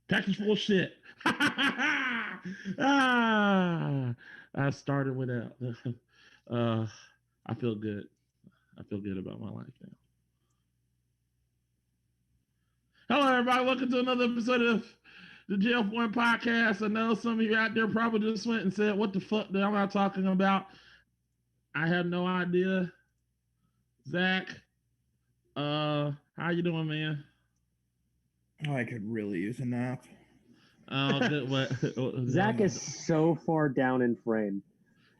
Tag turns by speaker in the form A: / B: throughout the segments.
A: Package full of shit. ah, I started with that. I feel good. I feel good about my life now. Hello, everybody. Welcome to another episode of the gf1 podcast. I know some of you out there probably just went and said, "What the fuck am I talking about?" I have no idea. Zach, how you doing, man?
B: Oh, I could really use a nap.
A: Oh, good. What?
C: Zach is so far down in frame.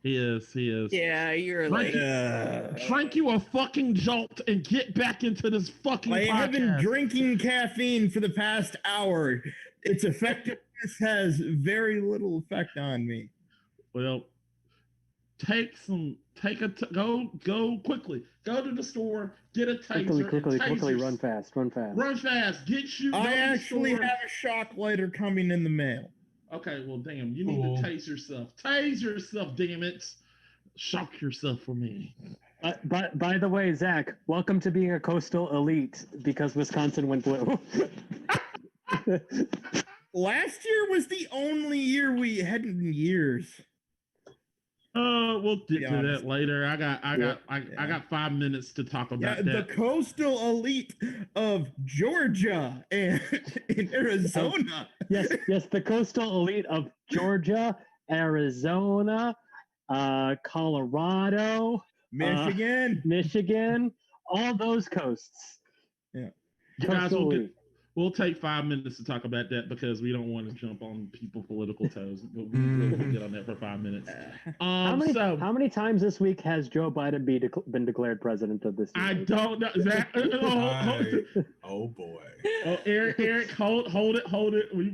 A: He is. He is.
B: Yeah, you're
A: Frank, Frank, you a fucking jolt and get back into this fucking
B: I
A: podcast.
B: have been drinking caffeine for the past hour. Its effectiveness has very little effect on me.
A: Well, take some Go quickly. Go to the store. Get a taser.
C: Quickly, run fast.
A: Run fast. Get you.
B: I actually have a shock lighter coming in the mail.
A: Okay, well, damn. You need to tase yourself. Tase yourself, damn it. Shock yourself for me.
C: By the way, Zach, welcome to being a coastal elite because Wisconsin went blue.
B: Last year was the only year we had in years.
A: We'll get to that later. I got 5 minutes to talk about that.
B: The coastal elite of Georgia and Arizona.
C: Yes, the coastal elite of Georgia, Arizona, Colorado, Michigan, all those coasts.
A: Yeah. Guys, we'll take 5 minutes to talk about that because we don't want to jump on people's political toes. We'll get on that for 5 minutes.
C: How many times this week has Joe Biden been declared president of this year?
A: I don't know. Zach,
D: oh boy.
A: Oh, Eric, hold it.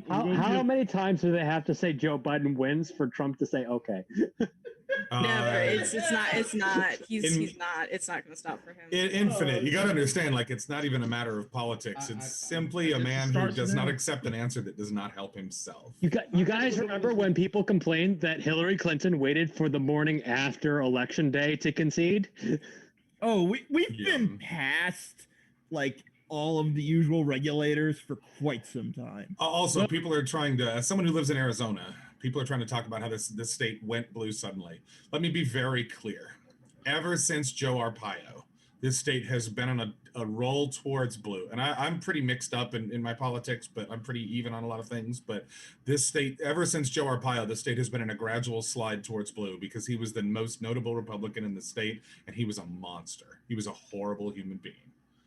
C: How many times do they have to say Joe Biden wins for Trump to say okay?
E: Never. It's not. He's not. It's not going to stop for him.
D: Infinite. You got to understand. Like, it's not even a matter of politics. It's simply a man who does not accept an answer that does not help himself.
C: You guys remember when people complained that Hillary Clinton waited for the morning after election day to concede?
B: Oh, we've been past like all of the usual regulators for quite some time.
D: Also, people are trying to. As someone who lives in Arizona, people are trying to talk about how this state went blue suddenly. Let me be very clear. Ever since Joe Arpaio, this state has been on a roll towards blue. And I'm pretty mixed up in my politics, but I'm pretty even on a lot of things. But this state, ever since Joe Arpaio, the state has been in a gradual slide towards blue because he was the most notable Republican in the state, and he was a monster. He was a horrible human being.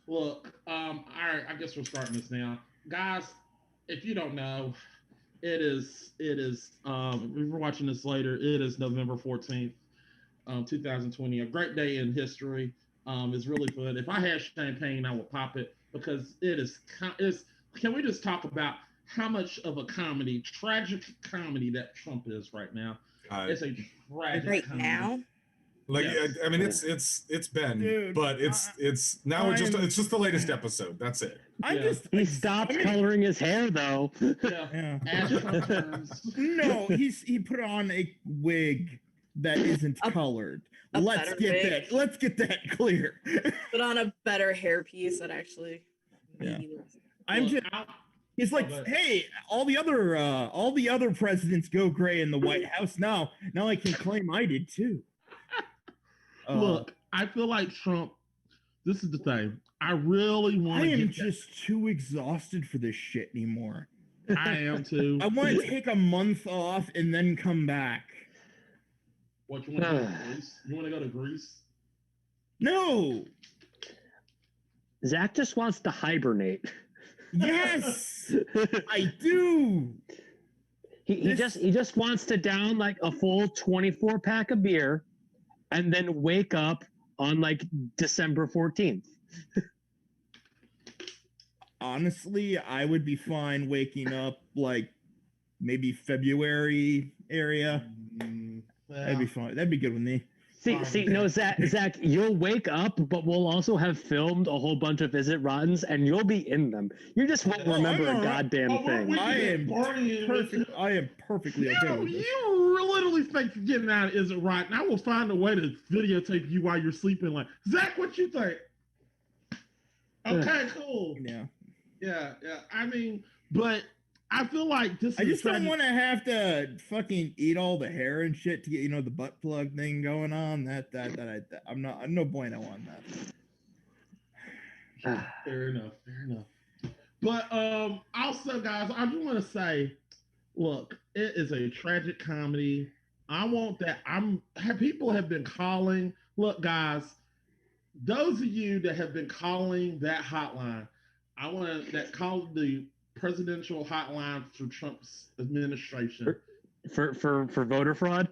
A: Look, all right, I guess we're starting this now. Guys, if you don't know, it is if we're watching this later, it is November 14th, 2020, a great day in history. It's really fun. If I had champagne, I would pop it because can we just talk about how much of a tragic comedy that Trump is right now? It's a tragic
E: right
A: comedy.
E: now.
D: Like, yes. I mean, it's been,
B: dude,
D: but it's now it's just the latest episode. That's it.
C: He stopped coloring his hair though.
A: Yeah.
B: No, he put on a wig that isn't colored. Let's get that clear.
E: Put on a better hairpiece that actually.
B: Yeah. He's like, hey, all the other presidents go gray in the White House now. Now I can claim I did too.
A: Look, I feel like Trump. This is the thing. I really want to.
B: I am just too exhausted for this shit anymore.
A: I am too.
B: I want to take a month off and then come back.
A: What, you want to go to Greece? You want to go to Greece?
B: No.
C: Zach just wants to hibernate.
B: Yes, I do.
C: He just wants to down like a full 24 pack of beer and then wake up on like December 14th.
B: Honestly, I would be fine waking up like maybe February area. That'd be fine. That'd be good with me.
C: See, no, Zach, you'll wake up, but we'll also have filmed a whole bunch of Visit Rottens, and you'll be in them. You just won't remember a goddamn thing.
B: I am perfectly okay with this.
A: You literally think you're getting out of Is It Rotten? I will find a way to videotape you while you're sleeping. Like, Zach, what you think? Okay, cool. Yeah. I mean, but I feel like this.
B: I just don't want to have to fucking eat all the hair and shit to get the butt plug thing going on. I'm no bueno on
A: that. Fair enough. But also, guys, I just want to say, look, it is a tragic comedy. I want that. People have been calling. Look, guys, those of you that have been calling that hotline, I want that call the presidential hotline for Trump's administration.
C: For voter fraud?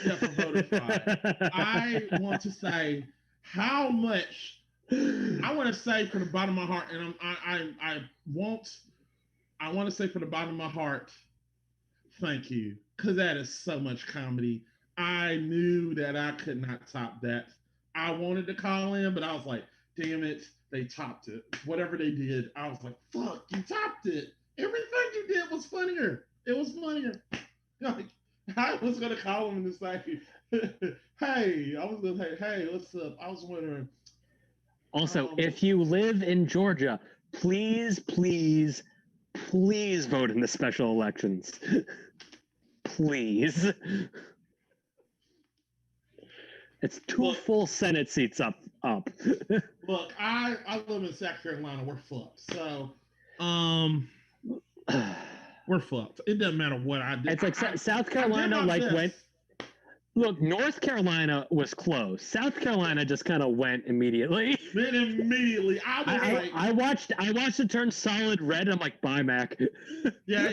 A: Yeah, for voter fraud. I want to say how much. I want to say from the bottom of my heart, and I want to say from the bottom of my heart, thank you, because that is so much comedy. I knew that I could not top that. I wanted to call in, but I was like, damn it, they topped it. Whatever they did, I was like, fuck, you topped it. Everything you did was funnier. It was funnier. Like, I was gonna call him and say, hey, I was gonna say, hey, what's up? I was wondering.
C: Also, if you live in Georgia, please, please, please vote in the special elections. Please. It's two full Senate seats up.
A: Look, I live in South Carolina. We're fucked. So, we're fucked. It doesn't matter what I do.
C: It's like South Carolina, went. Look, North Carolina was close. South Carolina just kind of went immediately. I watched it turn solid red. I'm like, bye, Mac.
A: Yeah,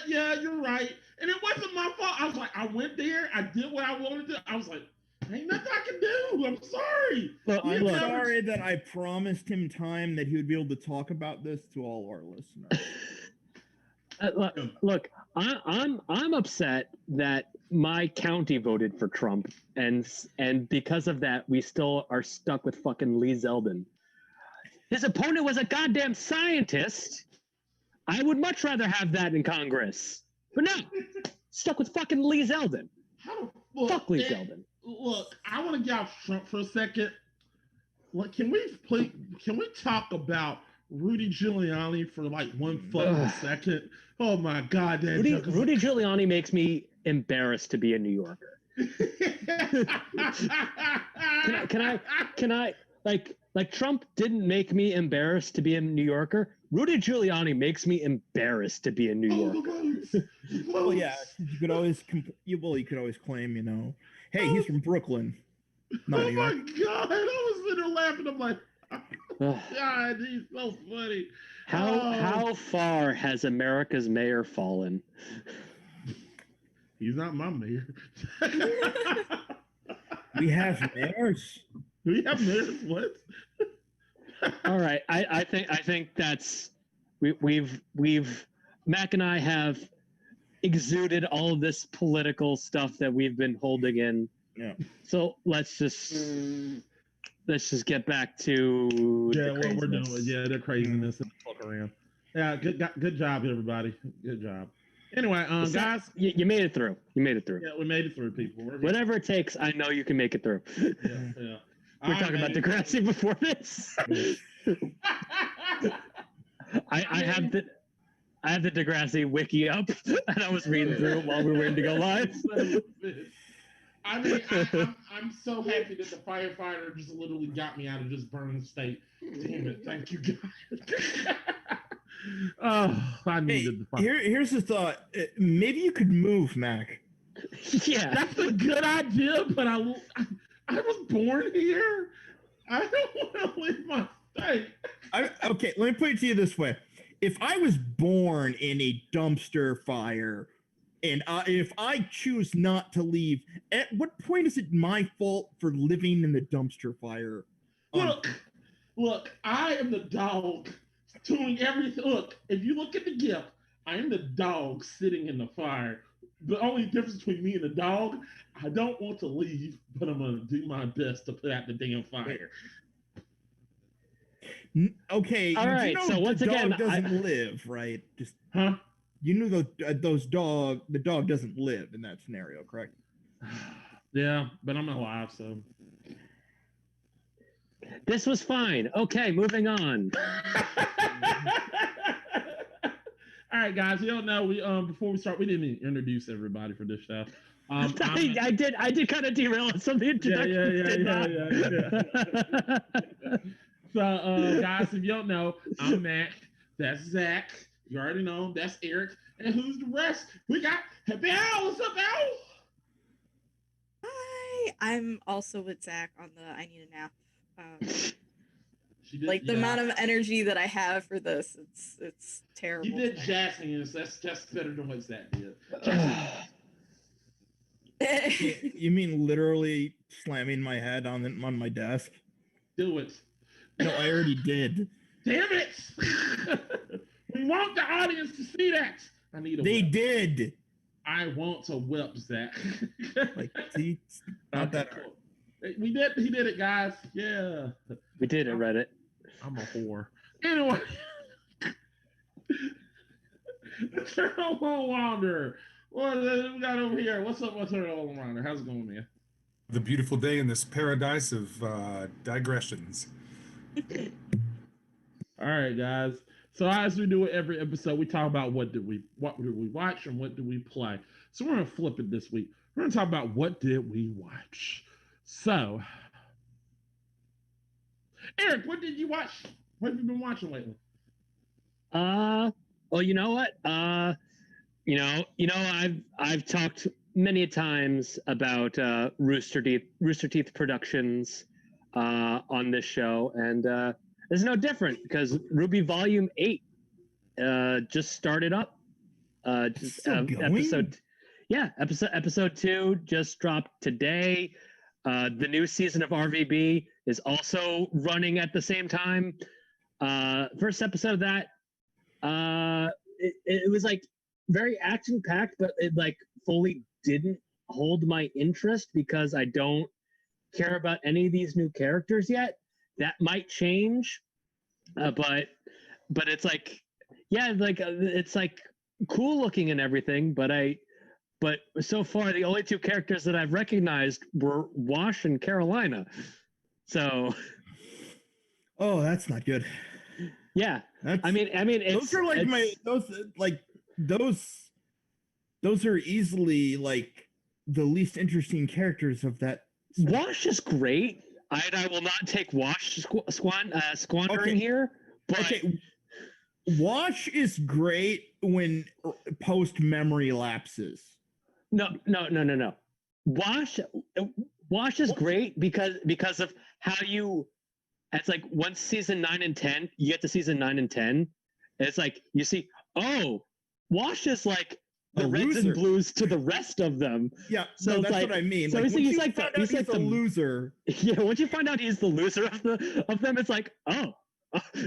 A: you're right. And it wasn't my fault. I was like, I went there. I did what I wanted to. I was like, ain't nothing I can do. I'm sorry.
B: I'm sorry that I promised him time that he would be able to talk about this to all our listeners.
C: Look, I'm upset that my county voted for Trump, and because of that, we still are stuck with fucking Lee Zeldin. His opponent was a goddamn scientist. I would much rather have that in Congress, but no, stuck with fucking Lee Zeldin. Fuck Lee Zeldin.
A: Look, I want to get off Trump for a second. Look, can we talk about Rudy Giuliani for like one fucking second? Oh my god,
C: Rudy Giuliani makes me embarrassed to be a New Yorker. Can I like Trump didn't make me embarrassed to be a New Yorker. Rudy Giuliani makes me embarrassed to be a New Yorker.
B: Well, yeah, you could always claim, hey, he's from Brooklyn.
A: Not New York. My god, I was sitting there laughing. I'm like, God, he's so funny.
C: How far has America's mayor fallen?
A: He's not my mayor.
B: We have mayors.
A: We have mayors. What?
C: All right, I think that's we've Mac and I have exuded all of this political stuff that we've been holding in.
B: Yeah.
C: So let's just get back to
A: what we're doing. Yeah, the craziness and fuck around. Yeah, good job, everybody. Good job. Anyway, guys,
C: you made it through. You made it through.
A: Yeah, we made it through, people.
C: Whatever it takes, I know you can make it through.
A: Yeah.
C: We're talking about Degrassi before this. I have the Degrassi wiki up, and I was reading through it while we were waiting to go live.
A: I mean, I'm so happy that the firefighter just literally got me out of just burning state. Damn it! Thank you, guys. I needed the fire.
B: Here's the thought. Maybe you could move, Mac.
C: Yeah,
A: that's a good idea, but I was born here. I don't want to leave my state.
B: Okay, let me put it to you this way. If I was born in a dumpster fire, and if I choose not to leave, at what point is it my fault for living in the dumpster fire?
A: Look, I am the dog doing everything. Look, if you look at the gift, I am the dog sitting in the fire. The only difference between me and the dog, I don't want to leave, but I'm going to do my best to put out the damn fire.
B: Okay.
C: All right. So once again,
B: the dog doesn't live, right? Just
A: huh?
B: You knew the dog doesn't live in that scenario, correct?
A: Yeah, but I'm alive, so.
C: This was fine. Okay, moving on.
A: All right, guys. You don't know we before we start, we didn't introduce everybody for this show.
C: I did kind of derail us on the introduction.
A: Yeah. So, guys, if you don't know, I'm Mac. That's Zach. You already know. That's Eric. And who's the rest? We got Happy Al. What's up, Al?
E: Hi. I'm also with Zach on the I Need a Nap. The amount of energy that I have for this, it's terrible.
A: You did jazz hands. That's better than what Zach did.
B: You mean literally slamming my head on my desk?
A: Do it.
B: No, I already did.
A: Damn it! We want the audience to see that. I need a
B: They
A: whip.
B: did.
A: I want to whip Zach.
B: Like, see, it's not that hard.
A: We did. He did it, guys. Yeah.
C: We did it, Reddit.
A: I'm a whore. Anyway. Eternal Wanderer. What we got over here? What's up, Eternal Wanderer? How's it going, man?
D: The beautiful day in this paradise of digressions.
A: All right, guys. So as we do it every episode, we talk about what did we watch and what did we play. So we're gonna flip it this week. We're gonna talk about what did we watch. So, Eric, what did you watch? What have you been watching lately?
C: Well, you know what? I've talked many times about Rooster Teeth Productions on this show, and it's no different because Ruby Volume 8 just started up. Episode 2 just dropped today. The new season of RVB is also running at the same time. First episode of that, it was like very action packed, but it like fully didn't hold my interest because I don't care about any of these new characters yet. That might change, but it's like, yeah, like it's like cool looking and everything, but so far the only two characters that I've recognized were Wash and Carolina. So,
B: oh, that's not good.
C: Yeah, I mean,
B: those are like those are easily like the least interesting characters of that.
C: Wash is great. I will not take Wash squandering here. But
B: okay, Wash is great when post memory lapses.
C: No. Wash is great because of how you. It's like once season 9 and 10, you get to season 9 and 10, and it's like you see, oh, Wash is like the Reds and Blues to the rest of them.
B: Yeah, so that's like, what I mean.
C: So
B: like,
C: he's like the
B: loser.
C: Yeah, once you find out he's the loser of them, it's like, oh,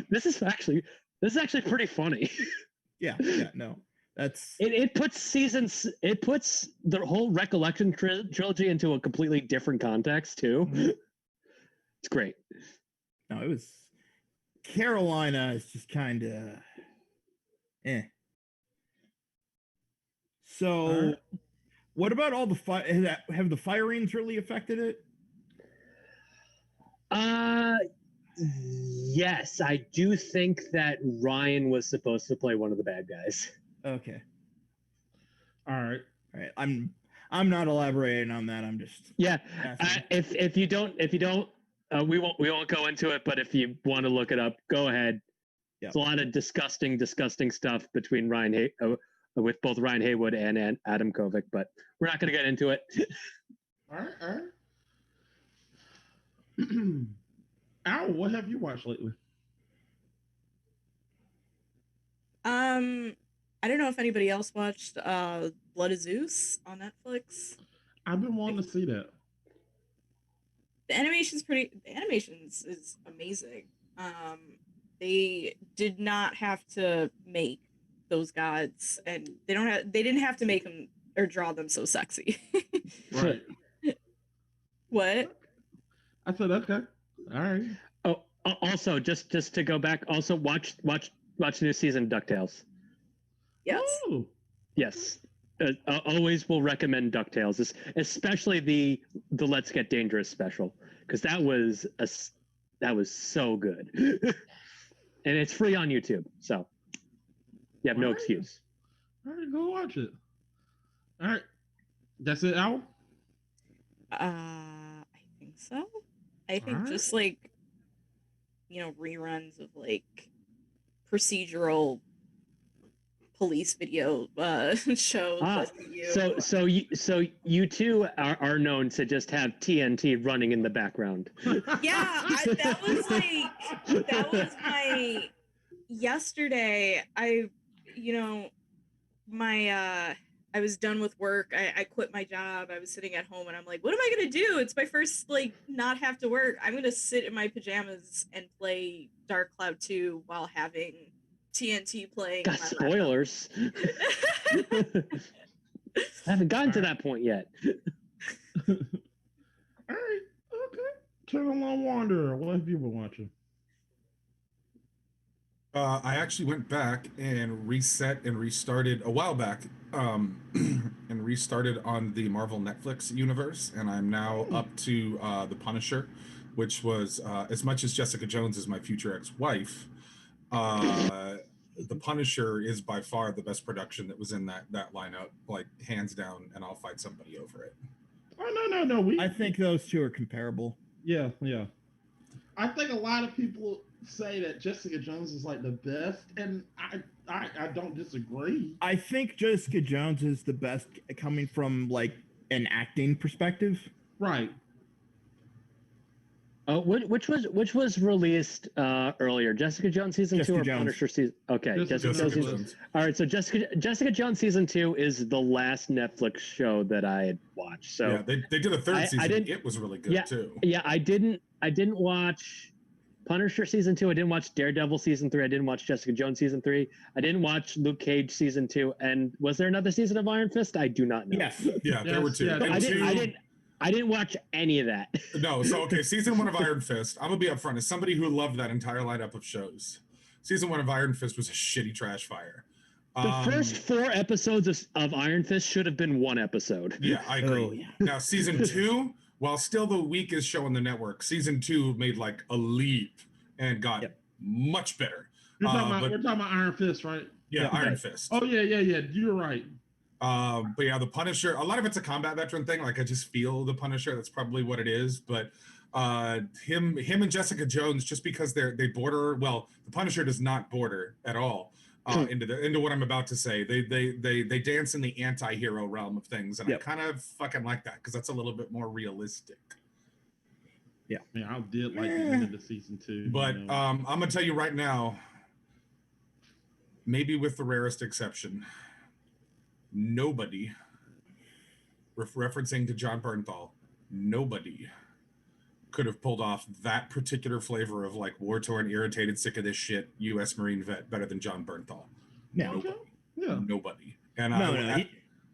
C: this is actually pretty funny.
B: Yeah, no, that's
C: it puts the whole Recollection trilogy into a completely different context too. Mm-hmm. It's great.
B: No, it was Carolina is just kind of So, what about all the have the firings really affected it?
C: Yes, I do think that Ryan was supposed to play one of the bad guys.
B: Okay.
A: All right.
B: I'm not elaborating on that. I'm just
C: if you don't we won't go into it, but if you want to look it up, go ahead. Yep. It's a lot of disgusting stuff between with both Ryan Haywood and Adam Kovic, but we're not going to get into it.
A: All right. Al, what have you watched lately?
E: I don't know if anybody else watched Blood of Zeus on Netflix.
A: I've been wanting to see that.
E: The animations is amazing. They did not have to make those gods, and they didn't have to make them or draw them so sexy.
A: Right.
E: What?
A: I said okay. All right.
C: Oh, also just to go back, also watch new season of DuckTales.
E: Yes.
A: Ooh.
C: Yes. Always will recommend DuckTales, especially the Let's Get Dangerous special, because that was so good. And it's free on YouTube, so you have no excuse.
A: All right, go watch it. All right, that's it, Al?
E: I think so. I think just like, reruns of like procedural police video shows.
C: So you two are known to just have TNT running in the background.
E: Yeah, that was my yesterday. I was done with work. I quit my job. I was sitting at home and I'm like, what am I gonna do? It's my first not have to work. I'm gonna sit in my pajamas and play Dark Cloud 2 while having TNT playing.
C: Got spoilers. I haven't gotten to that point yet.
A: All right, okay. Turn on Wanderer. What have you been watching?
D: I actually went back and reset and restarted a while back, and restarted on the Marvel Netflix universe, and I'm now up to The Punisher, which was as much as Jessica Jones is my future ex-wife. The Punisher is by far the best production that was in that lineup, like hands down, and I'll fight somebody over it.
A: Oh no.
B: I think those two are comparable.
A: Yeah. I think a lot of people say that Jessica Jones is like the best, and I don't disagree.
B: I think Jessica Jones is the best coming from like an acting perspective.
A: Right.
C: Which was released earlier? Jessica Jones season
B: Jessica
C: 2 or
B: Jones.
C: Punisher season? Okay,
A: Jessica
C: Jessica
A: Jones.
C: Jones. All right, so Jessica Jones season 2 is the last Netflix show that I had watched. So
D: yeah, they did a third season.
C: didn't-
D: It was really good too.
C: Yeah, I didn't watch Punisher season 2. I didn't watch Daredevil season 3. I didn't watch Jessica Jones season 3. I didn't watch Luke Cage season 2. And was there another season of Iron Fist? I do not know.
B: Yes.
D: Yeah, there were two.
A: Yeah,
D: And
C: I didn't watch any of that.
D: No, so okay, season 1 of Iron Fist. I'm gonna be upfront. As somebody who loved that entire lineup of shows, season 1 of Iron Fist was a shitty trash fire.
C: The first 4 episodes of Iron Fist should have been 1 episode.
D: Yeah, I agree.
B: Oh, yeah.
D: Now, season 2, while still the weakest show on the network, season 2 made like a leap and got much better.
A: We're talking about Iron Fist, right?
D: Yeah, Iron Fist.
A: Oh yeah. You're right.
D: But yeah, the Punisher, a lot of it's a combat veteran thing. Like I just feel the Punisher, that's probably what it is. But him and Jessica Jones, just because they border, well, the Punisher does not border at all into what I'm about to say. They dance in the anti-hero realm of things, and I kind of fucking like that because that's a little bit more realistic.
A: Yeah, I did like the end of the season 2.
D: But I'm gonna tell you right now, maybe with the rarest exception, nobody, referencing to John Bernthal, nobody could have pulled off that particular flavor of like war-torn, irritated, sick of this shit U.S. Marine vet better than John Bernthal.
B: No.
A: Okay. Yeah.
D: Nobody. And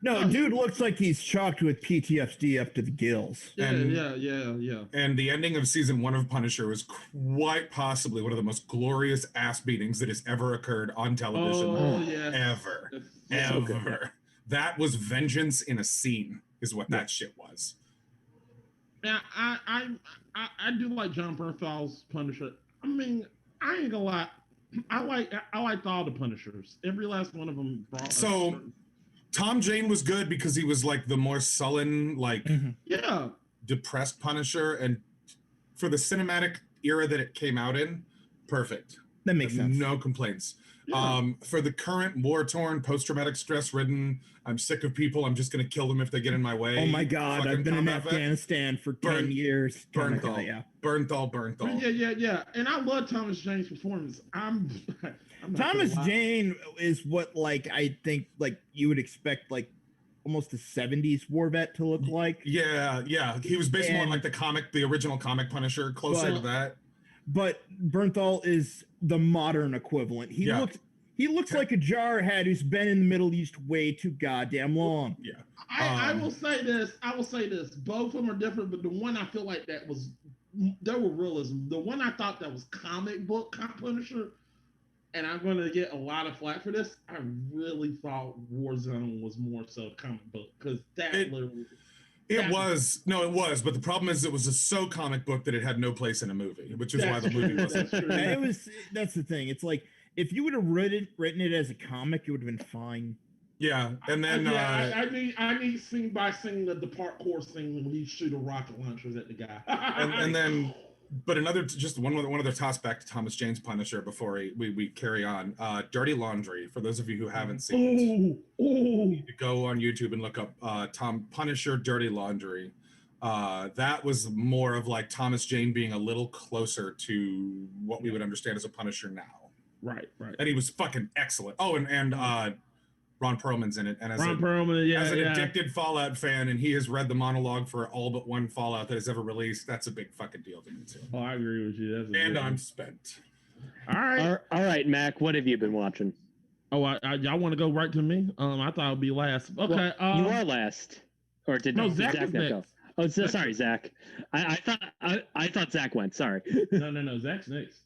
B: No, dude looks like he's shocked with PTSD up to the gills.
A: Yeah.
D: And the ending of season 1 of Punisher was quite possibly one of the most glorious ass beatings that has ever occurred on television. Ever.
A: So
D: Ever. That was vengeance in a scene, is what that shit was.
A: Now, I do like John Bernthal's Punisher. I mean, I ain't gonna lie. I liked all the Punishers. Every last one of them brought.
D: So, Tom Jane was good because he was like the more sullen, like depressed Punisher, and for the cinematic era that it came out in, perfect.
B: That makes sense.
D: No complaints.
A: Yeah.
D: For the current war-torn, post-traumatic stress-ridden, I'm sick of people, I'm just going to kill them if they get in my way.
B: Oh my God,
D: fucking
B: I've been in
D: combat vet.
B: Afghanistan for 10 years.
D: Bernthal.
B: Yeah.
D: Bernthal.
A: Yeah. And I love Thomas Jane's performance. I'm not
B: Thomas
A: gonna lie.
B: Jane is what, like, I think, like, you would expect, like, almost a 70s war vet to look like.
D: Yeah. He was based more on like the original comic Punisher, closer to that.
B: But Bernthal is the modern equivalent. He looks like a jarhead who's been in the Middle East way too goddamn long.
D: Yeah.
A: I will say this. Both of them are different, but the one I feel like there was realism. The one I thought that was comic book Punisher, and I'm going to get a lot of flack for this. I really thought Warzone was more so comic book because it
D: was, but the problem is it was just so comic book that it had no place in a movie, which is why the movie wasn't.
B: That's the thing. It's like if you would have written it as a comic, it would have been fine.
D: Yeah, and then
A: I need scene by scene the parkour scene when he shoot a rocket launchers at the guy.
B: Oh
D: and then, but one other toss back to Thomas Jane's Punisher before we carry on. Dirty Laundry. For those of you who haven't seen it, go on YouTube and look up Punisher Dirty Laundry. That was more of like Thomas Jane being a little closer to what we would understand as a Punisher now.
A: Right.
D: And he was fucking excellent. Oh, and Ron Perlman's in it. And as an addicted Fallout fan, and he has read the monologue for all but one Fallout that is ever released, that's a big fucking deal to me too.
A: Oh, I agree with you.
D: And I'm spent.
A: All right.
C: All right, Mac, what have you been watching?
A: Oh, y'all want to go right to me? I thought I'd be last. Okay.
C: Well, you are last, or did
A: no,
C: did
A: Zach
C: Zach
A: is
C: not
A: next.
C: go? Oh, so,
A: Zach's
C: sorry, Zach. I thought Zach went. Sorry.
A: No. Zach's next.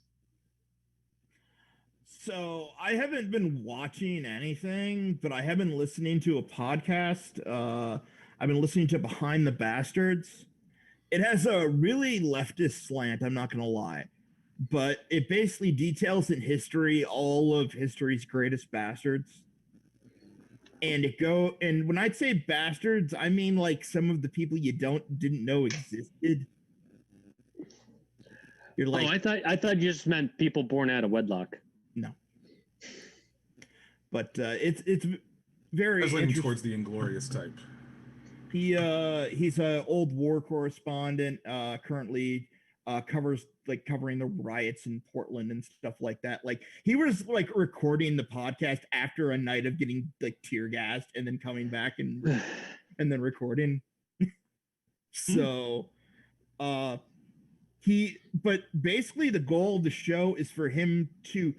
B: So I haven't been watching anything, but I have been listening to a podcast. I've been listening to Behind the Bastards. It has a really leftist slant, I'm not gonna lie. But it basically details in history all of history's greatest bastards. And when I say bastards, I mean like some of the people you didn't know existed. You're like,
C: I thought you just meant people born out of wedlock.
B: no. But it's very
D: I was leaning
B: interesting.
D: towards the Inglorious type.
B: He's an old war correspondent, currently covering the riots in Portland and stuff like that. Like he was like recording the podcast after a night of getting like tear gassed and then coming back and then recording. So but basically the goal of the show is for him to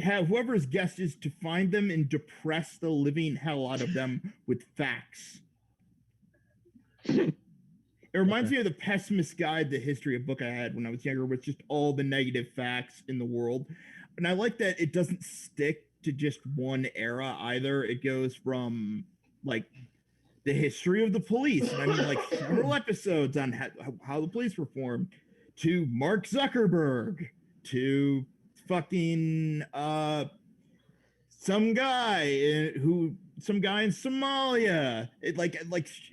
B: have whoever's guest is to find them and depress the living hell out of them with facts. It reminds me of the Pessimist Guide, the history of book I had when I was younger, with just all the negative facts in the world. And I like that it doesn't stick to just one era either. It goes from like the history of the police, and I mean like several episodes on how the police were formed, to Mark Zuckerberg, to fucking some guy in Somalia.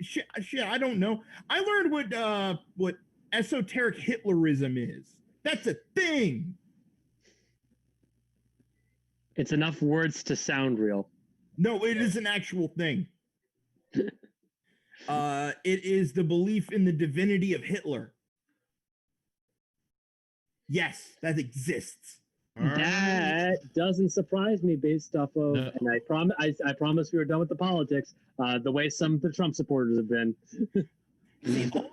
B: Shit, I don't know. I learned what esoteric Hitlerism is. That's a thing.
C: It's enough words to sound real.
B: No, it is an actual thing. It is the belief in the divinity of Hitler. Yes, that exists.
C: That doesn't surprise me based off of, and I promise we were done with the politics. The way some of the Trump supporters have been.
B: Hitler.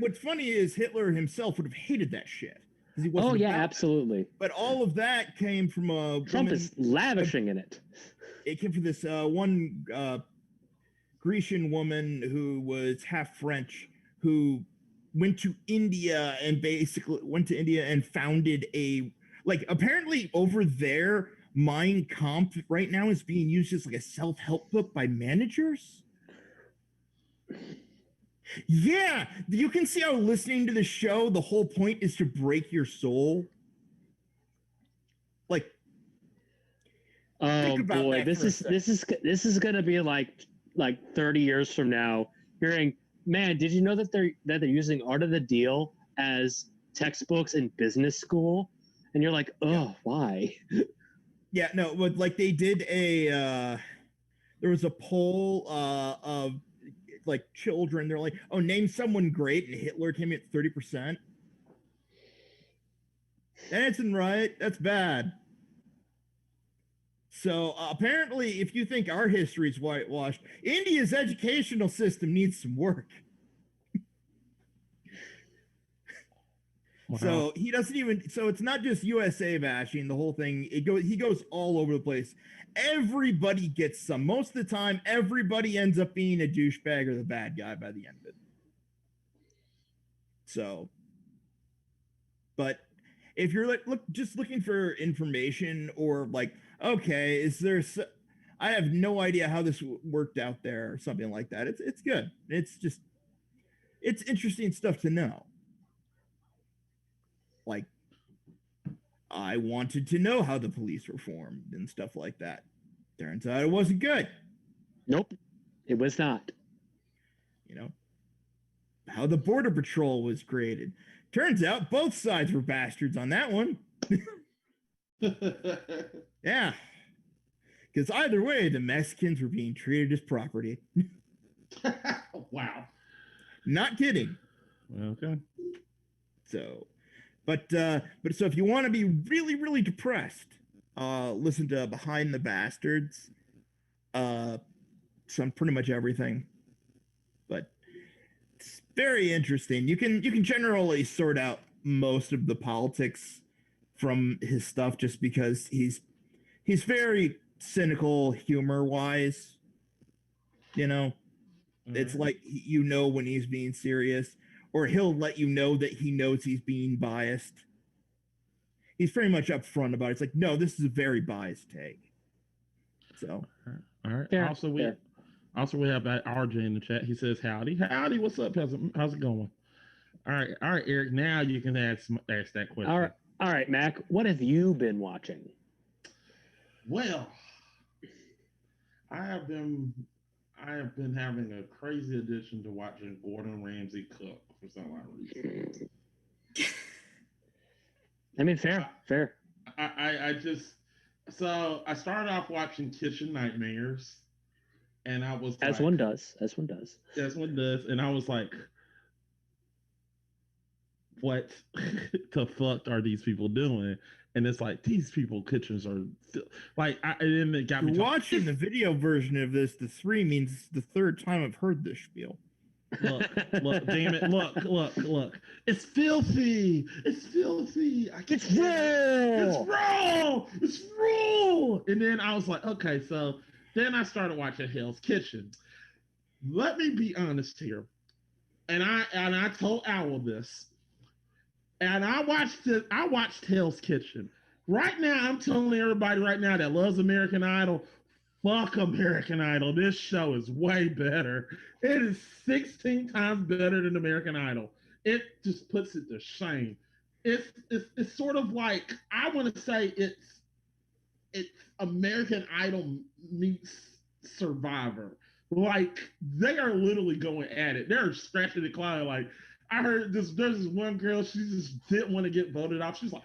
B: What's funny is Hitler himself would have hated that shit. He wasn't
C: Absolutely.
B: That. But all of that came from a
C: Trump is lavishing in it.
B: It came from this one Grecian woman who was half French, who went to India and founded apparently over there, Mein Kampf right now is being used as like a self-help book by managers. Yeah, you can see how listening to the show, the whole point is to break your soul. Like,
C: oh boy, this is gonna be like 30 years from now. Hearing, man, did you know that they're using Art of the Deal as textbooks in business school? And you're like, oh, yeah. Why?
B: Yeah, no, but like they did there was a poll of like children. They're like, oh, name someone great, and Hitler came in at 30%. That isn't right. That's bad. So apparently, if you think our history is whitewashed, India's educational system needs some work. Wow. So he doesn't even. So it's not just USA bashing. The whole thing. He goes all over the place. Everybody gets some. Most of the time, everybody ends up being a douchebag or the bad guy by the end of it. So, but if you're just looking for information or like, okay, I have no idea how this worked out there or something like that. It's good. It's interesting stuff to know. Like, I wanted to know how the police were formed and stuff like that. Turns out it wasn't good.
C: Nope, it was not.
B: You know, how the Border Patrol was created. Turns out both sides were bastards on that one. Yeah. Because either way, the Mexicans were being treated as property.
A: Wow.
B: Not kidding.
A: Okay.
B: So, but so if you want to be really, really depressed, listen to Behind the Bastards. Some pretty much everything. But it's very interesting. You can generally sort out most of the politics from his stuff just because He's very cynical, humor wise. You know, it's like when he's being serious, or he'll let you know that he knows he's being biased. He's very much upfront about it. It's like, no, this is a very biased take. So,
A: all right.
C: Fair,
A: Also, we
C: fair.
A: have RJ in the chat. He says, "Howdy, howdy. What's up, peasant? How's it going?" All right, Eric. Now you can ask that question.
C: All right, Mac. What have you been watching?
A: Well, I have been having a crazy addiction to watching Gordon Ramsay cook for some odd reason.
C: I mean, fair.
A: I just I started off watching Kitchen Nightmares, and I was
C: As one does.
A: And I was like, what the fuck are these people doing? And it's like, these people kitchens are like, and then it got me
B: watching the video version of this. The 3 means it's the 3rd time I've heard this spiel.
A: Look, damn it. Look. It's filthy. It's raw. And then I was like, okay, so then I started watching Hell's Kitchen. Let me be honest here. And I told Owl this. And I watched Hell's Kitchen. Right now, I'm telling everybody right now that loves American Idol, fuck American Idol. This show is way better. It is 16 times better than American Idol. It just puts it to shame. It's sort of like, I want to say it's American Idol meets Survivor. Like, they are literally going at it. They're scratching the clawing. Like, I heard there's this one girl, she just didn't want to get voted off. She's like,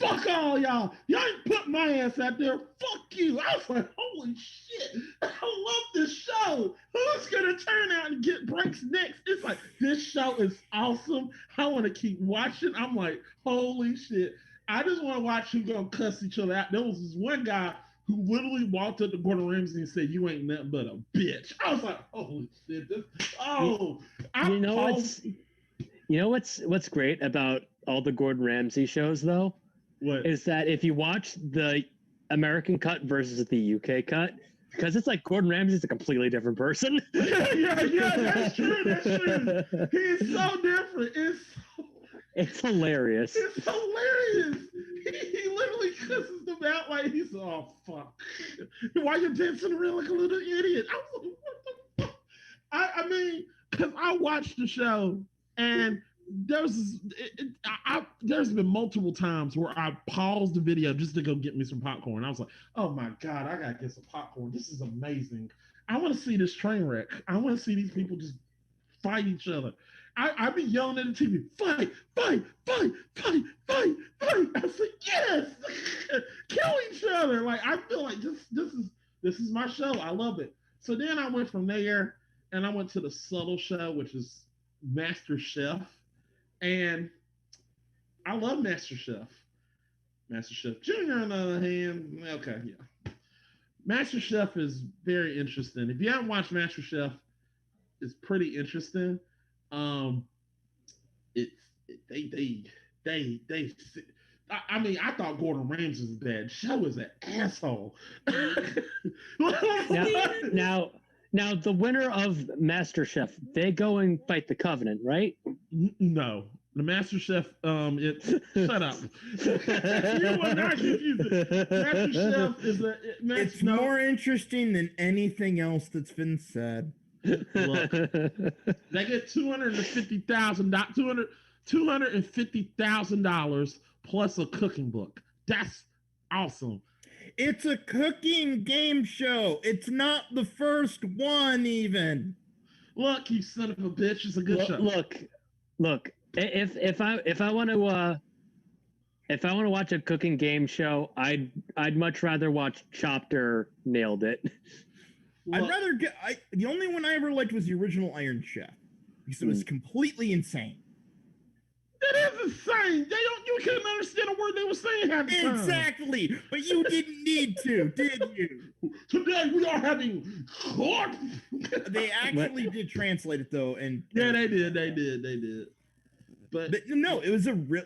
A: fuck all y'all. Y'all ain't put my ass out there. Fuck you. I was like, holy shit. I love this show. Who's going to turn out and get breaks next? It's like, this show is awesome. I want to keep watching. I'm like, holy shit. I just want to watch who's going to cuss each other out. There was this one guy who literally walked up to Gordon Ramsay and said, you ain't nothing but a bitch. I was like, holy shit.
C: You know what's great about all the Gordon Ramsay shows, though?
A: What?
C: Is that if you watch the American cut versus the UK cut, because it's like Gordon Ramsay's a completely different person.
A: yeah, that's true. He's so different.
C: It's hilarious.
A: It's hilarious. He literally cusses them out like he's, oh, fuck. Why you dancing around like a little idiot? I was like, what the fuck? I mean, because I watched the show, and there's been multiple times where I paused the video just to go get me some popcorn. I was like, oh my God, I gotta get some popcorn. This is amazing. I want to see this train wreck. I want to see these people just fight each other. I'd be yelling at the TV, fight. I was like, yes, kill each other. Like, I feel like this is my show. I love it. So then I went from there and I went to the subtle show, which is Master Chef. And I love Master Chef. Master Chef Junior, on the other hand, okay, yeah. Master Chef is very interesting. If you haven't watched Master Chef, it's pretty interesting. I mean, I thought Gordon Ramsay was bad. Show is an asshole.
C: Now, the winner of MasterChef, they go and fight the Covenant, right?
A: No, the MasterChef. Shut up. You were not confused. MasterChef is
B: it's more interesting than anything else that's been said.
A: Look, they get $250,000 plus a cooking book. That's awesome.
B: It's a cooking game show. It's not the first one, even.
A: Look, you son of a bitch! It's a good show.
C: Look. If I want to watch a cooking game show, I'd much rather watch Chopped or Nailed It.
B: I'd rather get. The only one I ever liked was the original Iron Chef because it was completely insane.
A: That is insane. You couldn't understand a word they were saying half the time.
B: Exactly, but you didn't need to, did you?
A: Today we are having court.
B: They actually did translate it though, and
A: yeah, they did. But
B: no, it was a real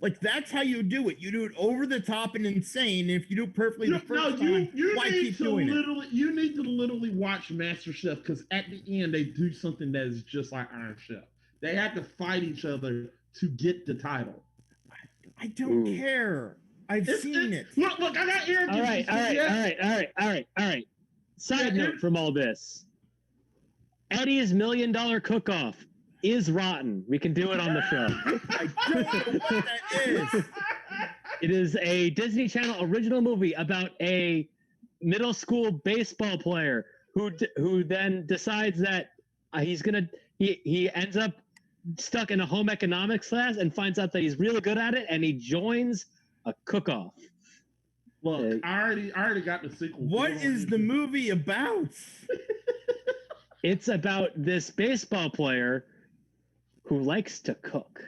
B: Like that's how you do it. You do it over the top and insane. And if you do it perfectly the first time, why keep doing it?
A: You need to literally watch MasterChef because at the end they do something that is just like Iron Chef. They have to fight each other to get the title.
B: I don't care. I've seen it.
A: Look, I got ear.
C: All right. Side note from all this. Eddie's $1 Million Cook-Off is rotten. We can do it on the show.
B: I don't know what that is.
C: It is a Disney Channel original movie about a middle school baseball player who then decides that he ends up stuck in a home economics class and finds out that he's really good at it, and he joins a cook-off.
A: Look, I already got the sequel.
B: What is the movie about?
C: It's about this baseball player who likes to cook.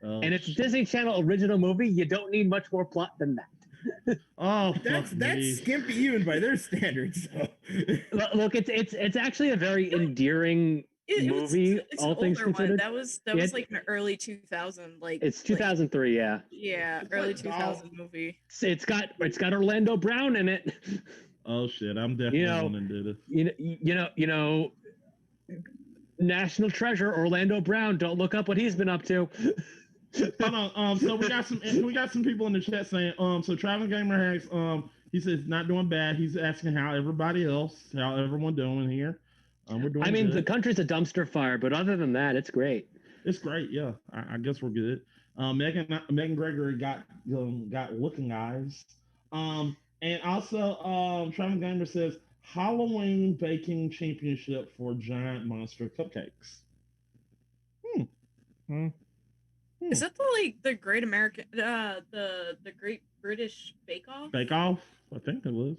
A: Oh,
C: and it's a Disney Channel original movie. You don't need much more plot than that.
A: Oh,
B: that's skimpy even by their standards. So.
C: Look, it's actually a very endearing movie.
E: It's
C: all things considered.
E: That was like an early 2000, like
C: it's 2003,
E: yeah. Yeah, early 2000 movie.
C: It's got Orlando Brown in it.
A: Oh shit! I'm definitely going to do this.
C: You know, national treasure Orlando Brown. Don't look up what he's been up to.
A: Hold on. So we got some people in the chat saying so Traveling Gamer Hacks he says not doing bad. He's asking how everyone doing here. We're doing.
C: I mean,
A: good.
C: the country's a dumpster fire, but other than that, it's great.
A: It's great. Yeah, I guess we're good. Megan Gregory got looking eyes. And also, Traveling Gamer says Halloween baking championship for giant monster cupcakes.
E: Is that the Great American the Great British Bake Off?
A: Bake Off? I think it was.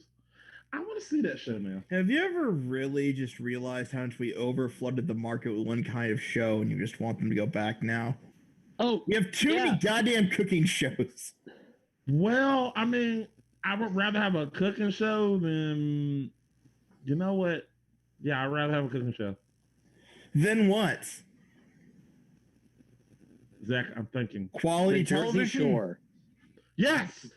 A: I want to see that show now.
B: Have you ever really just realized how much we over flooded the market with one kind of show and you just want them to go back now?
C: Oh,
B: we have too many goddamn cooking shows.
A: Well, I mean, I would rather have a cooking show than, you know what? Yeah, I'd rather have a cooking show.
B: Then what?
A: Zach, I'm thinking.
B: Quality television?
C: Jersey Shore.
A: Yes!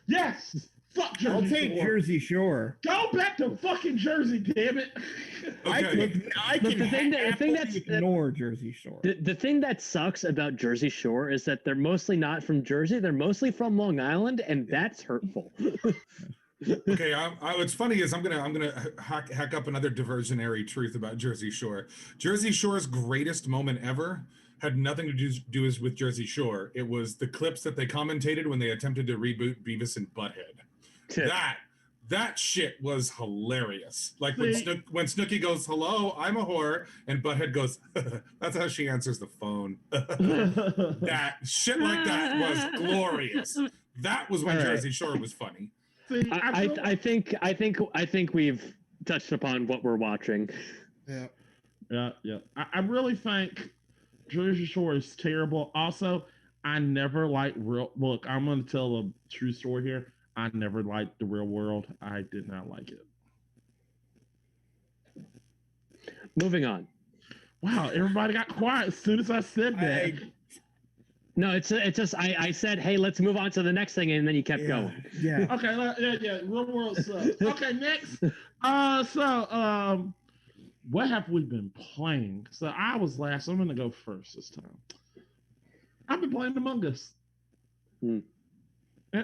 A: Fuck Jersey Shore.
B: I'll take Jersey Shore.
A: Go back to fucking Jersey, damn it.
D: Okay.
B: I can ignore Jersey Shore.
C: The thing that sucks about Jersey Shore is that they're mostly not from Jersey. They're mostly from Long Island, and that's hurtful.
D: Okay, what's funny is I'm gonna hack up another diversionary truth about Jersey Shore. Jersey Shore's greatest moment ever had nothing to do with Jersey Shore. It was the clips that they commentated when they attempted to reboot Beavis and Butthead. That shit was hilarious. Like when Snooki goes, "Hello, I'm a whore," and Butthead goes, "That's how she answers the phone." That shit like that was glorious. That was when Jersey Shore was funny.
A: See,
C: I think we've touched upon what we're watching.
A: Yeah. I really think Jersey Shore is terrible. Also, I never liked Look, I'm going to tell a true story here. I never liked The Real World. I did not like it.
C: Moving on.
A: Wow, everybody got quiet as soon as I said that.
C: No, it's just I said, hey, let's move on to the next thing, and then you kept going.
B: Yeah.
A: Okay. Real World sucks. Okay, next. What have we been playing? So I was last. I'm gonna go first this time. I've been playing Among Us. And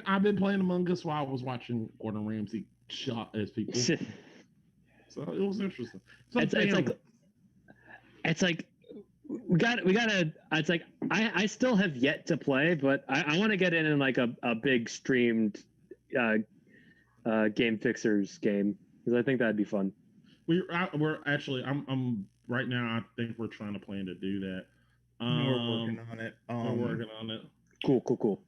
A: I've been playing Among Us while I was watching Gordon Ramsay shot as people. So it was interesting.
C: It's like we gotta. It's like I still have yet to play, but I want to get in like a big streamed game fixers game because I think that'd be fun.
A: We're actually I'm right now. I think we're trying to plan to do that.
B: We're working on it.
A: We're working on it.
C: Cool.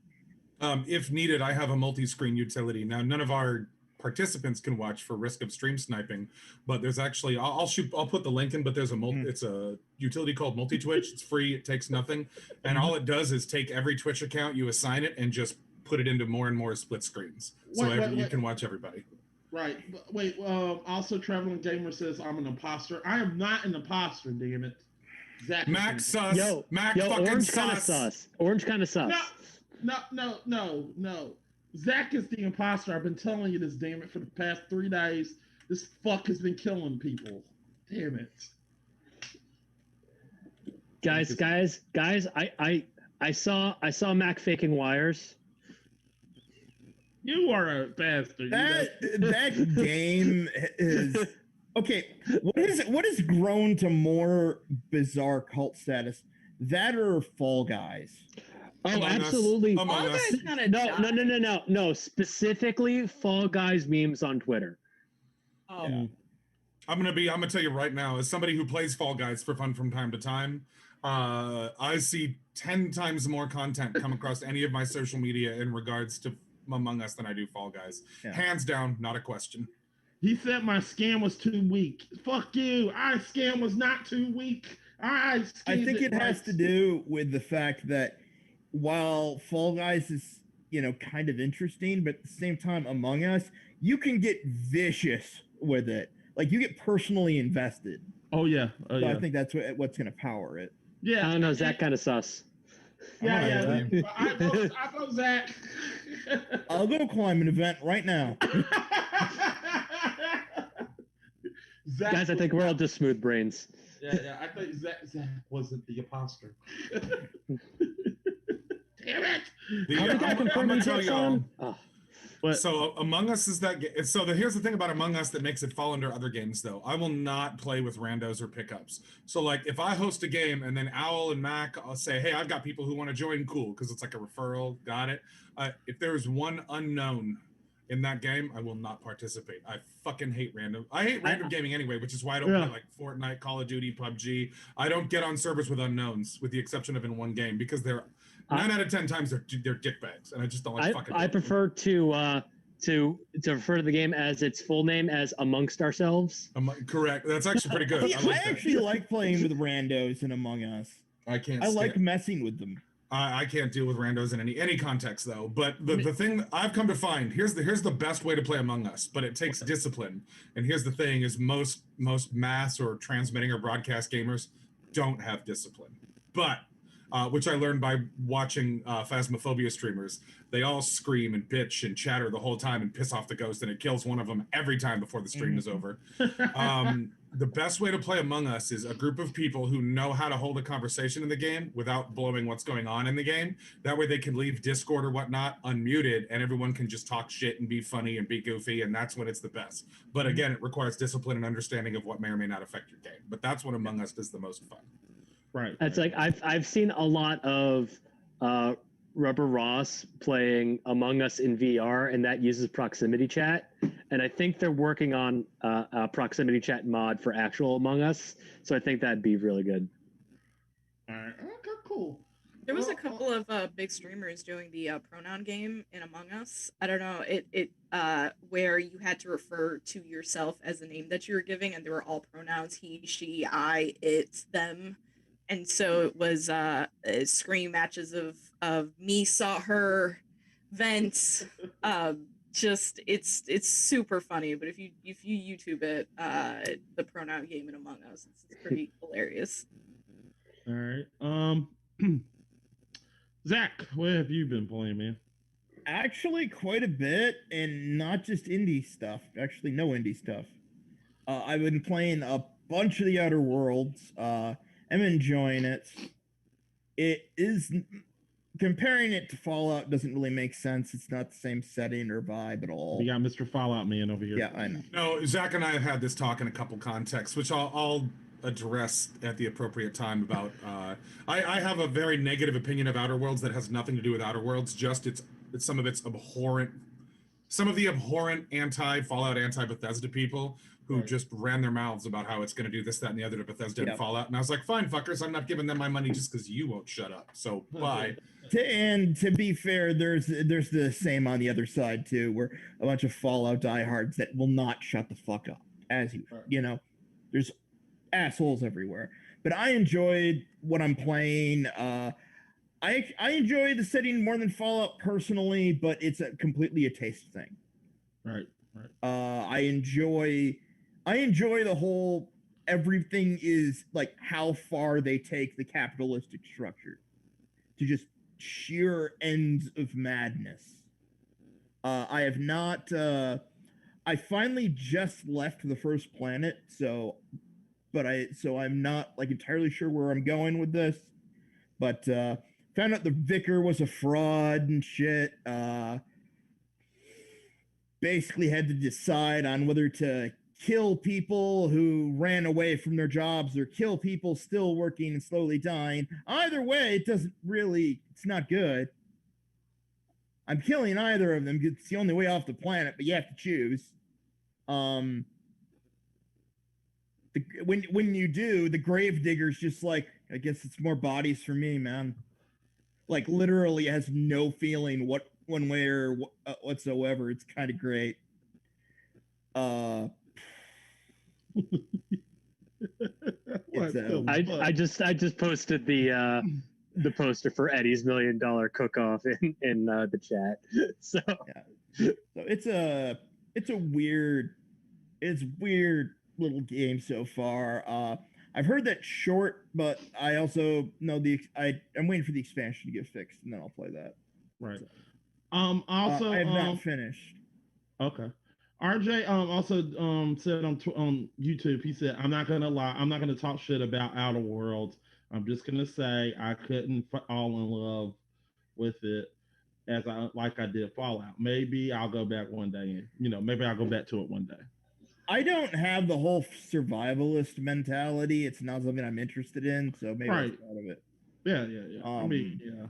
D: If needed, I have a multi-screen utility. Now, none of our participants can watch for risk of stream sniping, but there's actually I'll put the link in. But there's it's a utility called Multi-Twitch. It's free. It takes nothing, and all it does is take every Twitch account, you assign it, and just put it into more and more split screens, so you can watch everybody.
A: Right. Wait. Also, Traveling Gamer says I'm an imposter. I am not an imposter. Damn it.
D: Max sus.
C: Yo,
D: Max fucking
C: orange
D: sus.
C: kind of sus. Orange kind of sus.
A: No. Zach is the imposter. I've been telling you this, damn it, for the past 3 days. This fuck has been killing people. Damn it.
C: Guys, I saw Mac faking wires.
A: You are a bastard.
B: That game is okay. What has grown to more bizarre cult status? That or Fall Guys?
C: Oh,
D: Among Us.
C: absolutely.
D: Among
E: Fall
D: Us.
E: Guys kind of
C: No. Specifically, Fall Guys memes on Twitter.
E: Oh,
B: Yeah.
D: I'm gonna tell you right now, as somebody who plays Fall Guys for fun from time to time, I see 10 times more content come across any of my social media in regards to Among Us than I do Fall Guys.
B: Yeah.
D: Hands down, not a question.
A: He said my scam was too weak. Fuck you. Our scam was not too weak. I
B: think it has to do with the fact that while Fall Guys is, kind of interesting, but at the same time, Among Us, you can get vicious with it. Like you get personally invested.
A: Oh yeah.
B: So I think that's what's going to power it.
A: Yeah.
C: I don't know. Zach kind of sus.
A: Yeah. I vote Zach.
B: I'll go climb an event right now.
A: Zach
C: Guys, I think we're all just smooth brains.
A: Yeah. I think Zach wasn't the imposter. Damn it!
C: How did I confirm
D: gonna
C: you
D: tell
C: just
D: y'all.
C: on? Oh.
A: But
D: So Among Us is that. Here's the thing about Among Us that makes it fall under other games, though. I will not play with randos or pickups. So like, if I host a game and then Owl and Mac, I'll say, "Hey, I've got people who want to join." Cool, because it's like a referral. Got it. If there's one unknown in that game, I will not participate. I fucking hate random. I hate random gaming anyway, which is why I don't play like Fortnite, Call of Duty, PUBG. I don't get on servers with unknowns, with the exception of in one game, because they're 9 out of 10 times they're dickbags, and I just don't like fucking.
C: I prefer to refer to the game as its full name as Amongst Ourselves.
D: Correct. That's actually pretty good.
B: Yeah, I actually like playing with randos in Among Us.
D: I can't.
B: I like messing with them.
D: I can't deal with randos in any context though. But the thing I've come to find, here's the best way to play Among Us, but it takes discipline. And here's the thing: is most mass or transmitting or broadcast gamers don't have discipline. But which I learned by watching Phasmophobia streamers. They all scream and bitch and chatter the whole time and piss off the ghost, and it kills one of them every time before the stream is over. The best way to play Among Us is a group of people who know how to hold a conversation in the game without blowing what's going on in the game. That way they can leave Discord or whatnot unmuted, and everyone can just talk shit and be funny and be goofy, and that's when it's the best. But again, it requires discipline and understanding of what may or may not affect your game. But that's when Among Us is the most fun.
A: Right.
C: It's like I've seen a lot of Rubber Ross playing Among Us in VR, and that uses proximity chat. And I think they're working on a proximity chat mod for actual Among Us. So I think that'd be really good.
A: All right. Okay, cool.
E: there was a couple of big streamers doing the pronoun game in Among Us. I don't know where you had to refer to yourself as the name that you were giving, and they were all pronouns: he, she, I, it, them. And so it was screen matches of me, saw her, vents. Just it's super funny. But if you YouTube it, the pronoun game in Among Us, it's pretty hilarious.
A: All right. Zach, what have you been playing, man?
B: Actually, quite a bit, and not just indie stuff. Actually, no indie stuff. I've been playing a bunch of the Outer Worlds. I'm enjoying it. It is, comparing it to Fallout doesn't really make sense. It's not the same setting or vibe at all.
A: We got Mr. Fallout Man over here.
B: Yeah, I know.
D: No, Zach and I have had this talk in a couple contexts, which I'll address at the appropriate time about. I have a very negative opinion of Outer Worlds that has nothing to do with Outer Worlds. Just it's some of its abhorrent, some of the abhorrent anti-Fallout, anti-Bethesda people who just ran their mouths about how it's going to do this, that, and the other to Bethesda and Fallout. And I was like, fine, fuckers, I'm not giving them my money just because you won't shut up. So bye.
B: And to be fair, there's the same on the other side too, where a bunch of Fallout diehards that will not shut the fuck up. As there's assholes everywhere. But I enjoyed what I'm playing. I enjoy the setting more than Fallout personally, but it's completely a taste thing.
A: Right.
B: I enjoy the whole, everything is like how far they take the capitalistic structure to sheer ends of madness. I have not. I finally just left the first planet, so I'm not like entirely sure where I'm going with this. But found out the vicar was a fraud and shit. Basically had to decide on whether to kill people who ran away from their jobs or kill people still working and slowly dying. Either way, it's not good. I'm killing either of them because it's the only way off the planet, but you have to choose. When you do, the grave digger's just like, I guess it's more bodies for me, man. Like literally has no feeling one way or whatsoever. It's kind of great.
C: I just posted the poster for Eddie's $1 million cook-off in the chat. So
B: it's a weird little game so far. I've heard that short, but I also know I'm waiting for the expansion to get fixed, and then I'll play that.
A: Right. Also,
B: I have not finished.
A: Okay. RJ also said on YouTube, he said, I'm not gonna lie, I'm not gonna talk shit about Outer Worlds. I'm just gonna say I couldn't fall in love with it like I did Fallout. Maybe I'll go back one day, and maybe I'll go back to it one day.
B: I don't have the whole survivalist mentality. It's not something I'm interested in, so maybe
A: Right.
B: that's part of it.
A: Yeah. I mean, yeah.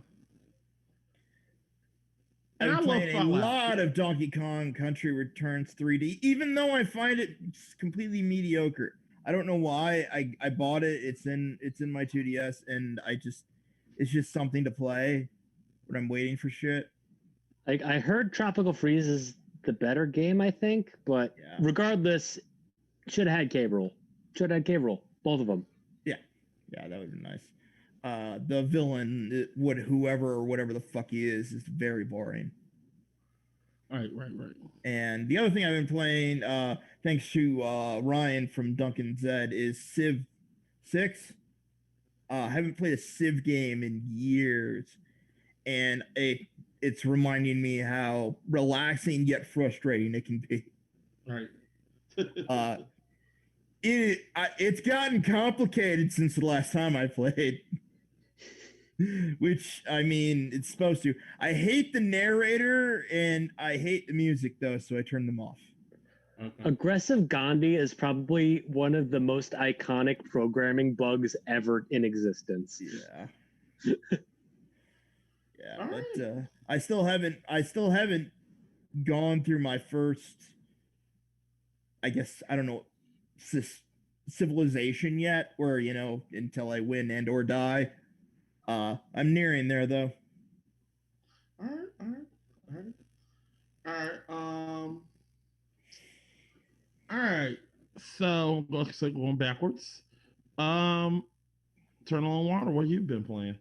B: I've been playing a lot of Donkey Kong Country Returns 3D, even though I find it completely mediocre. I don't know why. I bought it. It's in my 2DS, and it's just something to play, but I'm waiting for shit.
C: I heard Tropical Freeze is the better game, I think, but regardless, should have had Cave Roll. Both of them.
B: Yeah, that would be nice. The villain, whatever the fuck he is very boring.
A: Right.
B: And the other thing I've been playing, thanks to Ryan from Duncan Zed, is Civ 6. I haven't played a Civ game in years, and it's reminding me how relaxing yet frustrating it can be.
A: Right.
B: It's gotten complicated since the last time I played. Which, I mean, it's supposed to. I hate the narrator and I hate the music, though, so I turned them off.
C: Okay. Aggressive Gandhi is probably one of the most iconic programming bugs ever in existence.
B: Yeah. But I still haven't gone through my first, I guess, I don't know, civilization yet, where, until I win and or die. I'm nearing there, though.
A: All right. So going backwards. Eternal and Water, what you've been playing?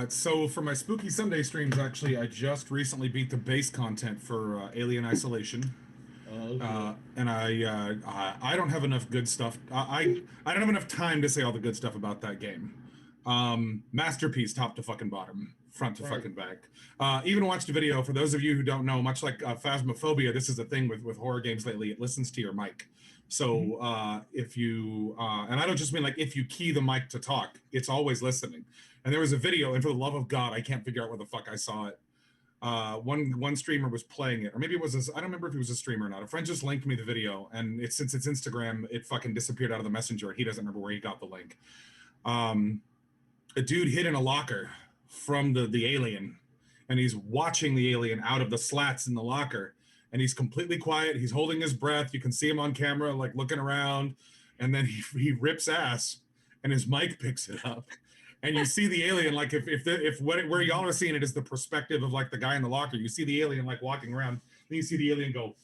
D: So for my Spooky Sunday streams, actually, I just recently beat the base content for Alien Isolation. Okay. And I don't have enough good stuff. I don't have enough time to say all the good stuff about that game. Masterpiece, top to fucking bottom, front to fucking back. Even watched a video. For those of you who don't know, much like Phasmophobia, this is a thing with horror games lately. It listens to your mic. So if you and I don't just mean like if you key the mic to talk, it's always listening. And there was a video, and for the love of God, I can't figure out where the fuck I saw it. One streamer was playing it, or maybe it was I don't remember if he was a streamer or not. A friend just linked me the video, and since it's Instagram, it fucking disappeared out of the messenger. He doesn't remember where he got the link. A dude hid in a locker from the alien, and he's watching the alien out of the slats in the locker, and he's completely quiet. He's holding his breath. You can see him on camera, like looking around, and then he rips ass, and his mic picks it up. And you see the alien, like where y'all are seeing it is the perspective of like the guy in the locker. You see the alien like walking around, then you see the alien go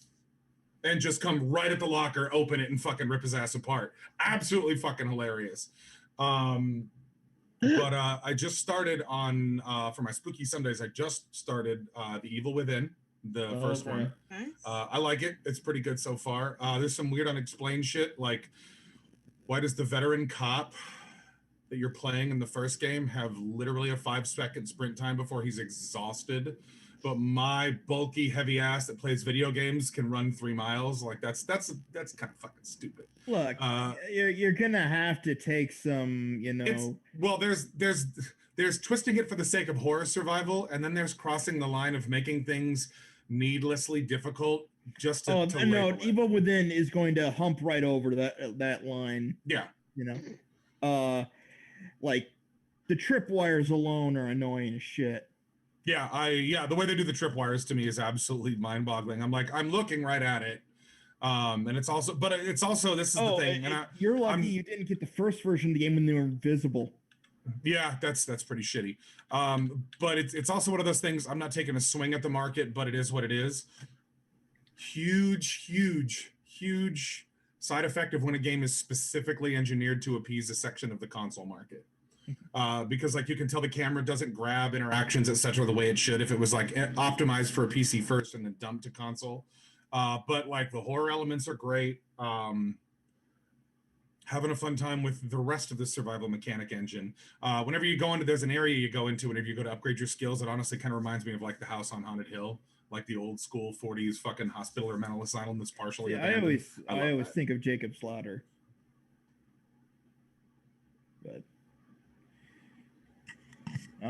D: and just come right at the locker, open it, and fucking rip his ass apart. Absolutely fucking hilarious. But I just started on for my Spooky Sundays. I just started The Evil Within, the first one.
E: Nice.
D: I like it. It's pretty good so far. There's some weird unexplained shit, like why does the veteran cop that you're playing in the first game have literally a 5-second sprint time before he's exhausted. But my bulky, heavy ass that plays video games can run 3 miles. Like that's kind of fucking stupid.
B: Look, you're gonna have to take some, you know.
D: There's twisting it for the sake of horror survival, and then there's crossing the line of making things needlessly difficult just to.
B: No, Evil Within is going to hump right over that line.
D: Yeah,
B: you know, like the tripwires alone are annoying as shit.
D: Yeah, the way they do the tripwires to me is absolutely mind-boggling. I'm like, I'm looking right at it. And it's also this is the thing. And
B: you're lucky you didn't get the first version of the game when they were invisible.
D: Yeah, that's pretty shitty. But it's also one of those things. I'm not taking a swing at the market, but it is what it is. Huge side effect of when a game is specifically engineered to appease a section of the console market. Because like you can tell the camera doesn't grab interactions, etc., the way it should if it was like optimized for a PC first and then dumped to console. But like the horror elements are great. Having a fun time with the rest of the survival mechanic engine. Whenever you go into, there's an area you go into whenever you go to upgrade your skills, it honestly kind of reminds me of like the house on Haunted Hill, like the old school 40s fucking hospital or mental asylum that's partially abandoned.
B: I always think of Jacob's Ladder. But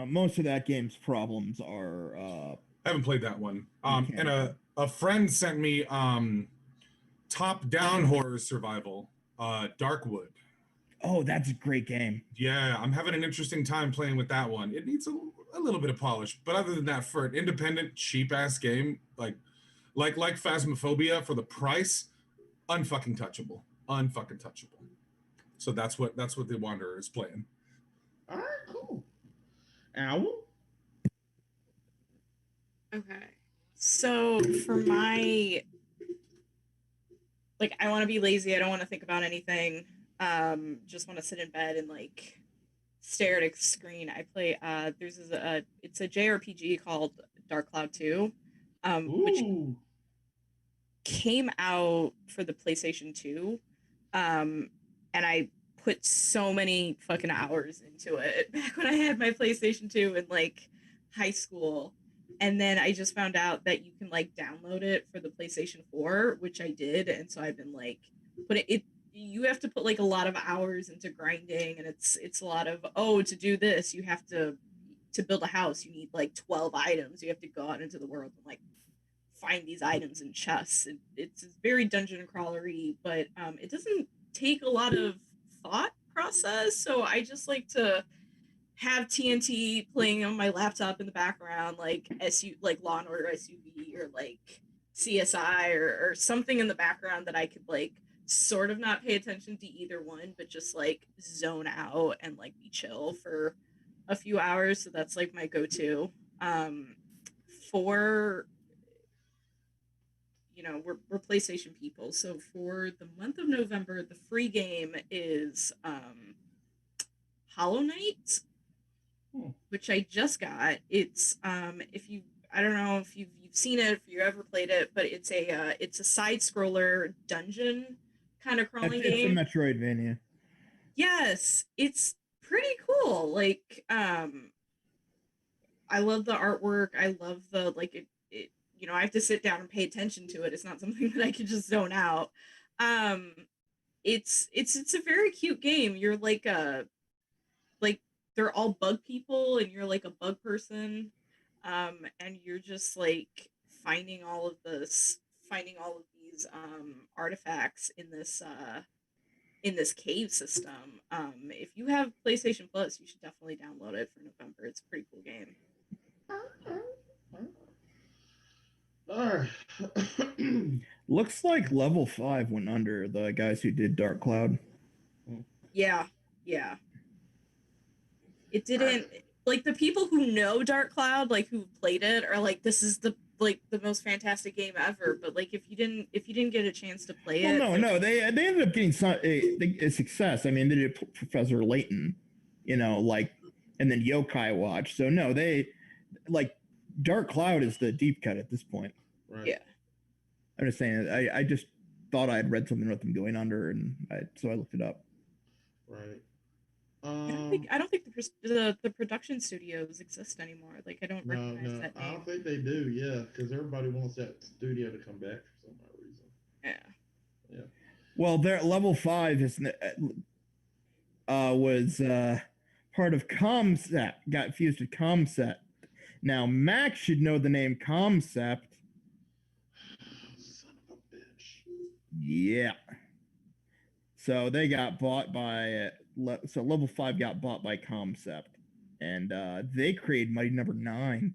B: most of that game's problems are
D: I haven't played that one. And a friend sent me top-down horror survival, Darkwood.
B: Oh, that's a great game.
D: Yeah, I'm having an interesting time playing with that one. It needs a little bit of polish, but other than that, for an independent, cheap-ass game, like Phasmophobia, for the price, unfucking touchable. So that's what the Wanderer is playing.
A: All right, cool. Owl?
E: Okay. So for my, like, I want to be lazy. I don't want to think about anything. Just want to sit in bed and like stare at a screen. I play. It's a JRPG called Dark Cloud 2, which came out for the PlayStation 2, and I put so many fucking hours into it back when I had my PlayStation 2 in like high school. And then I just found out that you can like download it for the PlayStation 4, which I did. And so I've been like, you have to put like a lot of hours into grinding, and it's a lot of, to do this, you have to build a house, you need like 12 items. You have to go out into the world and like find these items in chests. It's very dungeon crawlery, but it doesn't take a lot of thought process. So I just like to have TNT playing on my laptop in the background, like Law and Order SUV or like CSI or something in the background that I could like sort of not pay attention to either one, but just like zone out and like be chill for a few hours. So that's like my go-to. For we're PlayStation people, so for the month of November, the free game is Hollow Knight, which I just got. It's I don't know if you've seen it, if you ever played it, but it's a side scroller dungeon kind of crawling game.
B: It's a Metroidvania.
E: Yes, it's pretty cool. Like I love the artwork. I love the like it I have to sit down and pay attention to it. It's not something that I can just zone out. It's a very cute game. You're like they're all bug people and you're like a bug person. And you're just like finding all of these artifacts in this cave system. If you have PlayStation Plus, you should definitely download it for November. It's a pretty cool game.
B: Looks like Level 5 went under the guys who did Dark Cloud.
E: Yeah. It didn't, like, the people who know Dark Cloud, like who played it, are like, this is the most fantastic game ever. But like, if you didn't get a chance to play it,
B: they ended up getting a success. I mean, they did Professor Layton, and then Yokai Watch. So no, they like Dark Cloud is the deep cut at this point.
A: Right.
E: Yeah.
B: I'm just saying. I just thought I had read something about them going under, and so I looked it up.
A: Right.
E: I don't think the production studios exist anymore. Like I don't recognize that
A: I
E: name.
A: don't think they do. Yeah, because everybody wants that studio to come back for some odd reason.
E: Yeah.
B: Well, their level 5 is was part of Comcept, got fused with Concept. Now Max should know the name Concept.
A: Son of a bitch.
B: Yeah. So they got bought by so level 5 got bought by Concept, and they created Mighty Number 9.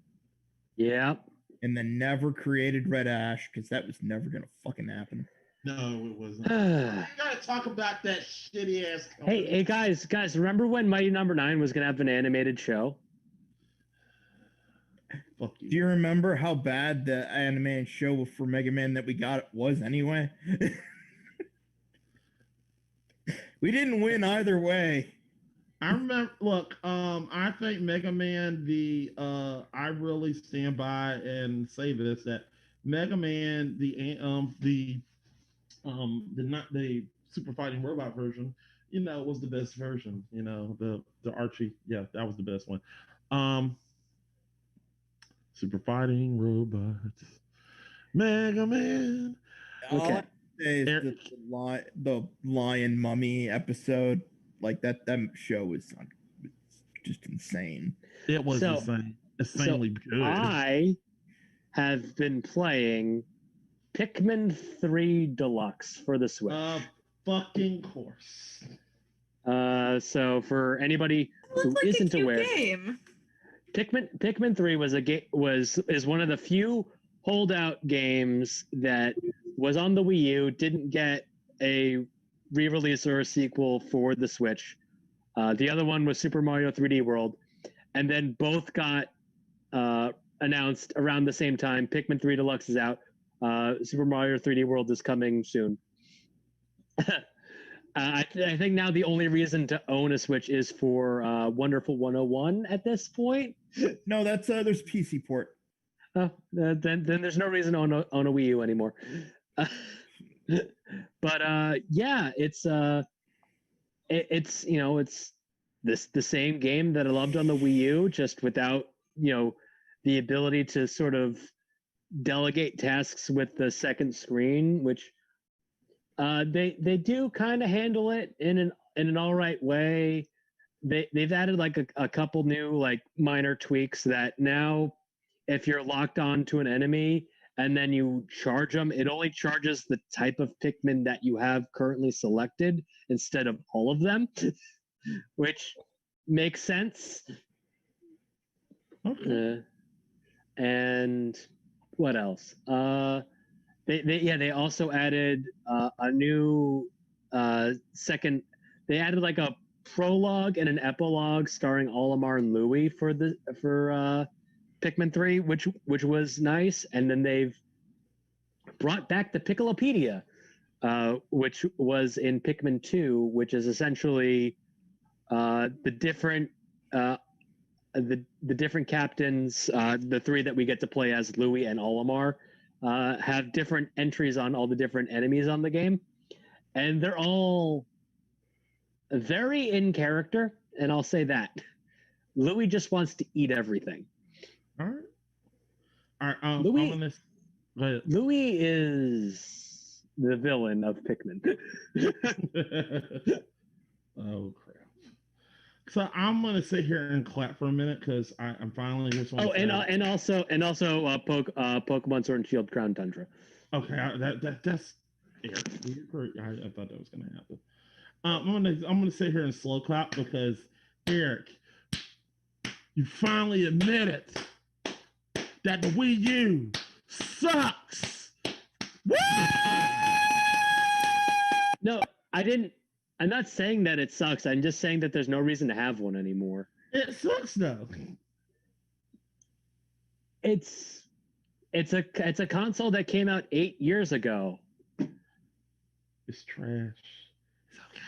C: Yeah.
B: And then never created Red Ash because that was never gonna fucking happen.
A: No, it wasn't. You gotta talk about that shitty ass company.
C: Hey, guys, remember when Mighty Number 9 was gonna have an animated show?
A: Fuck you.
B: Do you remember how bad the animated show for Mega Man that we got was anyway? We didn't win either way.
A: I remember. Look, I think Mega Man. I really stand by and say this that Mega Man, the not the Super Fighting Robot version, was the best version. The Archie, yeah, that was the best one. Super Fighting Robots, Mega Man.
B: Okay. The Lion Mummy episode, like that show was just insane.
A: It was insanely good.
C: I have been playing Pikmin 3 Deluxe for the Switch.
A: Fucking course.
C: So for anybody who isn't aware,
E: game.
C: Pikmin 3 is one of the few holdout games that was on the Wii U, didn't get a re-release or a sequel for the Switch. The other one was Super Mario 3D World, and then both got announced around the same time. Pikmin 3 Deluxe is out. Super Mario 3D World is coming soon. I think now the only reason to own a Switch is for Wonderful 101 at this point.
B: No, that's there's PC port.
C: Then there's no reason to own a Wii U anymore. But yeah, it's the same game that I loved on the Wii U, just without the ability to sort of delegate tasks with the second screen, which they do kind of handle it in an all right way. They've added like a couple new like minor tweaks that now if you're locked on to an enemy and then you charge them, it only charges the type of Pikmin that you have currently selected instead of all of them, which makes sense.
A: Okay.
C: And what else? They also added a new second. They added like a prologue and an epilogue starring Olimar and Louie for Pikmin 3, which was nice. And then they've brought back the Piccolopedia, which was in Pikmin 2, which is essentially the different the different captains, the three that we get to play as, Louie and Olimar, have different entries on all the different enemies on the game, and they're all very in character. And I'll say that Louie just wants to eat everything.
A: All right.
C: Louie is the villain of Pikmin.
A: Oh crap! So I'm gonna sit here and clap for a minute because I'm finally here.
C: And also Pokemon Sword and Shield Crown Tundra.
A: Okay, that's Eric. I thought that was gonna happen. I'm gonna sit here and slow clap because Eric, you finally admitted that the Wii U sucks. Woo!
C: No, I didn't. I'm not saying that it sucks. I'm just saying that there's no reason to have one anymore.
A: It sucks though.
C: It's a console that came out 8 years ago.
A: It's trash. It's okay.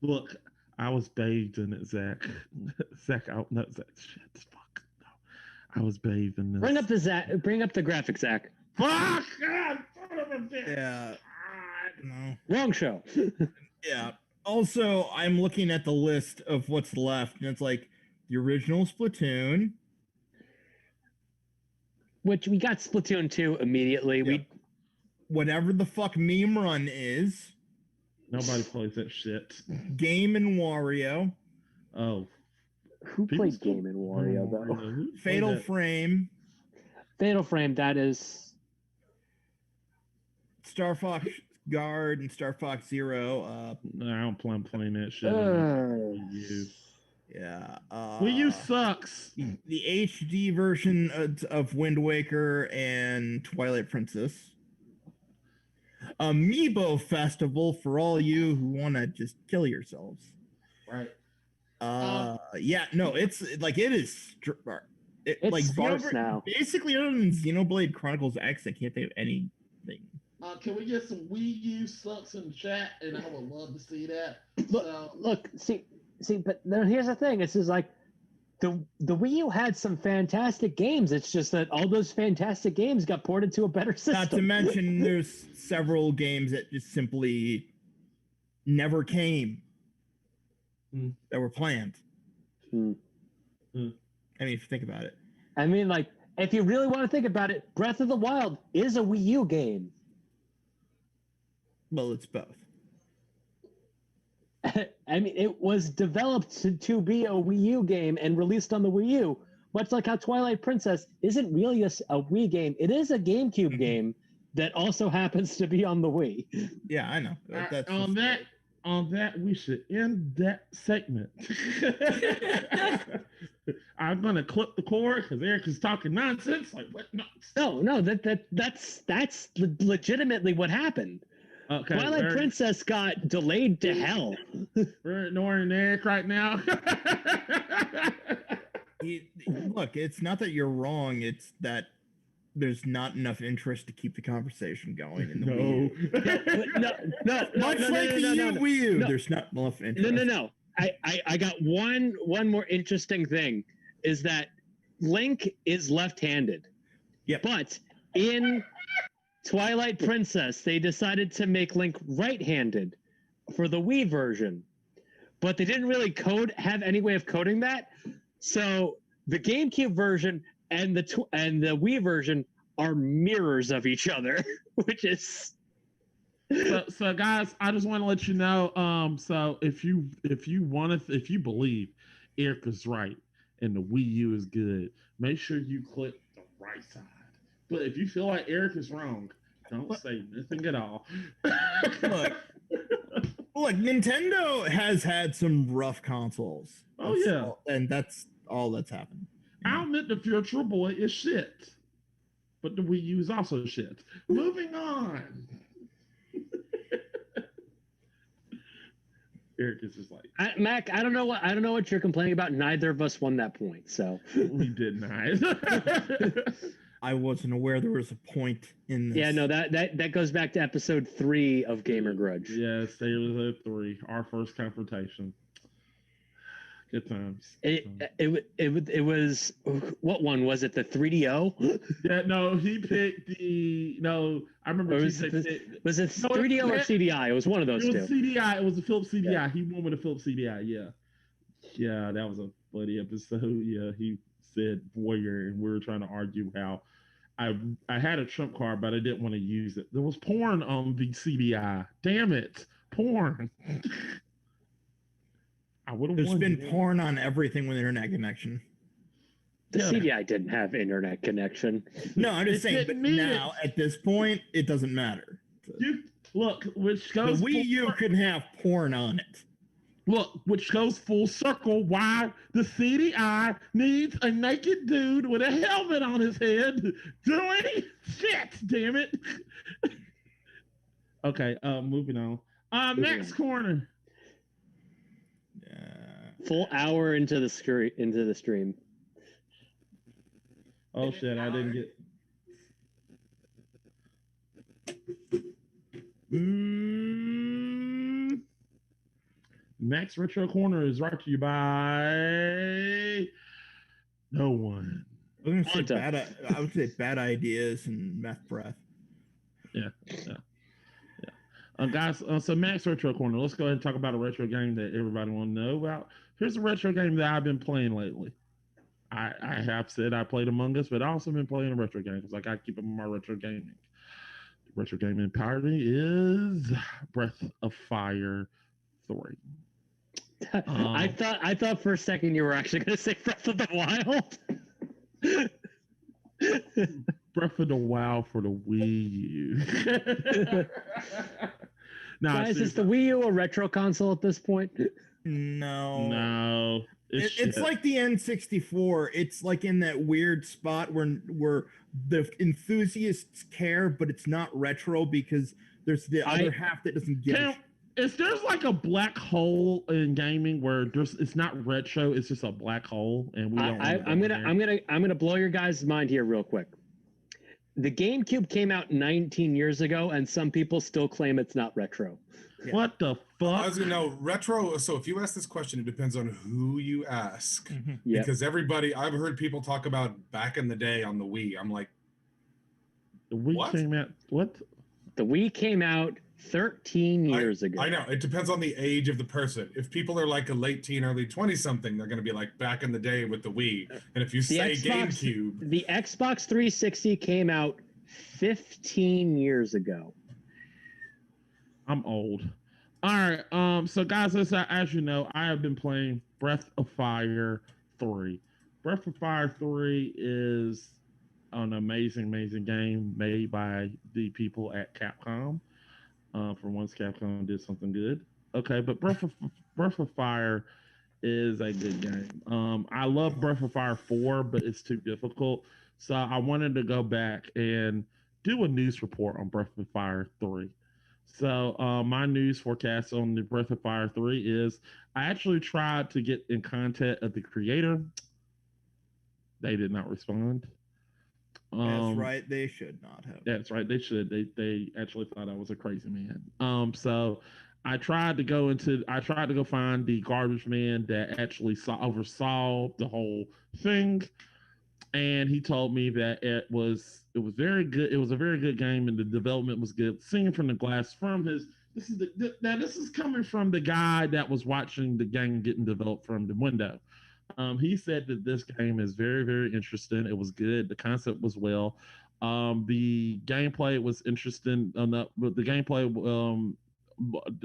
A: Look, I was bathed in it, Zach. Zach, no, Zach, shit, fuck. No. I was bathed in this.
C: Bring up the graphics, Zach.
A: Fuck! God, son of a bitch.
B: Yeah. No.
C: Wrong show.
B: Yeah. Also, I'm looking at the list of what's left, and it's like the original Splatoon.
C: Which we got Splatoon 2 immediately.
B: Yep.
C: We
B: Whatever the fuck Meme Run is.
A: Nobody plays that shit.
B: Game and Wario.
A: Oh,
C: who
A: people
C: played
A: still-
C: Game and Wario
A: Oh,
C: though?
A: who played
B: Fatal
A: that?
B: Frame.
C: Fatal Frame. That is.
B: Star Fox Guard and Star Fox Zero.
A: No, I don't plan playing that shit. on Wii U.
B: Yeah.
A: Wii U sucks.
B: The HD version of Wind Waker and Twilight Princess. Amiibo Festival for all you who want to just kill yourselves.
A: Right.
B: Yeah, no, it's like it is.
C: It's
B: like
C: sparse now.
B: Basically, other than Xenoblade Chronicles X, I can't think of anything.
A: Can we get some Wii U sucks in the chat? And I would love to see that.
C: Look, see, but now here's the thing. It's just like the Wii U had some fantastic games. It's just that all those fantastic games got ported to a better system.
B: Not to mention, there's several games that just simply never came that were planned. I mean, if you think about it.
C: I mean, like, if you really want to think about it, Breath of the Wild is a Wii U game.
B: Well, it's both.
C: I mean, it was developed to be a Wii U game and released on the Wii U, much like how Twilight Princess isn't really a Wii game. It is a GameCube game that also happens to be on the Wii.
B: Yeah, I know. That's
A: On that, we should end that segment. I'm gonna clip the cord because Eric is talking nonsense. Like what?
C: No, that's legitimately what happened.
A: Okay,
C: Twilight Princess got delayed to hell.
A: We're ignoring Eric right now.
B: Look, it's not that you're wrong. It's that there's not enough interest to keep the conversation going in the Wii U.
C: No.
B: Much like the Wii U, there's not enough interest.
C: No. I got one more interesting thing is that Link is left-handed.
B: Yeah.
C: But in Twilight Princess, they decided to make Link right-handed for the Wii version. But they didn't really have any way of coding that. So the GameCube version and the Wii version are mirrors of each other, which is
A: so guys, I just want to let you know. So if you believe Eric is right and the Wii U is good, make sure you click the right side. But if you feel like Eric is wrong, don't say nothing at all.
B: Look, Nintendo has had some rough consoles. And that's all that's happened.
A: I'll admit the Virtual Boy is shit, but the Wii U is also shit. Moving on. Eric is just like
C: Mac. I don't know what you're complaining about. Neither of us won that point, so
A: we did not.
B: I wasn't aware there was a point in this.
C: Yeah, no, that goes back to episode 3 of Gamer Grudge.
A: Yes, episode 3, our first confrontation. Good times.
C: It was, what one was it? The 3DO?
A: Yeah, no, he picked I remember.
C: Was it 3DO or CDI? It was one of those two.
A: It was CDI. It was a Philips CDI.
C: Yeah.
A: He won with a Philips CDI. Yeah, that was a funny episode. Yeah, he said Warrior, and we were trying to argue how I had a trump card, but I didn't want to use it. There was porn on the CDI. Damn it, porn. I would have.
B: There's been porn on everything with internet connection.
C: The CDI didn't have internet connection.
B: No, I'm just saying. But now, at this point, it doesn't matter.
A: Which goes.
B: The Wii U could have porn on it.
A: Look, which goes full circle. Why the CDI needs a naked dude with a helmet on his head doing shit. Damn it. Okay. Moving on. Next corner.
C: Full hour into the stream.
A: Oh shit! I didn't get. Next retro corner is brought to you by no one.
B: I would say bad ideas and meth breath.
A: Yeah. Guys, so Max Retro Corner. Let's go ahead and talk about a retro game that everybody want to know about. Here's a retro game that I've been playing lately. I have said I played Among Us, but I also been playing a retro game because I got to keep up with my retro gaming. Retro gaming party is Breath of Fire 3.
C: I thought for a second you were actually going to say Breath of the Wild.
A: Breath of the Wild for the Wii U. Nah,
C: Guys, is the Wii U a retro console at this point?
A: No.
B: It's like the N64. It's like in that weird spot where the enthusiasts care, but it's not retro because there's the other half that doesn't give a shit.
A: There's like a black hole in gaming where it's not retro, it's just a black hole, and we don't.
C: I'm gonna blow your guys' mind here real quick. The GameCube came out 19 years ago, and some people still claim it's not retro.
A: Yeah. What the fuck?
D: I was gonna know retro. So if you ask this question, it depends on who you ask.
B: Mhm.
C: Yep.
D: Because I've heard people talk about back in the day on the Wii. I'm like,
A: The Wii
D: what?
A: came out. What?
C: The Wii came out 13 years ago.
D: I know. It depends on the age of the person. If people are like a late teen, early 20-something, they're going to be like back in the day with the Wii. And if you say GameCube.
C: The Xbox 360 came out 15 years ago.
A: I'm old. All right. So guys, as you know, I have been playing Breath of Fire 3. Breath of Fire 3 is an amazing game made by the people at Capcom. For once, Capcom did something good. Okay, but Breath of Fire is a good game. I love Breath of Fire 4, but it's too difficult. So I wanted to go back and do a news report on Breath of Fire 3. So my news forecast on the Breath of Fire 3 is I actually tried to get in contact of the creator. They did not respond.
B: That's right. They should not have.
A: That's right. They should. They actually thought I was a crazy man. So I tried to go find the garbage man that actually oversaw the whole thing, and he told me that it was very good. It was a very good game, and the development was good. Singing from the glass from his. This is coming from the guy that was watching the game getting developed from the window. He said that this game is very, very interesting. It was good. The concept was well. The gameplay was interesting enough, but the gameplay,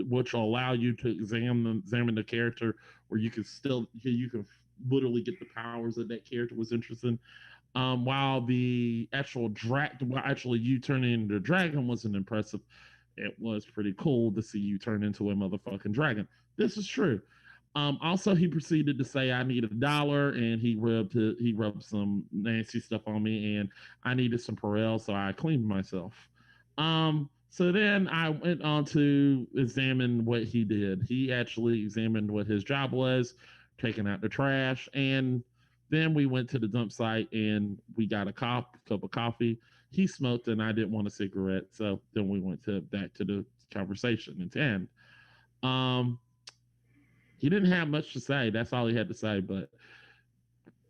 A: which will allow you to examine the character, where you can literally get the powers of that character, was interesting. While the actually you turning into a dragon wasn't impressive, it was pretty cool to see you turn into a motherfucking dragon. This is true. Also, he proceeded to say I needed $1, and he rubbed some nasty stuff on me, and I needed some Perel, so I cleaned myself. So then I went on to examine what he did. He actually examined what his job was, taking out the trash, and then we went to the dump site and we got a cup of coffee. He smoked, and I didn't want a cigarette, so then we went back to the conversation and to end. He didn't have much to say. That's all he had to say. But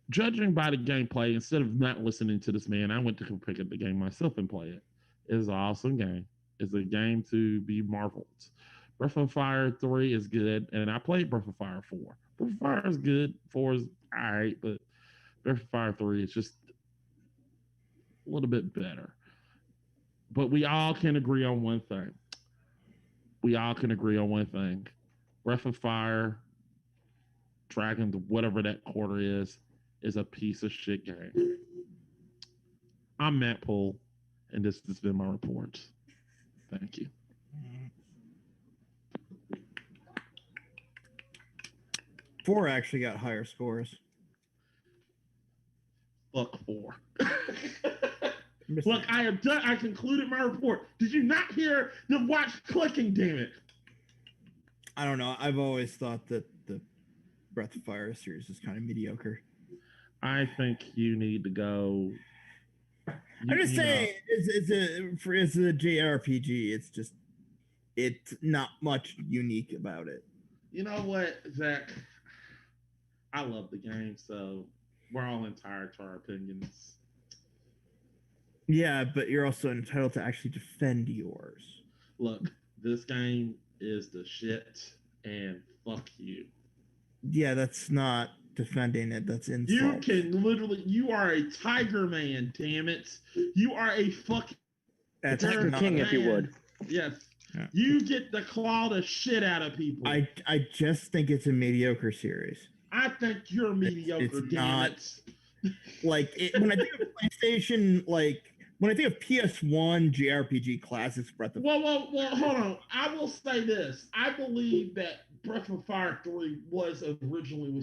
A: judging by the gameplay, instead of not listening to this man, I went to go pick up the game myself and play it. It's an awesome game. It's a game to be marveled. Breath of Fire 3 is good, and I played Breath of Fire 4. Breath of Fire is good. 4 is all right, but Breath of Fire 3 is just a little bit better. But we all can agree on one thing. Breath of Fire, Dragon, whatever that quarter is a piece of shit game. I'm Matt Poole, and this has been my report. Thank you.
B: 4 actually got higher scores.
A: Fuck 4. Look, I am done. I concluded my report. Did you not hear the watch clicking, damn it?
B: I don't know. I've always thought that the Breath of Fire series is kind of mediocre.
A: I think you need to go.
B: I'm just saying, as a JRPG, it's not much unique about it.
A: You know what, Zach? I love the game, so we're all entitled to our opinions.
B: Yeah, but you're also entitled to actually defend yours.
A: Look, This game is the shit, and fuck you.
B: Yeah, that's not defending it. That's insult.
A: You can literally, you are a tiger man, damn it. You are a fucking
B: That's
C: Tiger
B: not
C: King,
B: a-
C: if you would.
A: Yes.
B: Yeah.
A: You get to claw the shit out of people.
B: I just think it's a mediocre series.
A: I think you're mediocre,
B: it's
A: damn
B: not-
A: it.
B: Like when I think of PlayStation, like when I think of PS1 JRPG classics, Breath of
A: Well, hold on. I will say this. I believe that Breath of Fire 3 was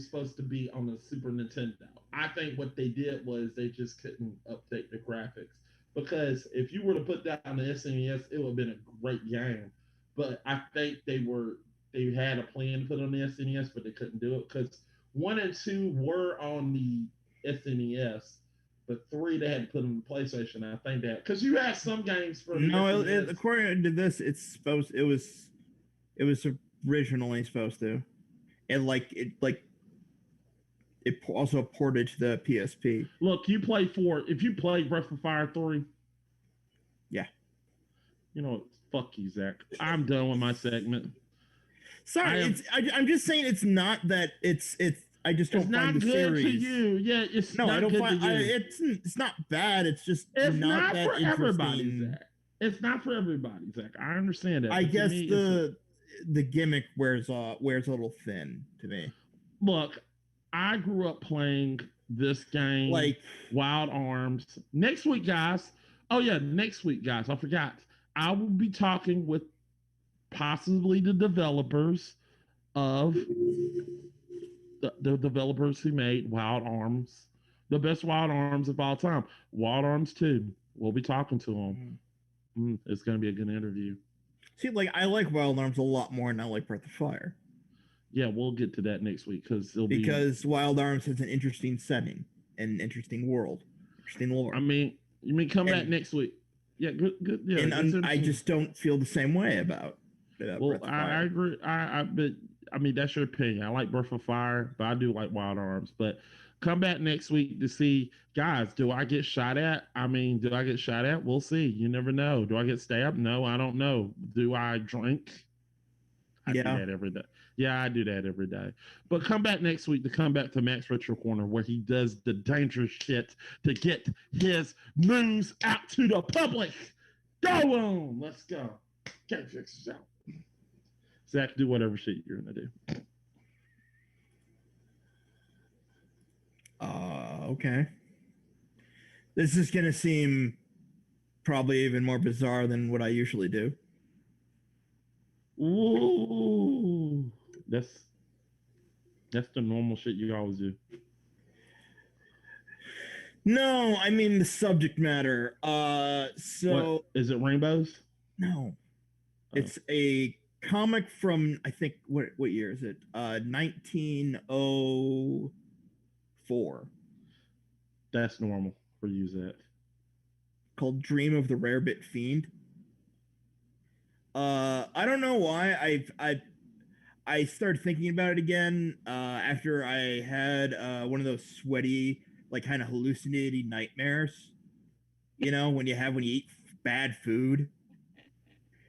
A: supposed to be on the Super Nintendo. I think what they did was they just couldn't update the graphics. Because if you were to put that on the SNES, it would have been a great game. But I think they had a plan to put on the SNES, but they couldn't do it because 1 and 2 were on the SNES, but 3 they had to put on the PlayStation. I think that because you have some games for the SNES.
B: according to this, it was originally supposed to, and it also ported to the PSP.
A: Look, if you play Breath of Fire 3,
B: yeah,
A: you know, fuck you, Zach. I'm done with my segment.
B: Sorry, I'm just saying it's not that it's. I just don't find the series.
A: It's not good to you. Yeah, it's
B: no,
A: not
B: I don't
A: good
B: find
A: to you.
B: it's not bad. It's just
A: it's
B: not that
A: for everybody,
B: interesting.
A: Zach. It's not for everybody, Zach. I understand that.
B: I guess
A: me,
B: the gimmick wears a little thin to me.
A: Look, I grew up playing this game,
B: like
A: Wild Arms. Next week, guys. Oh yeah, next week, guys. I forgot. I will be talking with possibly the developers of the developers who made Wild Arms, the best Wild Arms of all time. Wild Arms 2. We'll be talking to them. It's going to be a good interview.
B: See, like I like Wild Arms a lot more than I like Breath of Fire.
A: Yeah, we'll get to that next week
B: because Wild Arms has an interesting setting, an interesting world, interesting lore.
A: I mean, you mean come back next week? Yeah, good. Yeah,
B: and I just don't feel the same way about.
A: Well, I agree. But I mean, that's your opinion. I like Breath of Fire, but I do like Wild Arms. But come back next week to see, guys, do I get shot at? I mean, do I get shot at? We'll see. You never know. Do I get stabbed? No, I don't know. Do I drink? I do that every day. Yeah, I do that every day. But come back next week to come back to Max Retro Corner where he does the dangerous shit to get his news out to the public. Go on. Let's go. Can't fix this out. Zach, do whatever shit you're gonna do.
B: Okay. This is gonna seem probably even more bizarre than what I usually do.
A: Ooh, that's the normal shit you always do.
B: No, I mean the subject matter. So
A: what? Is it rainbows?
B: No, it's a comic from I think what year is it? 1904.
A: That's normal for you, Zach.
B: Called Dream of the Rarebit Fiend. I don't know why I started thinking about it again after I had one of those sweaty, like kind of hallucinating nightmares. You know, when you eat bad food.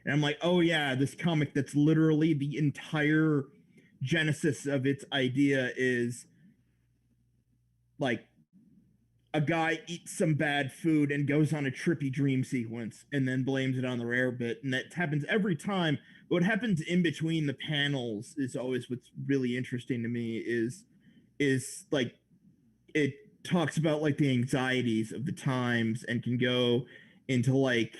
B: And I'm like, oh yeah, this comic that's literally the entire genesis of its idea is like a guy eats some bad food and goes on a trippy dream sequence and then blames it on the rarebit. And that happens every time. What happens in between the panels is always what's really interesting to me is like it talks about like the anxieties of the times and can go into like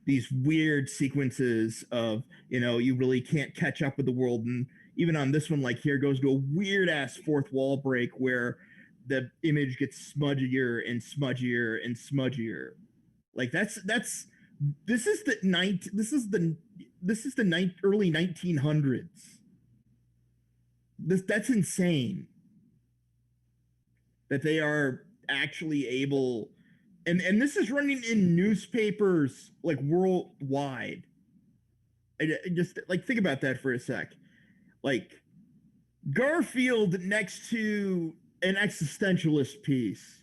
B: these weird sequences of, you know, you really can't catch up with the world. And even on this one, like here goes to a weird ass fourth wall break where the image gets smudgier and smudgier and smudgier. Like this is the early 1900s. That's insane that they are actually able. And this is running in newspapers like worldwide. I just like think about that for a sec. Like Garfield next to an existentialist piece.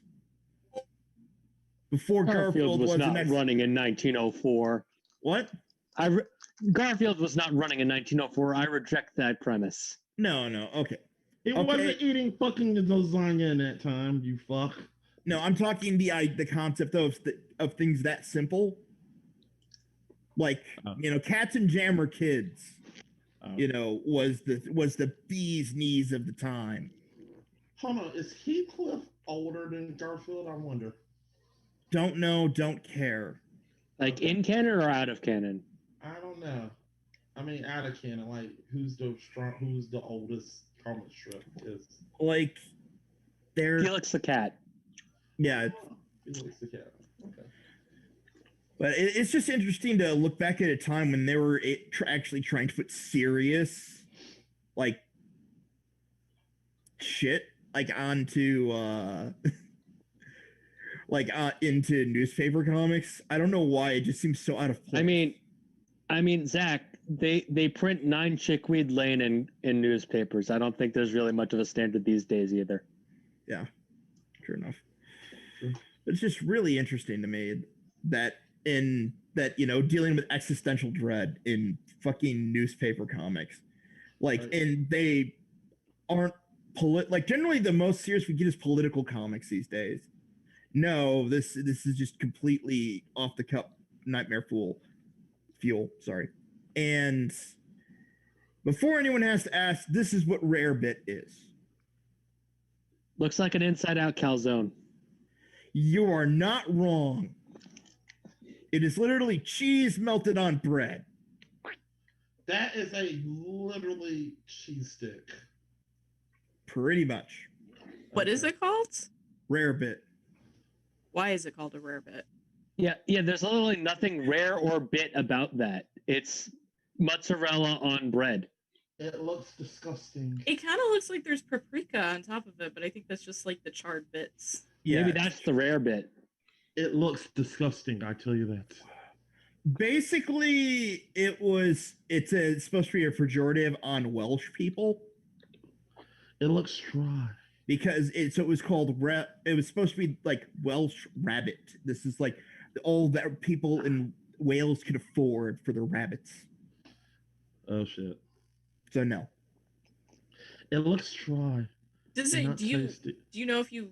B: Before Garfield
C: was not
B: an
C: running in 1904.
B: What?
C: Garfield was not running in 1904. I reject that premise.
B: No, okay.
A: He
B: Okay.
A: wasn't eating fucking lasagna in that time, you fuck.
B: No, I'm talking the concept of things that simple. Like, cats and jam are kids. Was the bee's knees of the time.
A: Hold on, is Heathcliff older than Garfield? I wonder.
B: Don't know, don't care.
C: Like in canon or out of canon?
A: I don't know. I mean, out of canon, like who's the oldest comic strip is?
B: Like,
C: Felix the cat.
B: Yeah.
A: Felix the cat. Okay.
B: But it's just interesting to look back at a time when they were actually trying to put serious, like, shit, like onto into newspaper comics. I don't know why, it just seems so out of place.
C: I mean, Zach, they print 9 Chickweed Lane in newspapers. I don't think there's really much of a standard these days either.
B: Yeah, true enough. It's just really interesting to me that dealing with existential dread in fucking newspaper comics, like, and they aren't generally the most serious we get is political comics these days. No, this is just completely off the cup nightmare fuel. Sorry. And before anyone has to ask, this is what Rarebit is.
C: Looks like an inside-out calzone.
B: You are not wrong. It is literally cheese melted on bread.
A: That is a literally cheese stick.
B: Pretty much.
E: What is it called?
B: Rarebit.
E: Why is it called a Rarebit?
C: Yeah. There's literally nothing rare or bit about that. It's mozzarella on bread.
A: It looks disgusting.
E: It kind of looks like there's paprika on top of it, but I think that's just like the charred bits.
B: Yeah,
C: maybe that's the rare bit.
A: It looks disgusting, I tell you that.
B: Basically, it's supposed to be a pejorative on Welsh people.
A: It looks dry.
B: Because it was called it was supposed to be like Welsh rabbit. This is like all that people in Wales could afford for their rabbits.
A: Oh shit.
B: So no.
A: It looks dry.
E: Does it do you know if you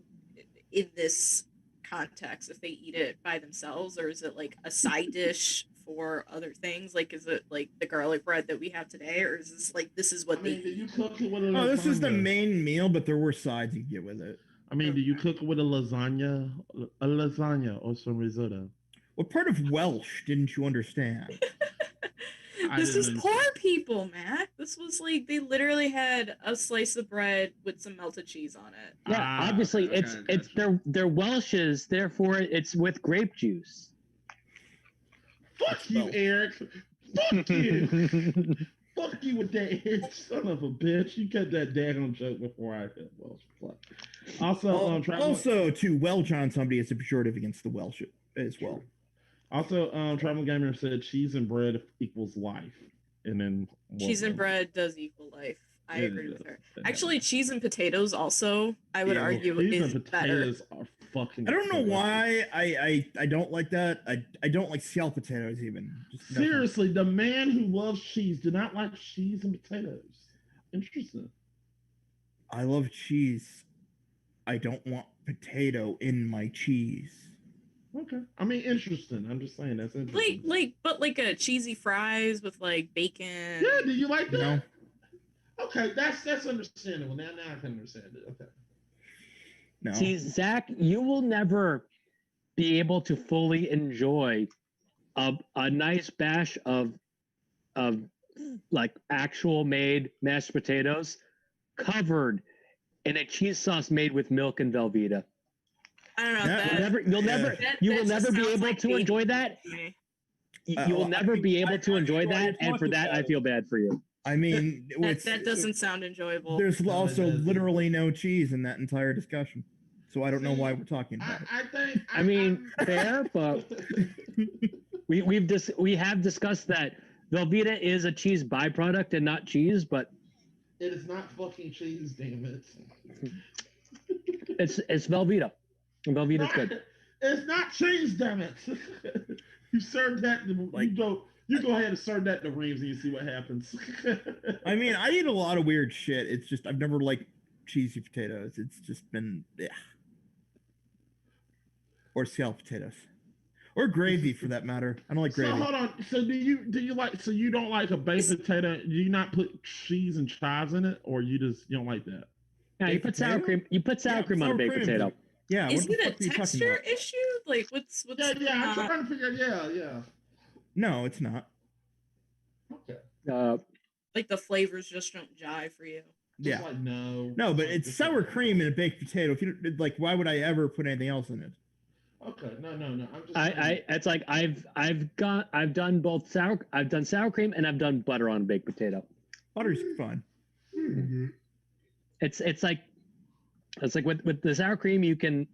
E: in this context if they eat it by themselves, or is it like a side dish for other things? Like, is it like the garlic bread that we have today, or is this like this is what they eat?
A: You cook it with a
B: this is the main meal, but there were sides you could get with it.
A: I mean, do you cook it with a lasagna or some risotto?
B: What part of Welsh didn't you understand?
E: This is poor people, Mac. This was like they literally had a slice of bread with some melted cheese on it.
C: Yeah, obviously it's they're Welshes, therefore it's with grape juice.
A: Fuck you, Eric. Fuck you. Fuck you with that Eric, son of a bitch. You got that daggone joke before I hit Welsh.
B: Also, to Welsh on somebody is a pejorative against the Welsh as well.
A: Also, Travel Gamer said cheese and bread equals life. And then
E: cheese and bread does equal life. I agree with her. Actually, cheese and potatoes also, I would argue, is better.
A: Are fucking
B: I don't know why I don't like that. I don't like scalloped potatoes even.
A: Seriously, the man who loves cheese did not like cheese and potatoes. Interesting.
B: I love cheese. I don't want potato in my cheese.
A: Okay. I mean, interesting. I'm just saying that's interesting.
E: But a cheesy fries with like bacon.
A: Yeah, do you like that?
B: No.
A: Okay, that's understandable. Now I can understand it. Okay.
B: No.
C: See, Zach, you will never be able to fully enjoy a nice bash of like actual made mashed potatoes covered in a cheese sauce made with milk and Velveeta.
E: I don't know.
C: You will never be able to enjoy that. You will never be able to enjoy that, and for that, I feel bad for you.
B: I mean,
E: that doesn't sound enjoyable.
B: There's also literally no cheese in that entire discussion, so I don't know why we're talking about it.
C: I mean, fair, but we have discussed that Velveeta is a cheese byproduct and not cheese, but
A: it is not fucking cheese, damn it.
C: It's Velveeta. Velveeta's good.
A: It's not cheese, damn it. You served that. You go ahead and serve that to Reams and you see what happens.
B: I mean, I eat a lot of weird shit. It's just I've never liked cheesy potatoes. It's just been or scalloped potatoes. Or gravy for that matter. I don't like gravy.
A: So hold on. So do you like? So you don't like a baked potato? Do you not put cheese and chives in it, or you don't like that?
C: Yeah, you put sour cream. You put sour cream on a baked potato.
B: Yeah.
E: Is it a texture issue? Like what's
A: Yeah. I'm trying to figure. Yeah.
B: No, it's not.
A: Okay.
E: Like the flavors just don't jive for you.
A: Just like, no.
B: No, but it's sour cream in a baked potato. If you like, why would I ever put anything else in it?
A: Okay, no. I'm just.
C: It's like I've done both I've done sour cream and I've done butter on a baked potato.
B: Butter's fun.
A: Mm-hmm.
C: It's like with the sour cream you can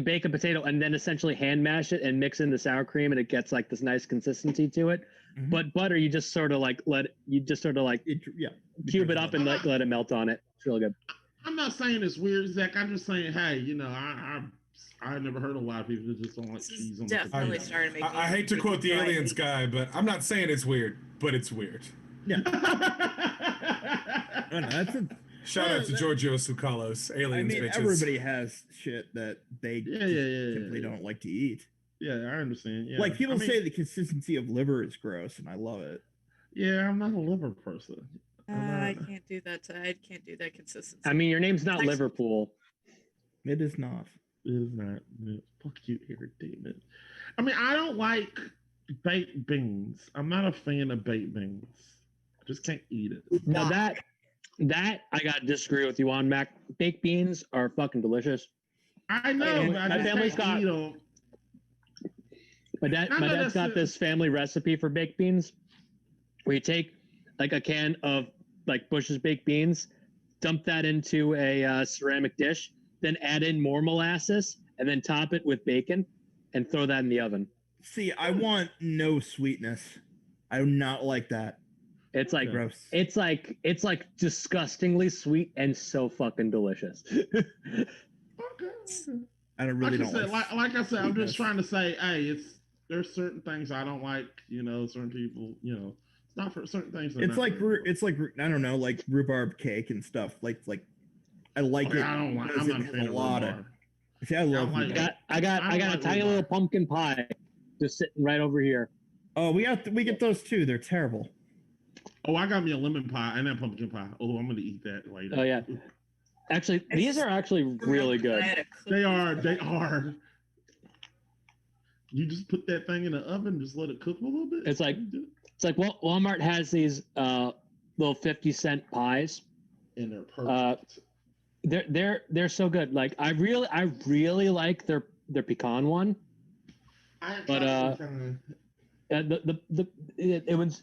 C: bake a potato and then essentially hand mash it and mix in the sour cream and it gets like this nice consistency to it. Mm-hmm. But butter you just sort of like cube it up and let it melt on it. It's really good.
A: I'm not saying it's weird, Zach. I'm just saying, hey, I've never heard a lot of people that just don't like cheese on
E: definitely
A: the
E: starting to make
D: I hate to quote the Aliens guy, but I'm not saying it's weird, but it's weird.
B: Yeah.
D: Shout out to Giorgio Tsoukalos, Aliens bitches.
B: Everybody has shit that they simply don't like to eat.
A: Yeah, I understand. Yeah.
B: Like people say the consistency of liver is gross, and I love it.
A: Yeah, I'm not a liver person.
E: I can't do that. I can't do that consistency.
C: I mean, your name's not Liverpool.
B: It is not.
A: It is not. Fuck you, Eric David. I mean, I don't like baked beans. I'm not a fan of baked beans. I just can't eat it.
C: Now that I gotta disagree with you on, Mac. Baked beans are fucking delicious.
A: I know.
C: My family's got. My dad's got this family recipe for baked beans, where you take like a can of like Bush's baked beans, dump that into a ceramic dish, then add in more molasses, and then top it with bacon, and throw that in the oven.
B: See, I want no sweetness. I do not like that.
C: It's like
B: gross.
C: It's like disgustingly sweet and so fucking delicious.
A: Okay.
B: I really don't
A: like I said, I'm just trying to say, hey, there's certain things I don't like. Certain people, it's not for certain things.
B: It's like I don't know, like rhubarb cake and stuff. Like I like it.
A: I don't like. I'm not a fan of rhubarb.
B: See, I love.
C: I got a tiny little pumpkin pie just sitting right over here.
B: Oh, we get those too. They're terrible.
A: Oh, I got me a lemon pie and a pumpkin pie. Oh, I'm gonna eat that later.
C: Oh yeah. Actually, these are actually really good.
A: They are. You just put that thing in the oven, just let it cook a little bit.
C: It's like Walmart has these little 50-cent pies,
A: and they're perfect.
C: They're so good. Like I really like their pecan one. It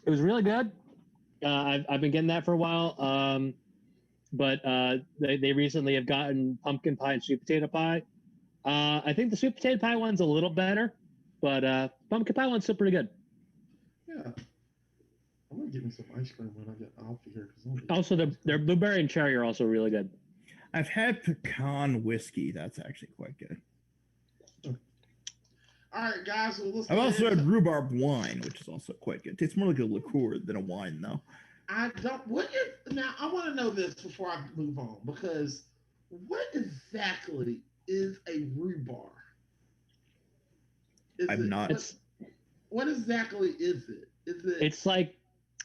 C: was really good. I've been getting that for a while. But they recently have gotten pumpkin pie and sweet potato pie. I think the sweet potato pie one's a little better, but pumpkin pie one's still pretty good.
A: Yeah. I'm gonna get me some ice cream when I get off here.
C: Also, their blueberry and cherry are also really good.
B: I've had pecan whiskey. That's actually quite good.
A: All right, guys. Well,
B: I've also had rhubarb wine, which is also quite good. It tastes more like a liqueur than a wine, though.
A: I want to know this before I move on, because what exactly is a rhubarb? What exactly is it?
C: It's like,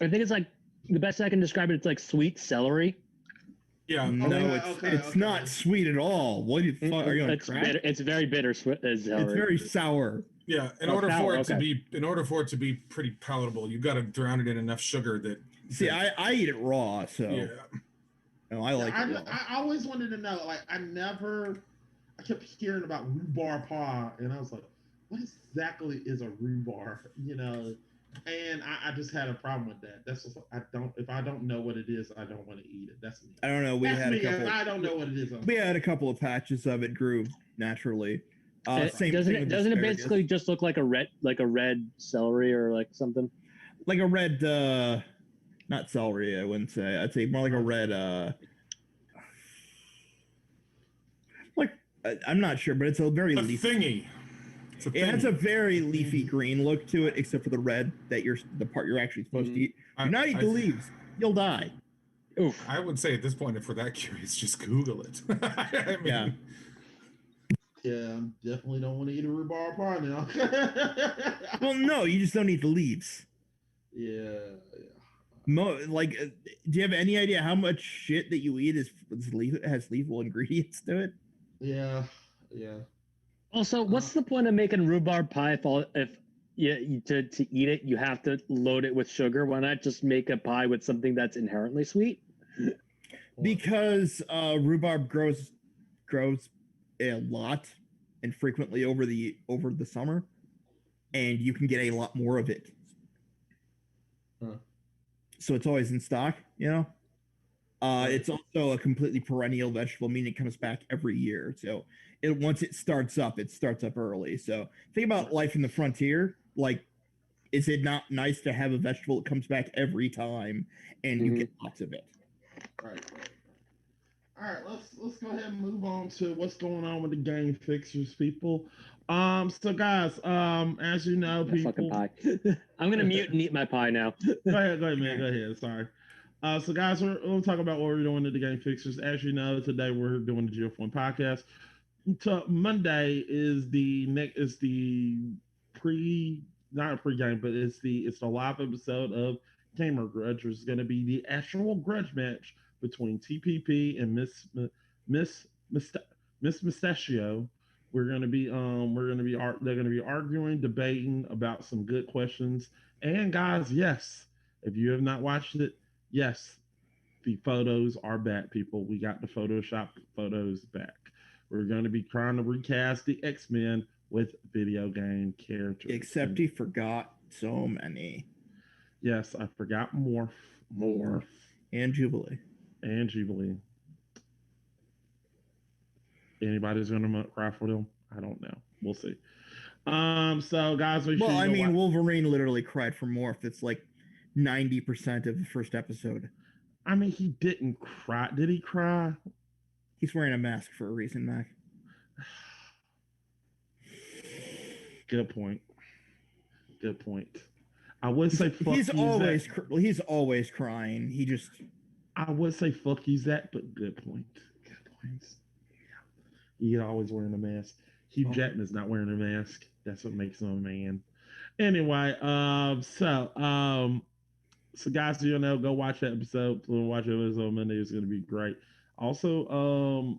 C: I think it's like, the best I can describe it, it's like sweet celery.
D: Yeah.
B: No, it's not sweet at all. What do you fuck? Are you on crack?
C: It's very bitter. It's
B: very sour.
D: Yeah. In order for it to be pretty palatable, you've got to drown it in enough sugar that.
B: See, I eat it raw, so.
D: Yeah.
B: No, I like it raw.
A: I always wanted to know. Like, I kept hearing about rhubarb pie, and I was like, what exactly is a rhubarb? And I just had a problem with that. That's just, if I don't know what it is, I don't want to eat it. That's me.
B: I don't know.
A: I don't know what it is.
B: We had a couple of patches of it grew naturally.
C: Doesn't it basically just look like a red celery or like something?
B: Like a red, not celery. I wouldn't say. I'd say more like a red. I'm not sure, but it's a very leafy
D: thingy. It's a
B: It has a
D: thing.
B: very leafy green look to it, except for the red the part you're actually supposed to eat. Do not eat the leaves. You'll die.
C: Oof.
D: I would say at this point, if we're that curious, just Google it. I mean,
B: Yeah.
A: Yeah, I definitely don't want to eat a rhubarb pie now.
B: Well, no, you just don't eat the leaves.
A: Yeah.
B: Do you have any idea how much shit that you eat has lethal ingredients to it?
A: Yeah. Yeah.
C: Also, what's the point of making rhubarb pie if to eat it you have to load it with sugar? Why not just make a pie with something that's inherently sweet?
B: Because rhubarb grows a lot and frequently over the summer, and you can get a lot more of it.
A: Huh.
B: So it's always in stock, you know.
A: Right.
B: It's also a completely perennial vegetable, meaning it comes back every year. So once it starts up early. So think about life in the frontier. Like, is it not nice to have a vegetable that comes back every time and you get lots of it?
A: Right. All right, let's go ahead and move on to what's going on with the game fixers, people. So guys, as you know,
C: My fucking
A: people.
C: pie. I'm gonna mute and eat my pie now.
A: Go ahead, man. Go ahead. Sorry. So guys, we'll talk about what we're doing to the game fixers. As you know, today we're doing the GF1 podcast. Monday is the pre not a pre-game, but it's the live episode of Gamer Grudge, which is going to be the actual grudge match between TPP and Miss Mustachio. They're going to be arguing, debating about some good questions. And guys, yes, if you have not watched it, yes, the photos are back, people. We got the Photoshop photos back. We're going to be trying to recast the X-Men with video game characters.
B: Except he forgot so many.
A: Yes, I forgot Morph,
B: and Jubilee.
A: Anybody's gonna cry for them? I don't know. We'll see. So guys,
B: Wolverine literally cried for Morph. It's like 90% of the first episode.
A: I mean, he didn't cry. Did he cry?
B: He's wearing a mask for a reason, Mac.
A: Good point. I would say fuck
B: he's always crying. He just
A: I would say fuck you, Zach, but good point. He's always wearing a mask. Hugh Jackman's not wearing a mask. That's what makes him a man. Anyway, so guys, you know, go watch that episode. Watch it on Monday. It's gonna be great. Also,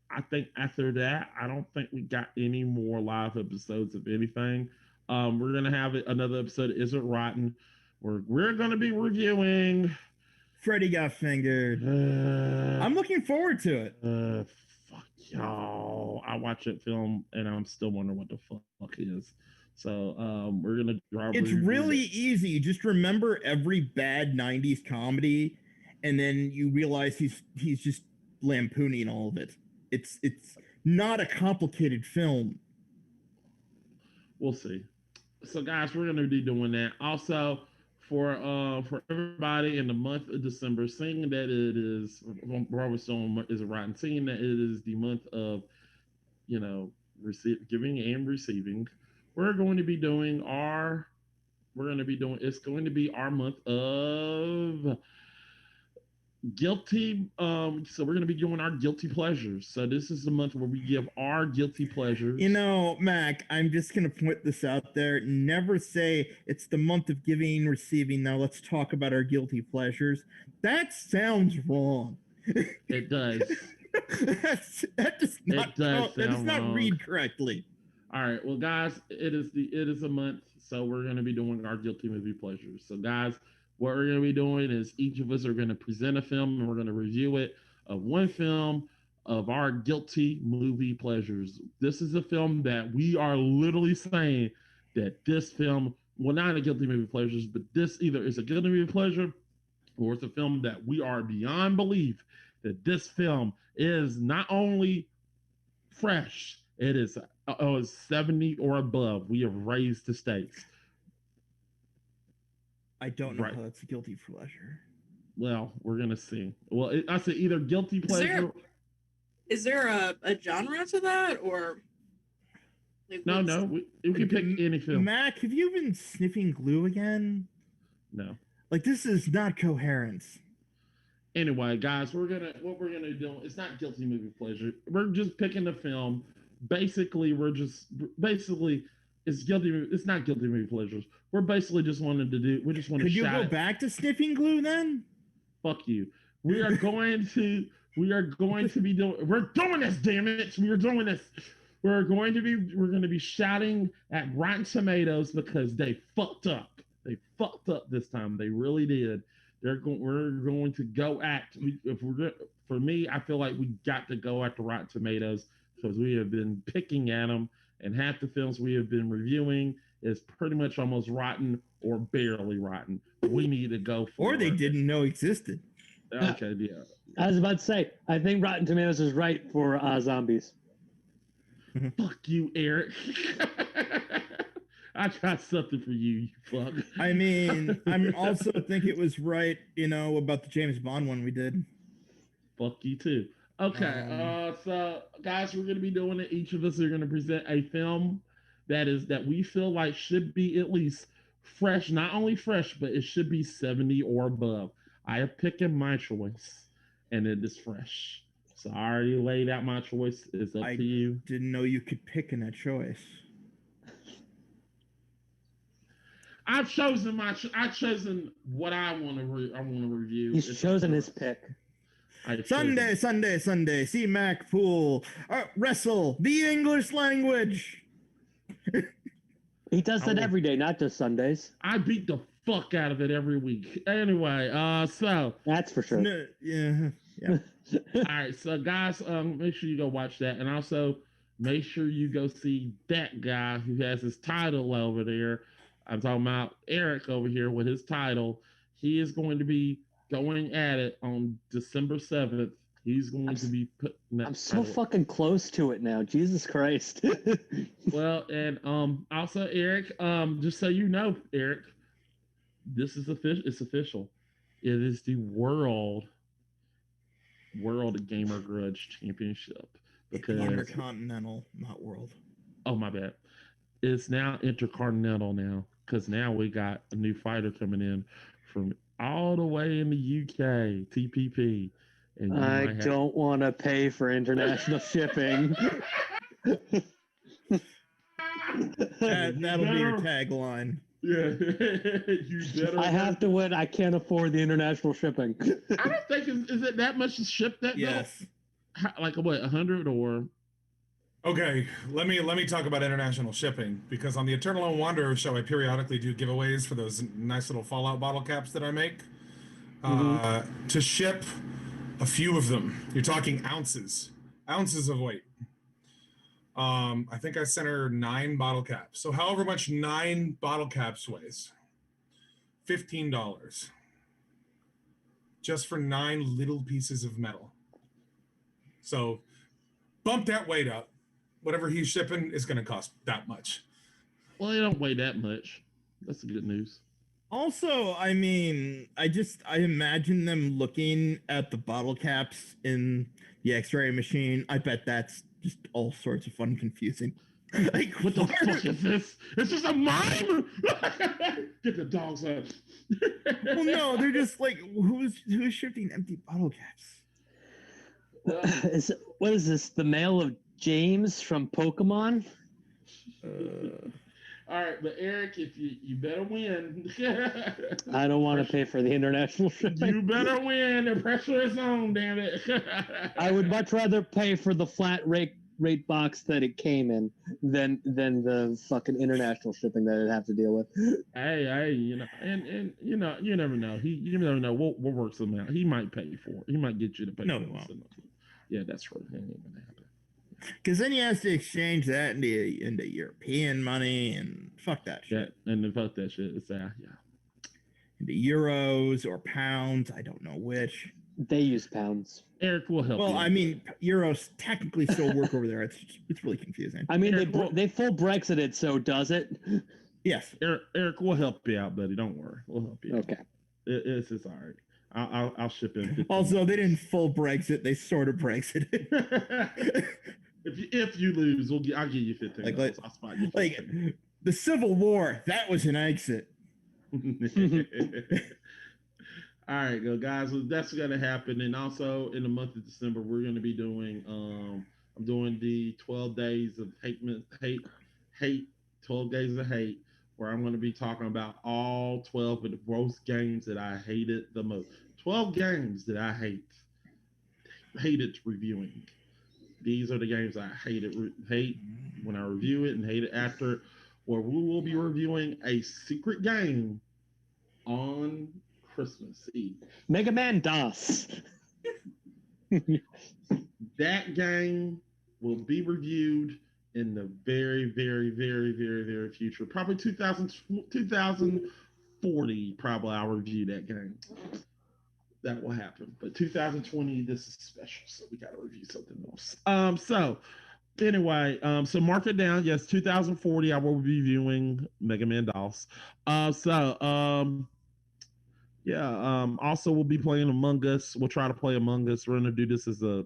A: I think after that, I don't think we got any more live episodes of anything. We're gonna have another episode. Is It Rotten? We're gonna be reviewing.
B: Freddy Got Fingered. I'm looking forward to it.
A: Fuck y'all! I watch that film and I'm still wondering what the fuck is. So we're gonna drive.
B: It's really easy. Just remember every bad '90s comedy, and then you realize he's just lampooning all of it. It's not a complicated film.
A: We'll see. So guys, we're gonna be doing that. Also, for everybody in the month of December, seeing that it is Robert Stone is rotten, seeing that it is the month of, you know, giving and receiving, it's going to be our month of guilty. So we're going to be doing our guilty pleasures. So this is the month where we give our guilty pleasures.
B: You know, Mac, I'm just going to put this out there. Never say it's the month of giving and receiving. Now let's talk about our guilty pleasures. That sounds wrong.
A: It does.
B: that does not read correctly.
A: All right, well, guys, it is a month, so we're going to be doing our guilty movie pleasures. So, guys, what we're going to be doing is each of us are going to present a film, and we're going to review it of one film of our guilty movie pleasures. This is a film that we are literally saying that this film, well, not a guilty movie pleasures, but this either is a guilty movie pleasure or it's a film that we are beyond belief that this film is not only fresh, it is 70 or above. We have raised the stakes.
B: I don't know how that's a guilty pleasure.
A: Well, we're gonna see. Well, I say either guilty pleasure.
E: Is there a genre to that, or? Like,
A: No,
E: what's-
A: no, we can pick any film.
B: Mac, have you been sniffing glue again?
A: No.
B: Like, this is not coherence.
A: Anyway, guys, what we're gonna do. It's not guilty movie pleasure. We're just picking a film. Basically, it's guilty. It's not guilty movie pleasures. We're basically just wanted to do. We just want to
B: Could you
A: shout
B: go
A: it.
B: back to sniffing glue then?
A: Fuck you. We are going to. We are going to be doing. We're doing this. Damn it! We are doing this. We're going to be shouting at Rotten Tomatoes because they fucked up. They fucked up this time. They really did. We're going to go at. For me, I feel like we got to go at the Rotten Tomatoes because we have been picking at them, and half the films we have been reviewing is pretty much almost rotten or barely rotten. We need to go for
B: Or they didn't know existed.
A: Okay, yeah.
C: I was about to say, I think Rotten Tomatoes is right for zombies.
A: Fuck you, Eric. I got something for you, you fuck.
B: I mean, I also think it was right, about the James Bond one we did.
A: Fuck you too. Okay, so guys, we're gonna be doing it. Each of us are gonna present a film that we feel like should be at least fresh, not only fresh, but it should be 70 or above. I have picked my choice, and it is fresh. So I already laid out my choice. It's up to you.
B: Didn't know you could pick in a choice.
A: I've chosen what I want to review.
C: He's chosen his pick.
B: Sunday. See Mac Pool. Wrestle the English language.
C: He does that every day, not just Sundays.
A: I beat the fuck out of it every week. Anyway, so
C: that's for sure.
B: Yeah.
A: All right, so guys, make sure you go watch that, and also make sure you go see that guy who has his title over there. I'm talking about Eric over here with his title. He is going to be going at it on December 7th. He's going to be putting that.
C: I'm so fucking close to it now. Jesus Christ.
A: Well, and also Eric, just so you know, Eric, this is official. It's official. It is the World Gamer Grudge Championship because
B: Intercontinental, not world.
A: Oh my bad. It's now intercontinental now because now we got a new fighter coming in from all the way in the UK, TPP. And
C: I don't want to pay for international shipping.
B: That'll be your tagline.
A: Yeah, you better.
C: I have to win. I can't afford the international shipping.
A: I don't think is it that much to ship that?
B: Yes.
A: Like what, 100 or?
D: Okay, let me talk about international shipping because on the Eternal and Wanderer show, I periodically do giveaways for those nice little Fallout bottle caps that I make. To ship a few of them, you're talking ounces of weight. I think I sent her 9 bottle caps. So however much 9 bottle caps weighs, $15. Just for 9 little pieces of metal. So bump that weight up. Whatever he's shipping is going to cost that much.
A: Well, they don't weigh that much. That's the good news.
B: Also, I mean, I imagine them looking at the bottle caps in the X-ray machine. I bet that's just all sorts of fun confusing.
A: Like, what the fuck is this? It's just a mime. Get the dogs out.
B: Well, no, they're just like, who's shipping empty bottle caps?
C: What is this? The mail of James from Pokemon?
A: All right, but Eric, if you better win.
C: I don't want to pay for the international shipping.
A: You better win. The pressure is on, damn it.
C: I would much rather pay for the flat rate box that it came in than the fucking international shipping that I'd have to deal with.
A: Hey, and you never know. You never know. We'll work something out. He might pay for it. He might get you to pay.
B: No,
A: for
B: he won't.
A: Yeah, that's right. That ain't gonna happen.
B: Because then he has to exchange that into European money, and fuck that shit.
A: Yeah, and then fuck that shit. It's yeah.
B: Into euros or pounds, I don't know which.
C: They use pounds.
A: Eric will help.
B: Well, I mean, euros technically still work over there. It's really confusing.
C: I mean,
A: Eric,
C: they full Brexited, so does it?
B: Yes.
A: Eric will help you out, buddy. Don't worry. We'll help you.
C: Okay.
A: It's all right. I'll ship in.
B: Also, they didn't full Brexit. They sort of Brexited.
A: If you lose, I'll give you $15.
B: Like,
A: I'll spot you.
B: Like the Civil War, that was an exit.
A: All right, go guys. So that's gonna happen, and also in the month of December, we're gonna be doing. I'm doing the 12 days of hate, 12 days of hate, where I'm gonna be talking about all 12 of the worst games that I hated the most. 12 games that I hated reviewing. These are the games I hate when I review it and hate it after. Where we will be reviewing a secret game on Christmas Eve.
C: Mega Man DOS.
A: That game will be reviewed in the very, very, very, very, very future. Probably 2040, probably I'll review that game. That will happen. But 2020, this is special, so we got to review something else. So anyway, so mark it down. Yes, 2040, I will be reviewing Mega Man DOS. Also we'll be playing Among Us. We'll try to play Among Us. We're gonna do this as we're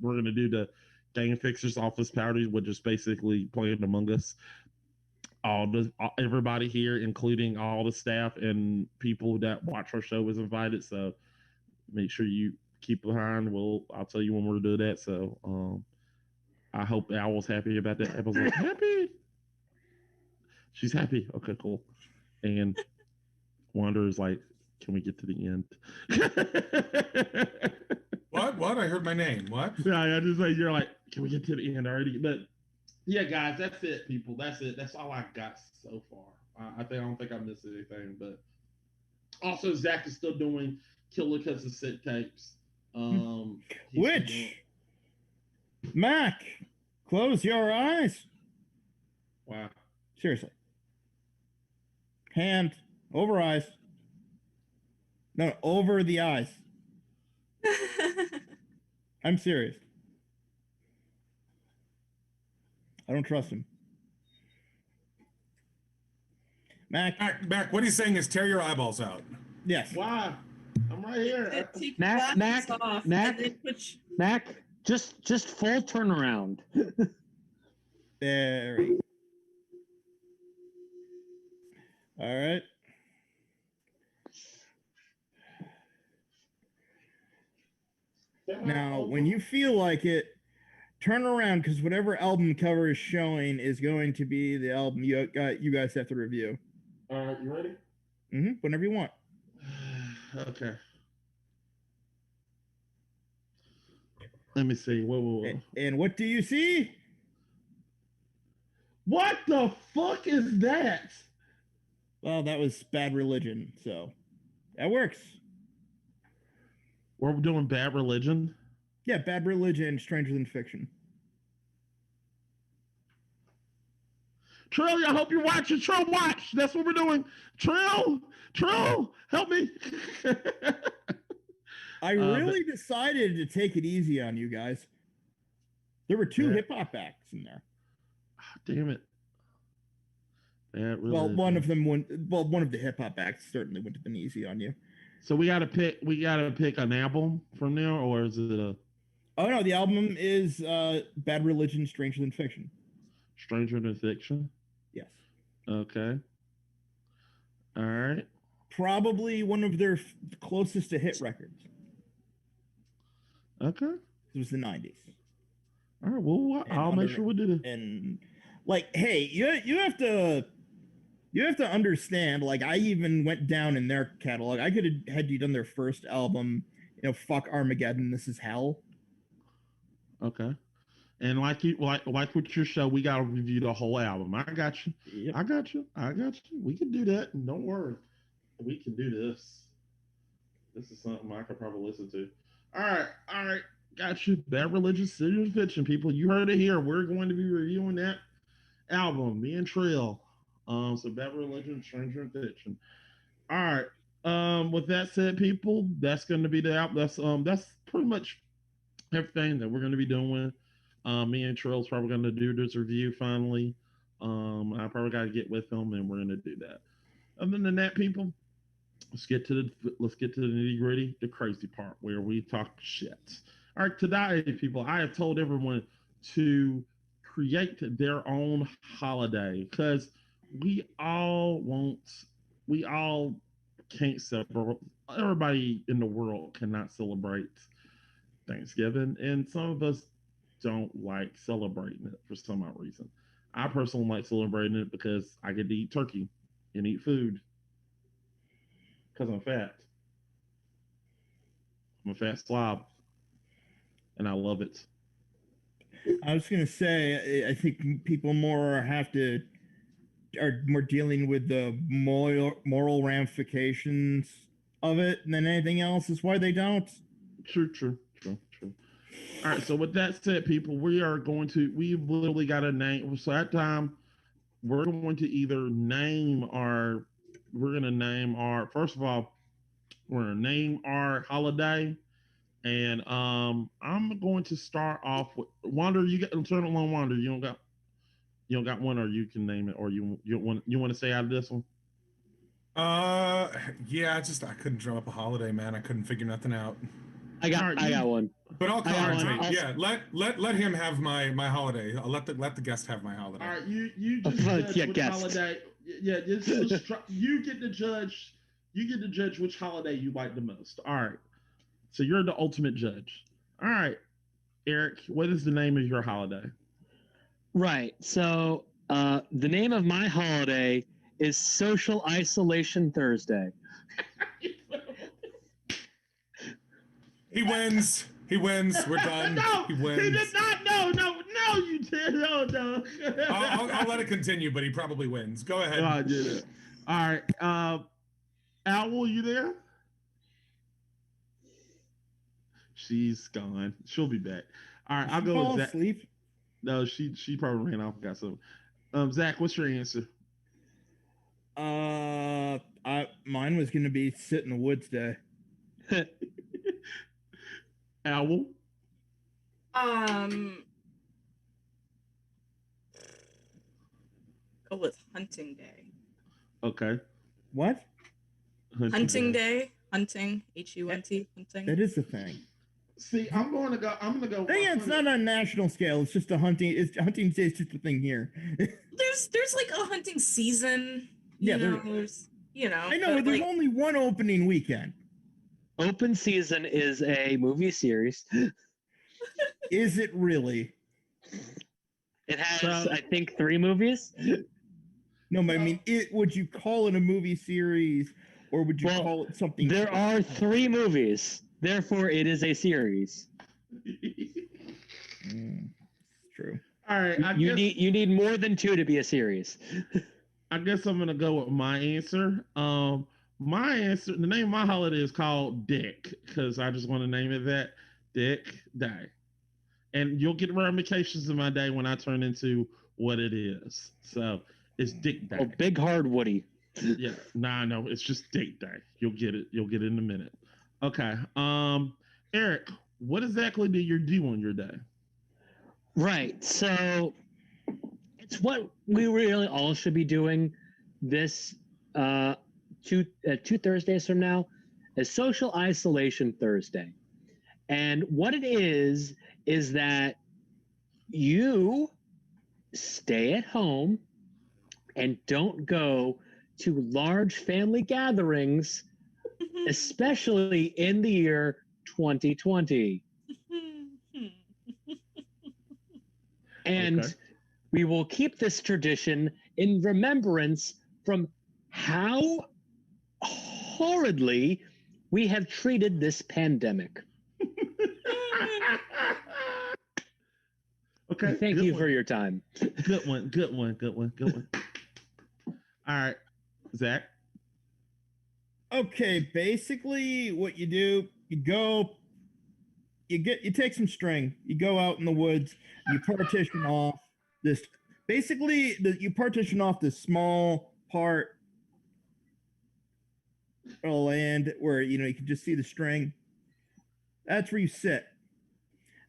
A: gonna do the Game Fixers office party, which is basically playing Among Us. Everybody here, including all the staff and people that watch our show, is invited. So make sure you keep behind. I'll tell you when we're doing that. So I hope Owl's happy about that. Apple's like, happy. She's happy. Okay, cool. And Wander is like, can we get to the end?
D: What? I heard my name. What?
A: Yeah, I just like you're like, can we get to the end already? But yeah, guys, that's it, people. That's it. That's all I got so far. I don't think I missed anything. But also, Zach is still doing Killer because of Sit tapes.
B: Which Mac, close your eyes.
A: Wow.
B: Seriously. Hand over eyes. No, over the eyes. I'm serious. I don't trust him. Mac,
D: what he's saying is tear your eyeballs out.
B: Yes.
A: Why? I'm right here.
C: Mac, just full turnaround.
B: There we go. All right. Now, when you feel like it, turn around because whatever album cover is showing is going to be the album you guys have to review.
A: All right, you ready?
B: Mm-hmm. Whenever you want.
A: Okay. Let me see. Whoa.
B: And what do you see?
A: What the fuck is that?
B: Well, that was Bad Religion, so that works.
A: We're doing Bad Religion?
B: Yeah, Bad Religion, Stranger Than Fiction.
A: Trill, I hope you're watching. Trill, watch. That's what we're doing. Trill, help me.
B: I really decided to take it easy on you guys. There were two hip hop acts in there.
A: Oh, damn it.
B: Well, one of the hip hop acts certainly wouldn't have been easy on you.
A: So we gotta pick an album from there, or is it a?
B: Oh no, the album is Bad Religion, Stranger Than Fiction.
A: Stranger Than Fiction.
B: Yes.
A: Okay. All right.
B: Probably one of their closest to hit records.
A: Okay.
B: It was the 90s.
A: All right. Well, I'll make sure we do that.
B: And like, hey, you have to understand. Like, I even went down in their catalog. I could have had you done their first album. Fuck Armageddon. This is hell.
A: Okay. And like with your show, we gotta review the whole album. I got you. Yep. I got you. We can do that. Don't worry. We can do this. This is something I could probably listen to. All right. Got you. Bad Religion, Stranger Than Fiction, people. You heard it here. We're going to be reviewing that album, me and Trill. So Bad Religion, Stranger Than Fiction. All right. With that said, people, that's going to be the album. That's pretty much everything that we're going to be doing. Me and Trill's probably going to do this review finally. I probably got to get with them, and we're going to do that. Other than that, people, let's get to the nitty gritty, the crazy part where we talk shit. All right, today, people, I have told everyone to create their own holiday because we all want, we all can't celebrate. Everybody in the world cannot celebrate Thanksgiving, and some of us don't like celebrating it for some odd reason. I personally like celebrating it because I get to eat turkey and eat food because I'm fat. I'm a fat slob, and I love it.
B: I was gonna say, I think people more have to are more dealing with the moral ramifications of it than anything else. Is why they don't.
A: True, true, true, true. All right. So with that said, people, we are going to. We've literally got a name. So that time, we're going to either name our. We're gonna name our. First of all, we're gonna name our holiday, and I'm going to start off with Wander. You get turn it on Wander. You don't got one, or you can name it, or you want to say out of this one.
D: Yeah, I couldn't drum up a holiday, man. I couldn't figure nothing out.
C: I got one.
D: But I'll
A: All
D: wait. Yeah, let him have my holiday. I'll let the guest have my holiday.
A: All right, you just judge
C: Yeah,
A: which
C: guest.
A: holiday. Yeah, just try, you get to judge. You get to judge which holiday you like the most. All right, so you're the ultimate judge. All right, Eric, what is the name of your holiday?
C: Right. So the name of my holiday is Social Isolation Thursday.
D: He wins. He wins. We're done.
A: No,
D: he wins.
A: he did not. No, you did. No.
D: I'll let it continue, but he probably wins. Go ahead.
A: Oh, I did it. All right, Owl, you there? She's gone. She'll be back. All right, I'll go
B: Fall
A: with Zach.
B: asleep.
A: No, she probably ran off and got some. Zach, what's your answer?
B: Mine was gonna be sit in the woods day.
A: Owl.
E: Go with hunting day.
A: Okay.
B: What?
E: Hunting day. Hunting. HUNT. Hunting.
B: That is the thing.
A: See, I'm gonna go.
B: Yeah, it's not on a national scale. It's just a hunting. It's hunting day is just a thing here.
E: There's like a hunting season.
B: Yeah,
E: there's
B: I know. There's
E: like,
B: only one opening weekend.
C: Open Season is a movie series.
B: Is it really?
C: It has, I think, 3 movies.
B: No, but I mean, would you call it a movie series, or would you call it something?
C: There are 3 movies, therefore it is a series.
B: True.
A: All right.
C: You need more than 2 to be a series.
A: I guess I'm gonna go with my answer. My answer. The name of my holiday is called Dick because I just want to name it that. Dick Day, and you'll get ramifications of my day when I turn into what it is. So it's Dick Day.
C: Oh, big hard Woody.
A: Yeah, no, it's just Dick Day. You'll get it. You'll get it in a minute. Okay. Eric, what exactly do you do on your day?
C: Right. So it's what we really all should be doing this 2 Thursdays from now, is Social Isolation Thursday. And what it is that you stay at home and don't go to large family gatherings, especially in the year 2020. And we will keep this tradition in remembrance from how horridly we have treated this pandemic.
A: Okay.
C: Thank you for your time.
A: Good one. All right, Zach.
B: Okay, basically what you do, you take some string, you go out in the woods, you partition off this, you partition off this small part of land where, you can just see the string. That's where you sit.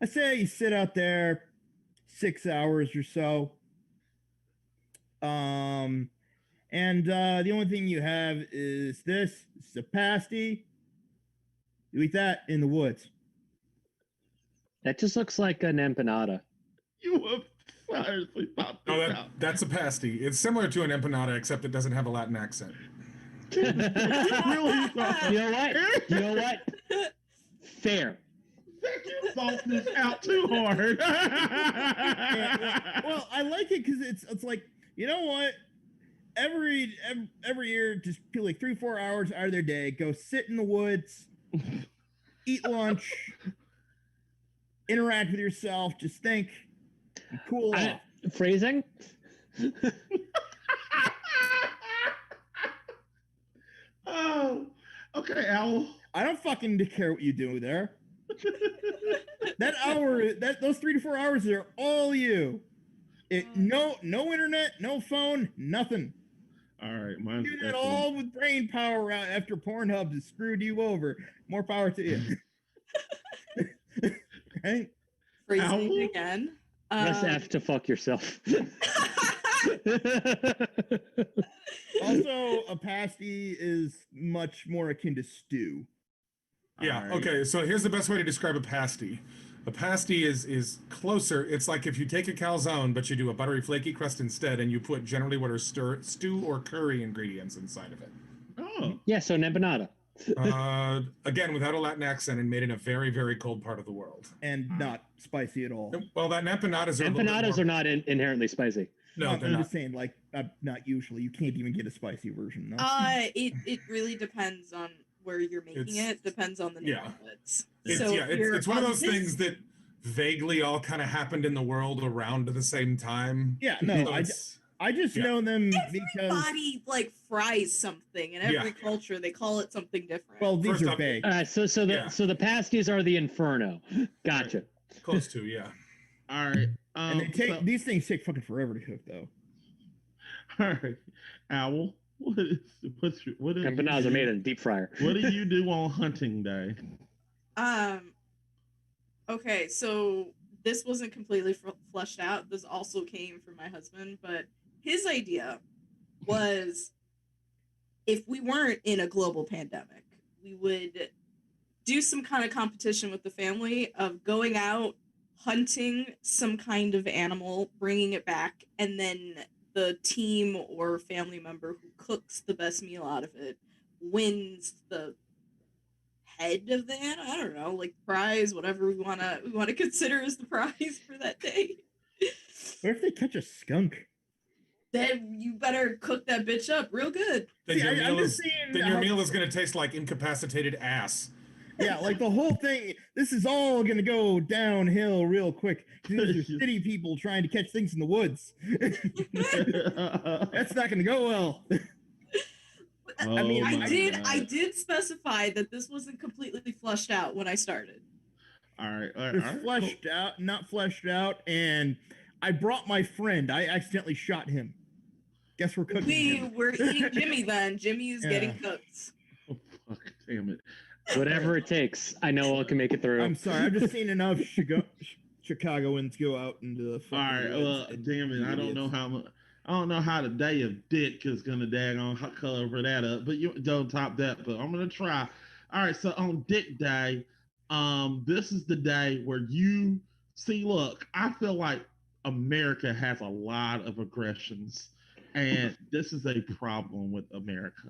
B: I say you sit out there 6 hours or so. And the only thing you have is this. This is a pasty. You eat that in the woods.
C: That just looks like an empanada.
A: You have seriously thought
D: No,
A: this out.
D: that's a pasty. It's similar to an empanada, except it doesn't have a Latin accent.
A: Really thought.
C: You know what? You know what? Fair.
A: You thought this out too hard.
B: Well, I like it because it's like, you know what? Every year, just feel like 3-4 hours out of their day, go sit in the woods, eat lunch, interact with yourself, just think, and cool off.
C: Phrasing?
A: Oh, okay, Owl.
B: I don't fucking care what you do there. That hour, those 3 to 4 hours are all you. No internet, no phone, nothing.
A: All right, mine's
B: Do that all with brain power out after Pornhub has screwed you over. More power to you. Right?
E: Phrasing again.
C: Press F to fuck yourself.
B: Also, a pasty is much more akin to stew.
D: Yeah.
A: Alright.
D: Okay. So here's the best way to describe a pasty. A pasty is closer. It's like if you take a calzone, but you do a buttery, flaky crust instead, and you put generally what are stew or curry ingredients inside of it.
A: Oh,
C: Yeah, so an empanada.
D: Again, without a Latin accent and made in a very, very cold part of the world.
B: And not spicy at all.
D: Well, that empanadas are
C: Empanadas are not inherently spicy.
D: No,
B: I'm
D: they're not.
B: just saying, like, not usually. You can't even get a spicy version. No?
E: It really depends on where you're making it. Depends on the neighborhoods.
D: It's one of those things that vaguely all kind of happened in the world around at the same time.
B: Yeah, no,
D: So
B: I just know them because
E: Everybody like fries something in every culture. They call it something different.
B: well, these
D: First
B: are
D: off-
B: baked.
C: So the pasties are the inferno. Gotcha.
D: close to, yeah.
A: all right.
B: And they take these things take fucking forever to cook, though.
A: All right, Owl. What is
C: Empanadas are made in a deep fryer.
A: What do you do on hunting day?
E: Okay, so this wasn't completely fleshed out. This also came from my husband, but his idea was if we weren't in a global pandemic, we would do some kind of competition with the family of going out, hunting some kind of animal, bringing it back, and then the team or family member who cooks the best meal out of it wins the head of the animal. I don't know, like prize, whatever we wanna consider as the prize for that day.
B: What if they catch a skunk?
E: Then you better cook that bitch up real good.
D: Then
B: See,
D: your,
B: I'm
D: meal,
B: just
D: is,
B: saying
D: then your
B: how-
D: meal is going to taste like incapacitated ass.
B: Yeah, like the whole thing. This is all gonna go downhill real quick. These are city people trying to catch things in the woods. That's not gonna go well.
E: I mean,
A: Oh
E: I
A: my God.
E: did specify that this wasn't completely flushed out when I started.
A: All right.
B: It's fleshed out, not fleshed out, and I brought my friend. I accidentally shot him. Guess we're cooking. him.
E: We're eating Jimmy then. Jimmy is getting cooked.
A: Oh, fuck, damn it.
C: Whatever it takes. I know I can make it through.
B: I'm sorry. I've just seen enough Chicagoans go out into the.
A: All right. Well, damn it. I don't know how the day of dick is gonna daggone cover that up, but you don't top that. But I'm gonna try. All right. So on Dick Day, this is the day where you see. Look, I feel like America has a lot of aggressions, and this is a problem with America.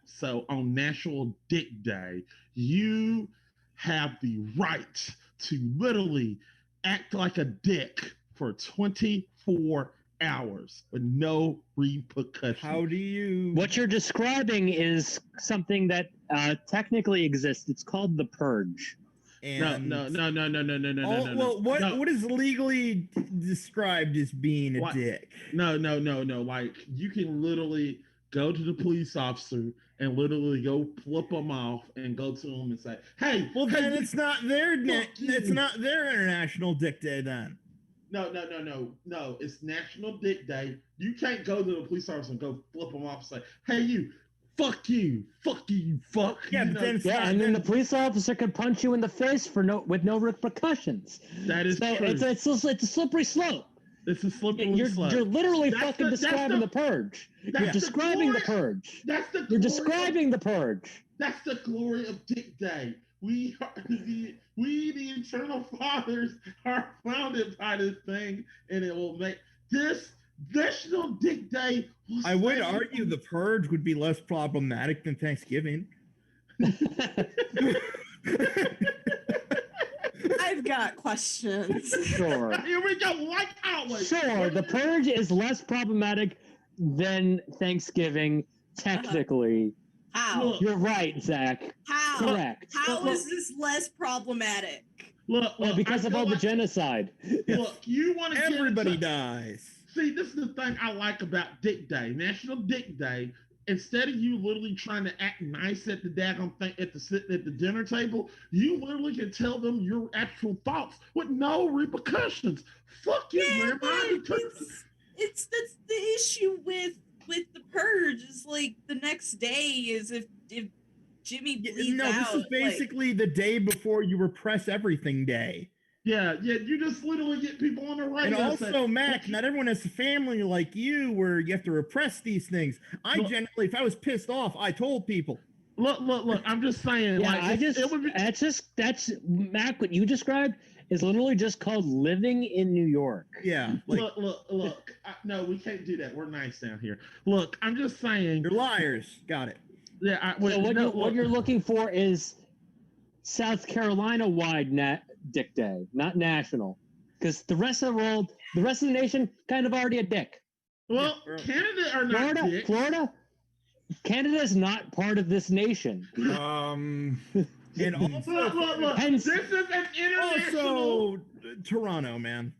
A: So on National Dick Day, you have the right to literally act like a dick for 24 hours with no repercussions.
B: How do you?
C: What you're describing is something that technically exists. It's called the purge.
B: And
A: No.
B: Well, what is legally described as being a
A: What?
B: dick?
A: No. Like you can literally go to the police officer and literally go flip them off and go to them and say, "Hey,
B: Well,
A: hey,
B: then it's not their
A: Fuck you.
B: it's not their International Dick Day then.
A: No. It's National Dick Day. You can't go to the police officer and go flip them off and say, "Hey, you, fuck you, you fuck."
B: Yeah,
A: You
B: but then it's
C: Yeah,
B: not,
C: and then the police officer could punch you in the face with no repercussions.
A: that is
C: So
A: true.
C: it's a slippery slope.
A: It's a slippery
C: You're
A: slope.
C: literally
A: That's
C: fucking
A: that's
C: describing the purge.
A: that's
C: You're describing the
A: glory-
C: purge.
A: That's the
C: You're
A: glory
C: describing the purge.
A: That's the glory of Dick Day. we are the eternal fathers are founded by this thing, and it will make this National Dick Day.
B: I would argue the purge would be less problematic than Thanksgiving.
E: I've got questions.
C: Sure.
A: Here we go. Like always.
C: Sure, the purge is less problematic than Thanksgiving, technically.
E: How?
A: Look,
C: You're right, Zach.
E: How?
C: Correct.
E: How is this less problematic?
A: Look,
C: Well, because
A: I
C: of
A: feel
C: all the
A: like-
C: genocide.
A: Look, you want to
B: Everybody dies.
A: See, this is the thing I like about Dick Day, National Dick Day. Instead of you literally trying to act nice at the daggone thing sitting at the dinner table, you literally can tell them your actual thoughts with no repercussions. Fuck you,
E: Yeah,
A: Grandma.
E: but it's that's the issue with the purge. Is like the next day is if Jimmy bleeds
B: No, this
E: out.
B: is basically the day before you repress everything day.
A: Yeah, you just literally get people on the right.
B: And also, Mac, not everyone has a family like you where you have to repress these things. I generally, if I was pissed off, I told people.
A: Look. I'm just saying.
C: Yeah,
A: like, it would be.
C: that's Mac. What you described is literally just called living in New York.
B: Yeah. Like,
A: Look. No, we can't do that. We're nice down here. Look, I'm just saying.
B: you're liars. Got it.
A: Yeah.
C: So what you're looking for is South Carolina-wide Dick Day, not national, because the rest of the world, the rest of the nation, kind of already a dick.
A: Well, Canada are not dicks.
C: Florida, Canada is not part of this nation.
B: And also,
A: Look.
C: Hence-
A: This is an international.
B: also Toronto, man.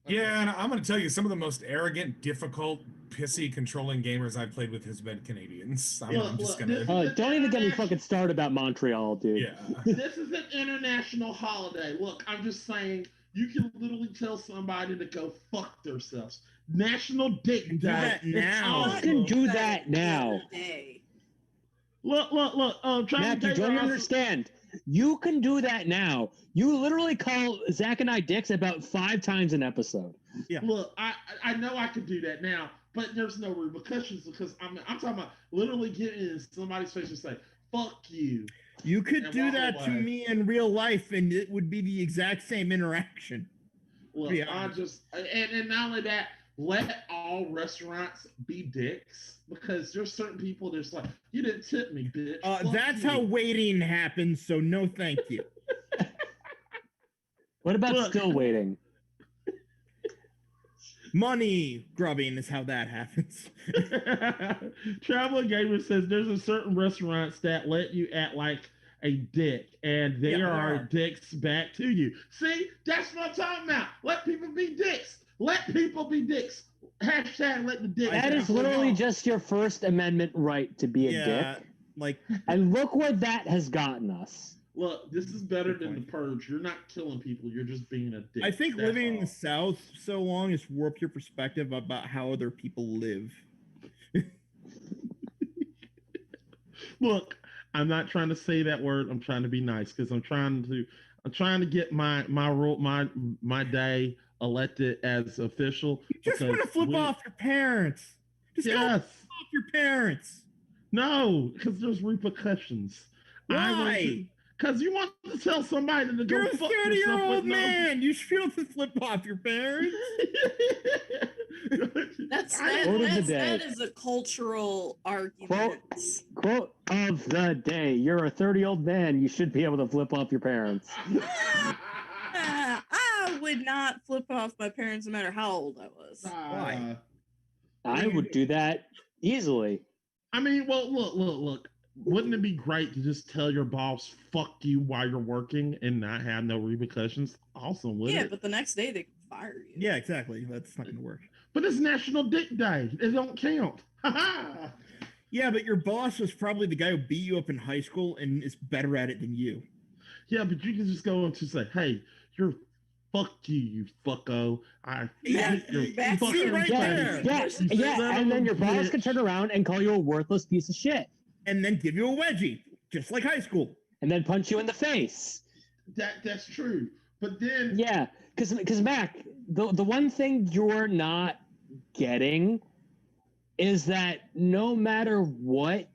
D: Yeah, and I'm going to tell you, some of the most arrogant, difficult, pissy, controlling gamers I've played with has been Canadians. I'm just going to.
C: Don't even get me fucking started about Montreal, dude.
D: Yeah.
A: This is an international holiday. Look, I'm just saying, you can literally tell somebody to go fuck themselves. National Dick Day.
B: Do that now.
C: You can do that now.
A: Look.
C: Mac, you don't understand. You can do that now. You literally call Zach and I dicks about 5 times an episode.
B: Yeah.
A: Look, I know I could do that now, but there's no repercussions because I'm talking about literally getting in somebody's face and say, fuck you.
B: You could
A: And
B: do
A: walk
B: that to
A: away.
B: me in real life, and it would be the exact same interaction.
A: Look,
B: Yeah.
A: I just and not only that, let all restaurants be dicks because there's certain people that's like, you didn't tip me, bitch. Fuck
B: That's
A: you.
B: how waiting happens, so no thank you.
C: What about
A: Look.
C: still waiting?
B: Money grubbing is how that happens.
A: Traveling Gamer says there's a certain restaurants that let you act like a dick, and they
B: Yeah,
A: are
B: there are.
A: dicks back to you. See, that's what I'm talking about. Let people be dicks. Let people be dicks. Hashtag let the dick.
C: That is literally just your First Amendment right to be a
B: Yeah,
C: dick.
B: like
C: And look where that has gotten us.
A: Look, this is better
B: Good
A: than the
B: point.
A: purge. You're not killing people. You're just being a dick.
B: I think
A: That's
B: living in
A: all.
B: the South so long has warped your perspective about how other people live.
A: Look, I'm not trying to say that word. I'm trying to be nice because I'm trying to get my day elected as official.
B: You just want to
A: because
B: flip
A: we-
B: off your parents. Just go
A: Yes.
B: flip off your parents.
A: No, because there's repercussions.
B: Why?
A: Because you want to tell somebody to go
B: You're a
A: fuck yourself
B: 30-year-old
A: with no-
B: man. You should be able to flip off your parents.
E: That's
A: I-
C: Quote of the
E: that
C: day.
E: is a cultural argument.
C: Quote of the day: "You're a 30-year-old man. You should be able to flip off your parents."
E: I would not flip off my parents no matter how old I was.
B: Why?
C: I would do that easily.
A: I mean, well, look. Wouldn't it be great to just tell your boss "fuck you" while you're working and not have no repercussions? Awesome, wouldn't
E: Yeah,
A: it?
E: but the next day they can fire you.
B: Yeah, exactly. That's not going to work.
A: But it's National Dick Day. It don't count.
B: Yeah, but your boss was probably the guy who beat you up in high school and is better at it than you.
A: Yeah, but you can just go and to say, "Hey, you're fuck you fucko." I
B: Yeah,
A: hate your
E: that's
A: fucking
B: it right
A: face."
B: there.
C: Yeah,
A: You son
C: yeah, and
A: of
C: then
A: a
C: your boss
A: bitch.
C: can turn around and call you a worthless piece of shit,
B: And then give you a wedgie, just like high school.
C: and then punch you in the face.
A: That's true. But then
C: Yeah, because Mac, the one thing you're not getting is that no matter what,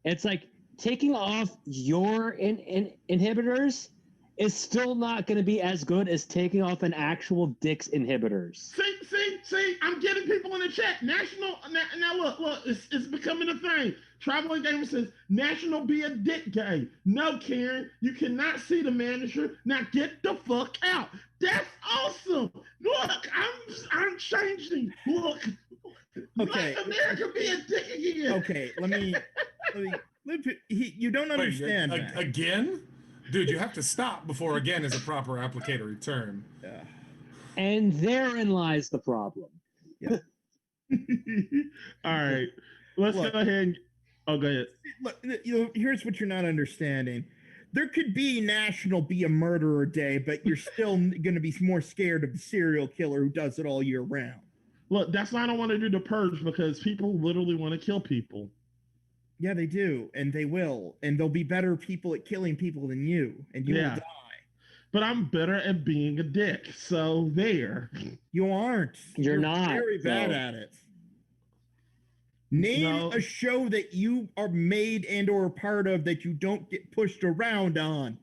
C: it's like taking off your inhibitors is still not going to be as good as taking off an actual dick's inhibitors.
A: See, I'm getting people in the chat. Now look, it's becoming a thing. Traveling Gamer says, National be a dick gay. No, Karen, you cannot see the manager. Now get the fuck out. That's awesome. Look, I'm changing. Look,
B: Okay.
A: let America be a dick again.
B: Okay, let me you don't understand
D: Wait,
B: that.
D: again? Dude, you have to stop before again is a proper applicatory term.
B: Yeah.
C: And therein lies the problem.
B: Yeah.
A: All right. Let's
B: Look.
A: go ahead and go ahead.
B: Look, here's what you're not understanding. There could be National Be a Murderer Day, but you're still going to be more scared of the serial killer who does it all year round.
A: Look, that's why I don't want to do the purge, because people literally want to kill people.
B: Yeah, they do, and they will, and they'll be better people at killing people than you, and you will die.
A: But I'm better at being a dick, so there.
B: You aren't.
C: You're not.
B: Very bad at it. Name a show that you are made and or a part of that you don't get pushed around on.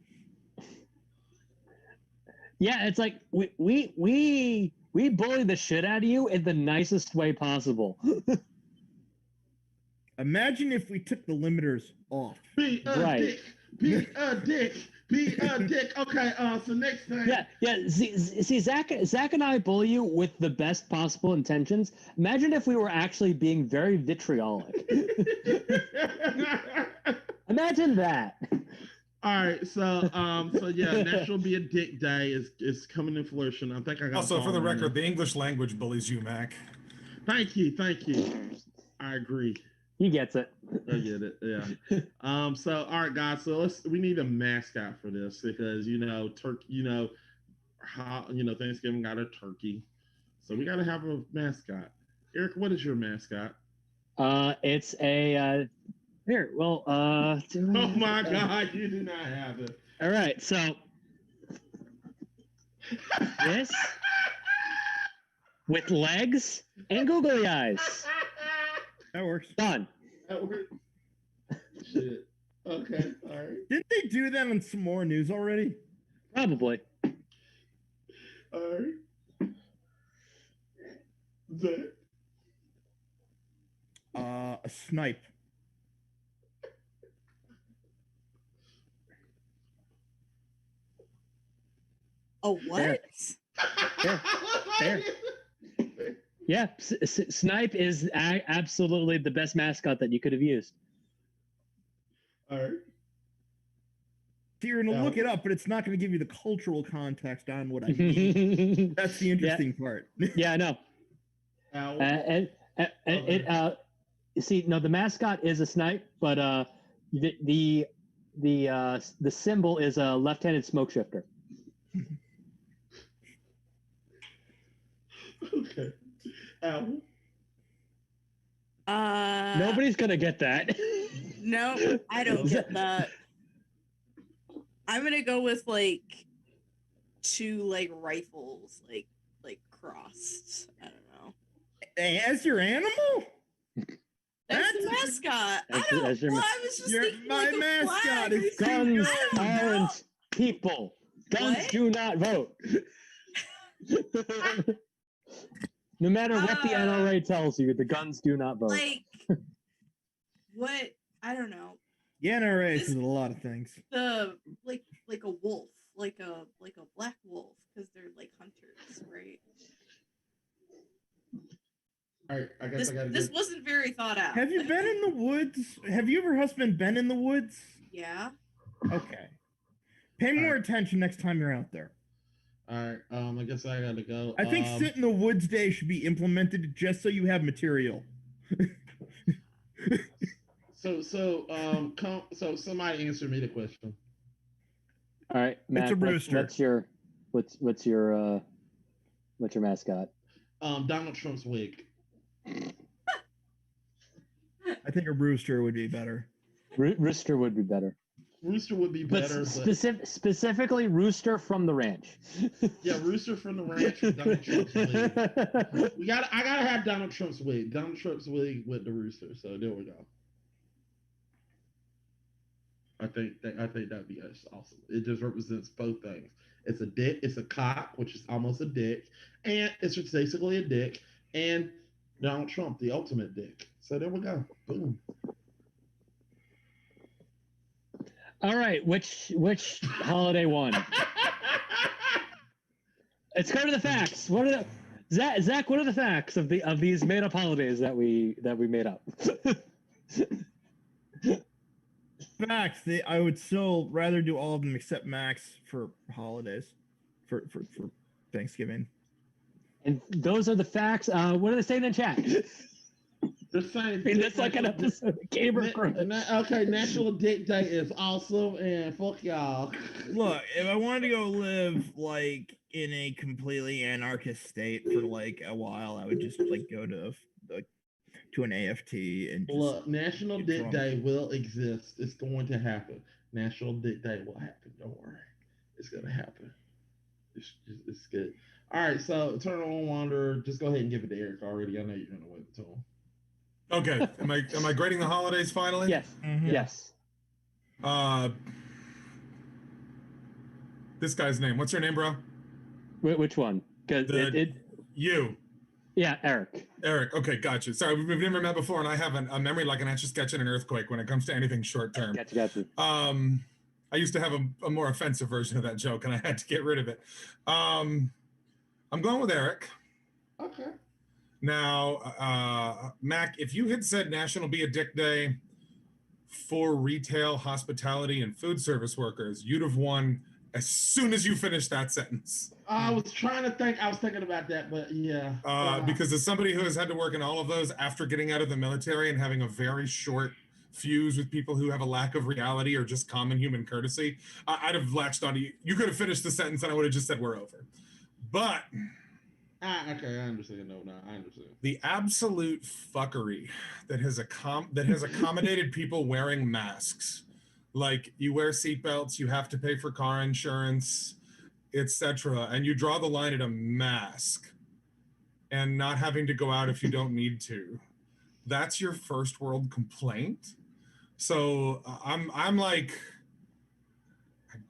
C: Yeah, it's like we bully the shit out of you in the nicest way possible.
B: Imagine if we took the limiters off.
A: Be a dick. Be a dick. Be a dick. Okay, so next time.
C: Yeah. See, Zach and I bully you with the best possible intentions. Imagine if we were actually being very vitriolic. Imagine that.
A: All right, so yeah, National Be a Dick Day is coming in fruition. I think I got.
D: Also, for the record, the English language bullies you, Mac.
A: Thank you. I agree.
C: He gets it.
A: I get it. Yeah. So all right, guys. So we need a mascot for this, because Thanksgiving got a turkey, so we got to have a mascot. Eric, what is your mascot?
C: It's a here. Well,
A: oh my God, you do not have it.
C: All right, so this with legs and googly eyes.
B: That works.
C: Done.
A: That works. Shit. Okay. All right.
B: Didn't they do that on some more news already?
C: Probably.
A: All right. Zach.
B: A snipe.
E: Oh, what?
C: Fair. Yeah, Snipe is absolutely the best mascot that you could have used.
A: All right.
B: So you're going to look it up, but it's not going to give you the cultural context on what I mean. That's the interesting part.
C: Yeah, I know. You see, no, the mascot is a snipe, but the symbol is a left-handed smoke shifter.
A: Okay.
C: Nobody's gonna get that.
E: No, I don't get that. I'm gonna go with two rifles, crossed. I don't know.
B: As your animal?
E: That's the mascot. I was just thinking
B: my mascot
E: flag.
B: is
C: Guns aren't people. Guns
E: What?
C: do not vote. No matter what the NRA tells you, the guns do not vote.
E: What? I don't know.
B: The NRA says a lot of things.
E: The like a wolf, like a black wolf, because they're hunters, right?
A: All right, I guess
E: this wasn't very thought out.
B: Have you been in the woods? Have you or husband been in the woods?
E: Yeah.
B: Okay. Pay more attention next time you're out there.
A: All right. I guess I gotta go.
B: I think Sit in the Woods Day should be implemented just so you have material.
A: So somebody answer me the question.
C: All right, Matt,
B: It's a rooster.
C: What's your mascot?
A: Donald Trump's wig.
B: I think a rooster would be better.
C: Rooster would be better.
A: Rooster would be better,
C: specifically Rooster from the ranch.
A: Yeah, Rooster from the ranch with Donald Trump's wig. I gotta have Donald Trump's wig. Donald Trump's wig with the rooster. So there we go. I think that'd be awesome. It just represents both things. It's a dick, it's a cock, which is almost a dick, and it's just basically a dick, and Donald Trump, the ultimate dick. So there we go. Boom.
C: All right, which holiday won? Let's go to the facts. What are the Zach? What are the facts of these made up holidays that we made up?
B: Facts. I would still rather do all of them except Max for holidays, for Thanksgiving.
C: And those are the facts. What are they saying in chat?
A: The same.
C: I mean, that's like an episode of Game of Thrones.
A: Okay, National Dick Day is awesome, and fuck y'all.
B: Look, if I wanted to go live like in a completely anarchist state for like a while, I would just like go to an AFT and just
A: Look, National Dick
B: drunk.
A: Day will exist. It's going to happen. National Dick Day will happen. Don't worry, it's gonna happen. It's good. All right, so Eternal Wanderer, just go ahead and give it to Eric already. I know you're gonna win it to him.
D: Okay, am I grading the holidays finally?
C: Yes.
B: Mhm.
C: Yes.
D: This guy's name. What's your name, bro?
C: Which one? Because
D: You.
C: Yeah, Eric.
D: Eric. Okay, gotcha. Sorry, we've never met before, and I have a memory like an etch a sketch in an earthquake when it comes to anything short term.
C: Gotcha.
D: I used to have a more offensive version of that joke, and I had to get rid of it. I'm going with Eric.
A: Okay.
D: Now, Mac, if you had said National Be a Dick Day for retail, hospitality, and food service workers, you'd have won as soon as you finished that sentence.
A: I was trying to think. I was thinking about that, but yeah.
D: Because as somebody who has had to work in all of those after getting out of the military and having a very short fuse with people who have a lack of reality or just common human courtesy, I'd have latched onto you. You could have finished the sentence and I would have just said we're over. But
A: okay, I understand. No, I understand.
D: the absolute fuckery that has accommodated people wearing masks, like you wear seatbelts, you have to pay for car insurance, etc., and you draw the line at a mask and not having to go out if you don't need to. That's your first world complaint. So I'm like,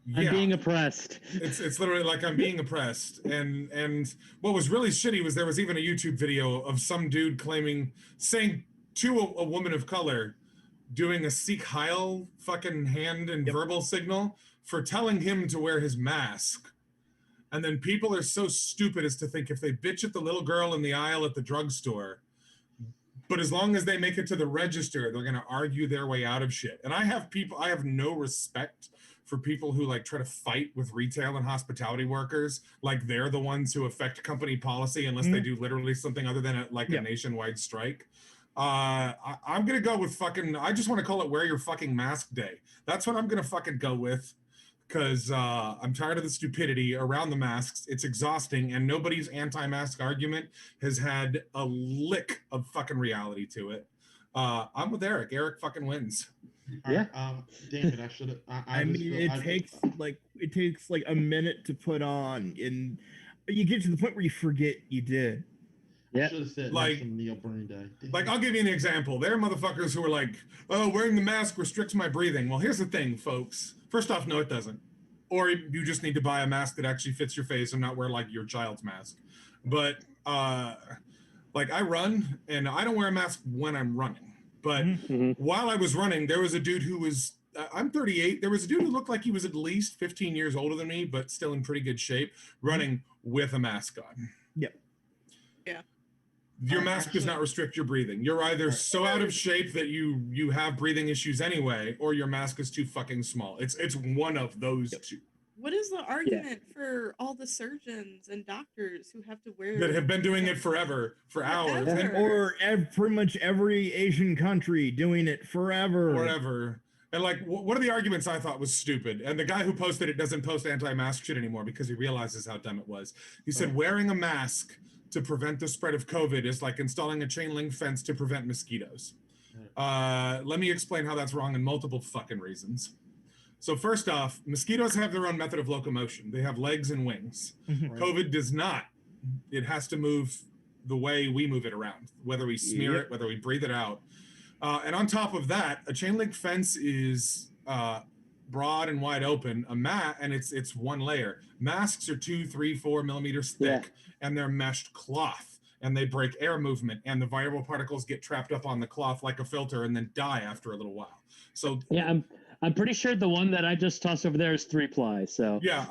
D: yeah,
C: I'm being oppressed.
D: It's literally like I'm being oppressed. And what was really shitty was there was even a YouTube video of some dude saying to a woman of color, doing a Sikh Heil fucking hand and verbal signal for telling him to wear his mask. And then people are so stupid as to think if they bitch at the little girl in the aisle at the drugstore, but as long as they make it to the register, they're going to argue their way out of shit. And I have no respect for people who like try to fight with retail and hospitality workers. Like they're the ones who affect company policy unless they do literally something other than a nationwide strike. I'm going to go with I just want to call it wear your fucking mask day. That's what I'm going to fucking go with. Because I'm tired of the stupidity around the masks. It's exhausting, and nobody's anti-mask argument has had a lick of fucking reality to it. I'm with Eric. Eric fucking wins.
C: Yeah.
A: Damn it! I should have.
B: I mean, it takes like a minute to put on, and you get to the point where you forget you did.
C: Yeah.
A: I should have said
D: like
A: Neil Brain Day. Damn.
D: Like, I'll give you an example. There are motherfuckers who are like, oh, wearing the mask restricts my breathing. Well, here's the thing, folks. First off, no, it doesn't. Or you just need to buy a mask that actually fits your face and not wear like your child's mask. But like I run and I don't wear a mask when I'm running. But while I was running, there was a dude who was, I'm 38. There was a dude who looked like he was at least 15 years older than me, but still in pretty good shape, running with a mask on.
B: Yep.
E: Yeah.
D: Your mask does not restrict your breathing. You're either so out of shape that you have breathing issues anyway, or your mask is too fucking small. It's one of those two.
E: What is the argument for all the surgeons and doctors who have to wear
D: That have been doing it for hours.
E: Forever.
B: Or pretty much every Asian country doing it forever.
D: Forever. And like, one of the arguments I thought was stupid, and the guy who posted it doesn't post anti-mask shit anymore because he realizes how dumb it was. He said, wearing a mask to prevent the spread of COVID is like installing a chain link fence to prevent mosquitoes. Let me explain how that's wrong in multiple fucking reasons. So first off, mosquitoes have their own method of locomotion. They have legs and wings. COVID does not. It has to move the way we move it around, whether we smear it, whether we breathe it out. And on top of that, a chain link fence is broad and wide open. And it's one layer. Masks are 2, 3, 4 millimeters thick, and they're meshed cloth, and they break air movement, and the viral particles get trapped up on the cloth like a filter and then die after a little while. So
C: yeah, I'm pretty sure the one that I just tossed over there is 3-ply. So
D: yeah,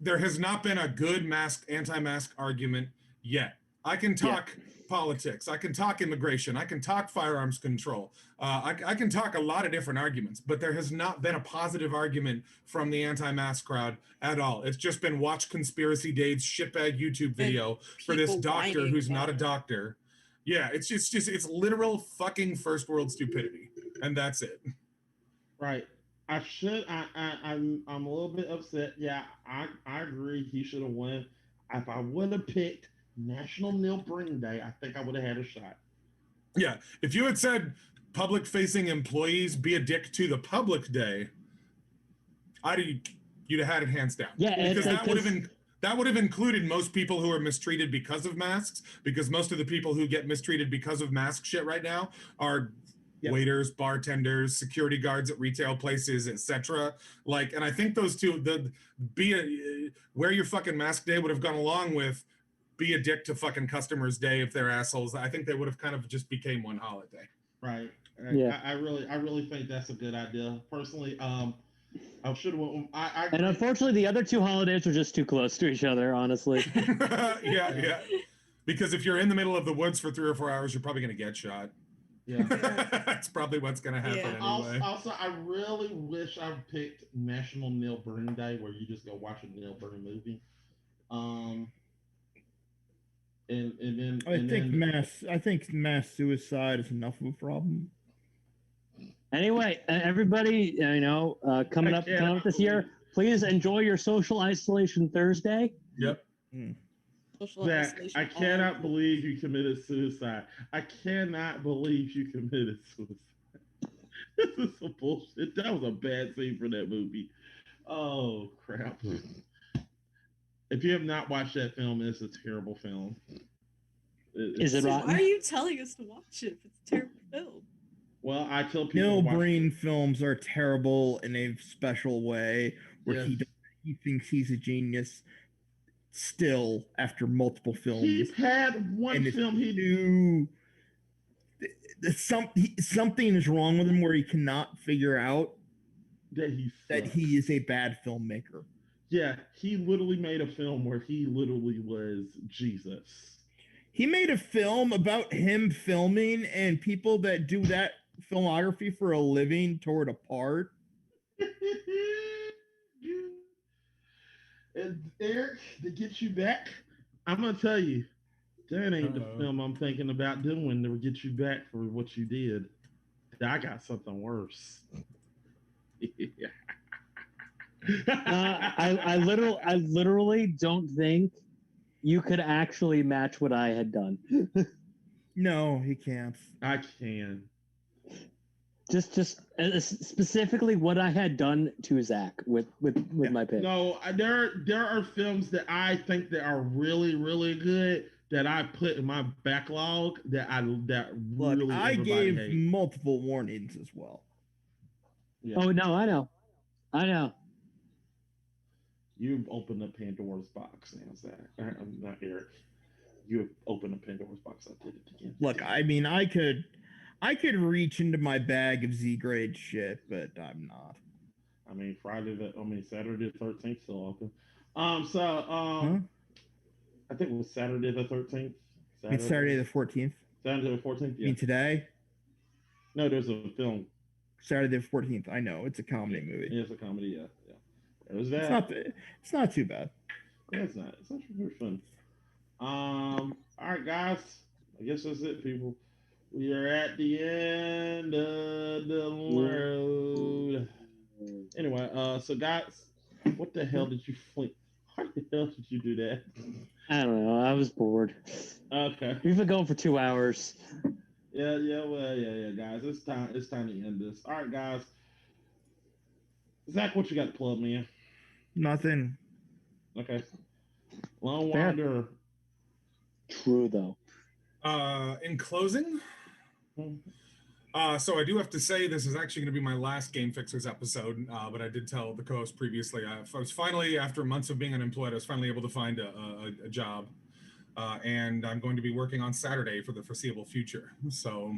D: there has not been a good anti-mask argument yet. I can talk politics, I can talk immigration, I can talk firearms control, I can talk a lot of different arguments, but there has not been a positive argument from the anti-mask crowd at all. It's just been watch Conspiracy Dave's shitbag YouTube video for this
E: people
D: doctor
E: whining
D: who's not a
E: about it.
D: doctor. Yeah, it's just it's literal fucking first world stupidity, and that's it.
A: Right. I'm a little bit upset. Yeah, I agree. He should have won. If I would have picked National Nil Bring Day, I think I would have had a shot.
D: Yeah, if you had said public-facing employees be a dick to the public day, you'd have had it hands down.
C: Yeah,
D: because that would have included most people who are mistreated because of masks. Because most of the people who get mistreated because of mask shit right now are waiters, bartenders, security guards at retail places, etc. Like, and I think those two, wear your fucking mask day would have gone along with be a dick to fucking customers day if they're assholes. I think they would have kind of just became one holiday.
A: Right.
C: Yeah.
A: I really think that's a good idea. Personally, I should have.
C: And unfortunately, the other two holidays are just too close to each other. Honestly.
D: yeah. Because if you're in the middle of the woods for 3 or 4 hours, you're probably gonna get shot.
A: Yeah.
D: That's probably what's gonna happen anyway.
A: Also, I really wish I picked National Nil Burn Day, where you just go watch a Nil Burn movie.
B: I think mass suicide is enough of a problem.
C: Anyway, everybody, coming up this year, please enjoy your social isolation Thursday.
D: Yep.
A: Zach, I cannot believe you committed suicide. I cannot believe you committed suicide. This is some bullshit. That was a bad scene for that movie. Oh, crap. If you have not watched that film, it's a terrible film.
C: Is it rotten?
E: Why are you telling us to watch it if it's a terrible film?
A: Well, I tell people
B: Neil Breen films are terrible in a special way where he thinks he's a genius still after multiple films.
A: He's had one film he
B: knew something is wrong with him where he cannot figure out
A: that
B: he is a bad filmmaker.
A: Yeah, he literally made a film where he literally was Jesus.
B: He made a film about him filming and people that do that filmography for a living tore it apart.
A: And Eric, to get you back, I'm gonna tell you, that ain't the film I'm thinking about doing to get you back for what you did. I got something worse.
C: I literally don't think you could actually match what I had done.
B: No, he can't.
A: I can.
C: Just specifically what I had done to Zach with my pick.
A: No, there are films that I think that are really, really good that I put in my backlog really
B: I gave
A: hates.
B: multiple warnings as well.
A: Yeah.
C: Oh no, I know.
A: You've opened up Pandora's box now, Zach. I'm not Eric. You have opened up Pandora's box. I did it again.
B: Look, I mean, I could reach into my bag of Z-grade shit, but I'm not.
A: I mean, Saturday the 13th still open. I think it was Saturday the 13th.
B: It's Saturday the 14th.
A: Saturday the 14th. Yeah.
B: You mean today?
A: No, there's a film.
B: Saturday the 14th. I know it's a comedy movie.
A: Yeah, it's a comedy. Yeah. It was that.
B: It's not too bad.
A: Yeah, it's not. It's actually very fun. All right, guys. I guess that's it, people. We are at the end of the road. Anyway, so guys, what the hell did you think? Why the hell did you do that?
C: I don't know. I was bored.
A: Okay.
C: We've been going for 2 hours.
A: Yeah, guys. It's time to end this. All right, guys. Zach, what you got to plug, man?
B: Nothing.
A: Okay. Lone
C: Fair.
A: Wanderer.
C: True though.
D: In closing, So I do have to say this is actually going to be my last Game Fixers episode, but I did tell the co-host previously I was finally, after months of being unemployed, I was finally able to find a job, and I'm going to be working on Saturday for the foreseeable future. So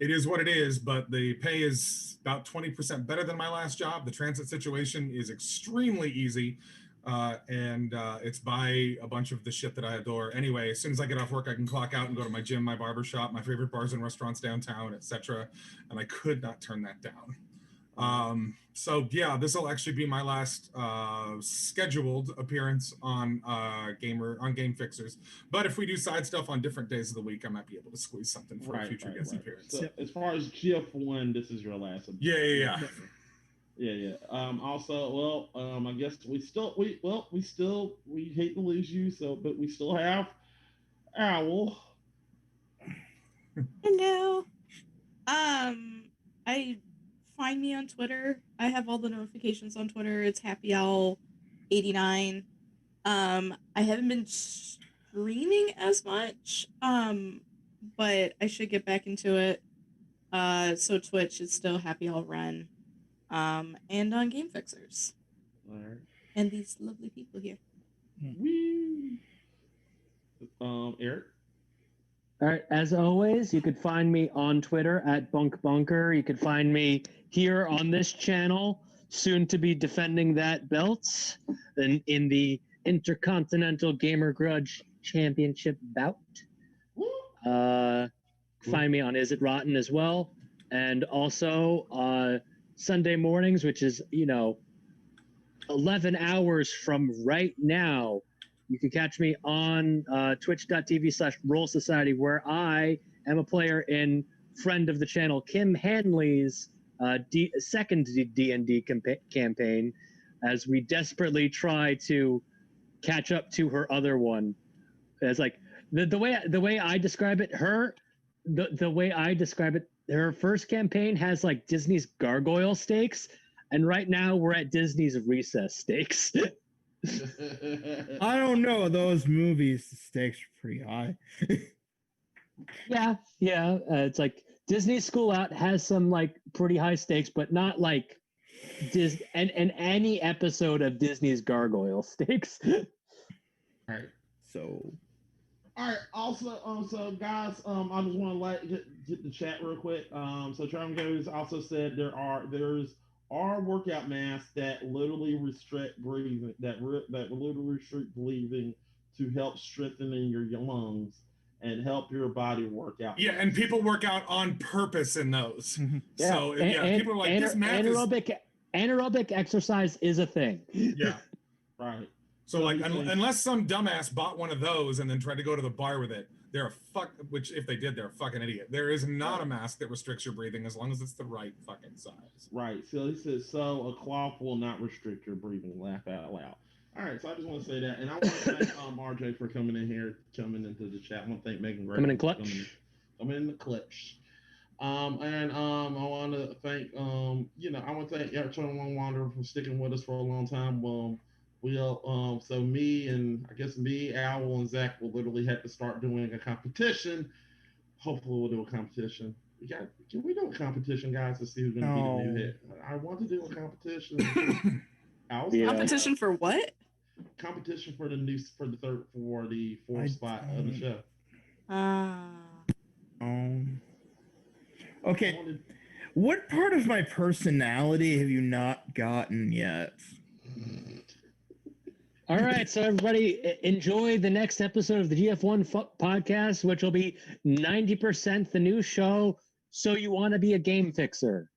D: it is what it is, but the pay is about 20% better than my last job. The transit situation is extremely easy. And it's by a bunch of the shit that I adore. Anyway, as soon as I get off work, I can clock out and go to my gym, my barber shop, my favorite bars and restaurants downtown, etc. And I could not turn that down. So yeah, this will actually be my last scheduled appearance on Game Fixers. But if we do side stuff on different days of the week, I might be able to squeeze something for a future guest appearance.
A: So as far as GF1, this is your last.
D: Yeah.
A: Yeah. Also, I guess we hate to lose you, but we still have Owl.
E: Hello. I find me on Twitter. I have all the notifications on Twitter. It's HappyOwl89. I haven't been streaming as much. But I should get back into it. So Twitch is still Happy Owl Run. And on Game Fixers.
A: All right.
E: And these lovely people here.
A: Woo. Eric?
C: All right. As always, you could find me on Twitter at BunkBunker. You could find me here on this channel, soon to be defending that belt in the Intercontinental Gamer Grudge Championship bout. Find me on Is It Rotten as well. And also Sunday mornings, which is, 11 hours from right now, you can catch me on twitch.tv/Roll Society, where I am a player in friend of the channel, Kim Hanley's second D&D campaign, as we desperately try to catch up to her other one. It's like the way I describe it, the way I describe it, her first campaign has like Disney's gargoyle stakes, and right now we're at Disney's recess stakes.
B: I don't know. Those movies, the stakes are pretty high.
C: Yeah. It's like Disney's School Out has some like pretty high stakes, but not like and any episode of Disney's gargoyle stakes.
A: All right.
B: So.
A: All right. Also, so guys, I just want to get the chat real quick. So Travis Goes also said there's workout masks that literally restrict breathing, that literally restrict breathing to help strengthening your lungs and help your body work out.
D: Yeah, and people work out on purpose in those.
C: Yeah.
D: So people are like, this math
C: anaerobic exercise is a thing.
D: Yeah.
A: Right.
D: So like, unless some dumbass bought one of those and then tried to go to the bar with it, they're which if they did, they're a fucking idiot. There is not a mask that restricts your breathing as long as it's the right fucking size.
A: Right. So he says, so a cloth will not restrict your breathing. Laugh out loud. All right. So I just want to say that. And I want to thank RJ for coming into the chat. I want to thank Megan Gray.
C: Coming in clutch.
A: Coming in the clutch. I want to thank, I want to thank Eternal Wanderer for sticking with us for a long time. So me, Owl, and Zach will literally have to start doing a competition. Hopefully we'll do a competition. Can we do a competition, guys, to see who's going to be the new hit? I want to do a competition.
E: Competition for what?
A: Competition for the fourth spot of the show.
B: Okay. What part of my personality have you not gotten yet?
C: All right, so everybody enjoy the next episode of the GF1 podcast, which will be 90% the new show. So you want to be a game fixer?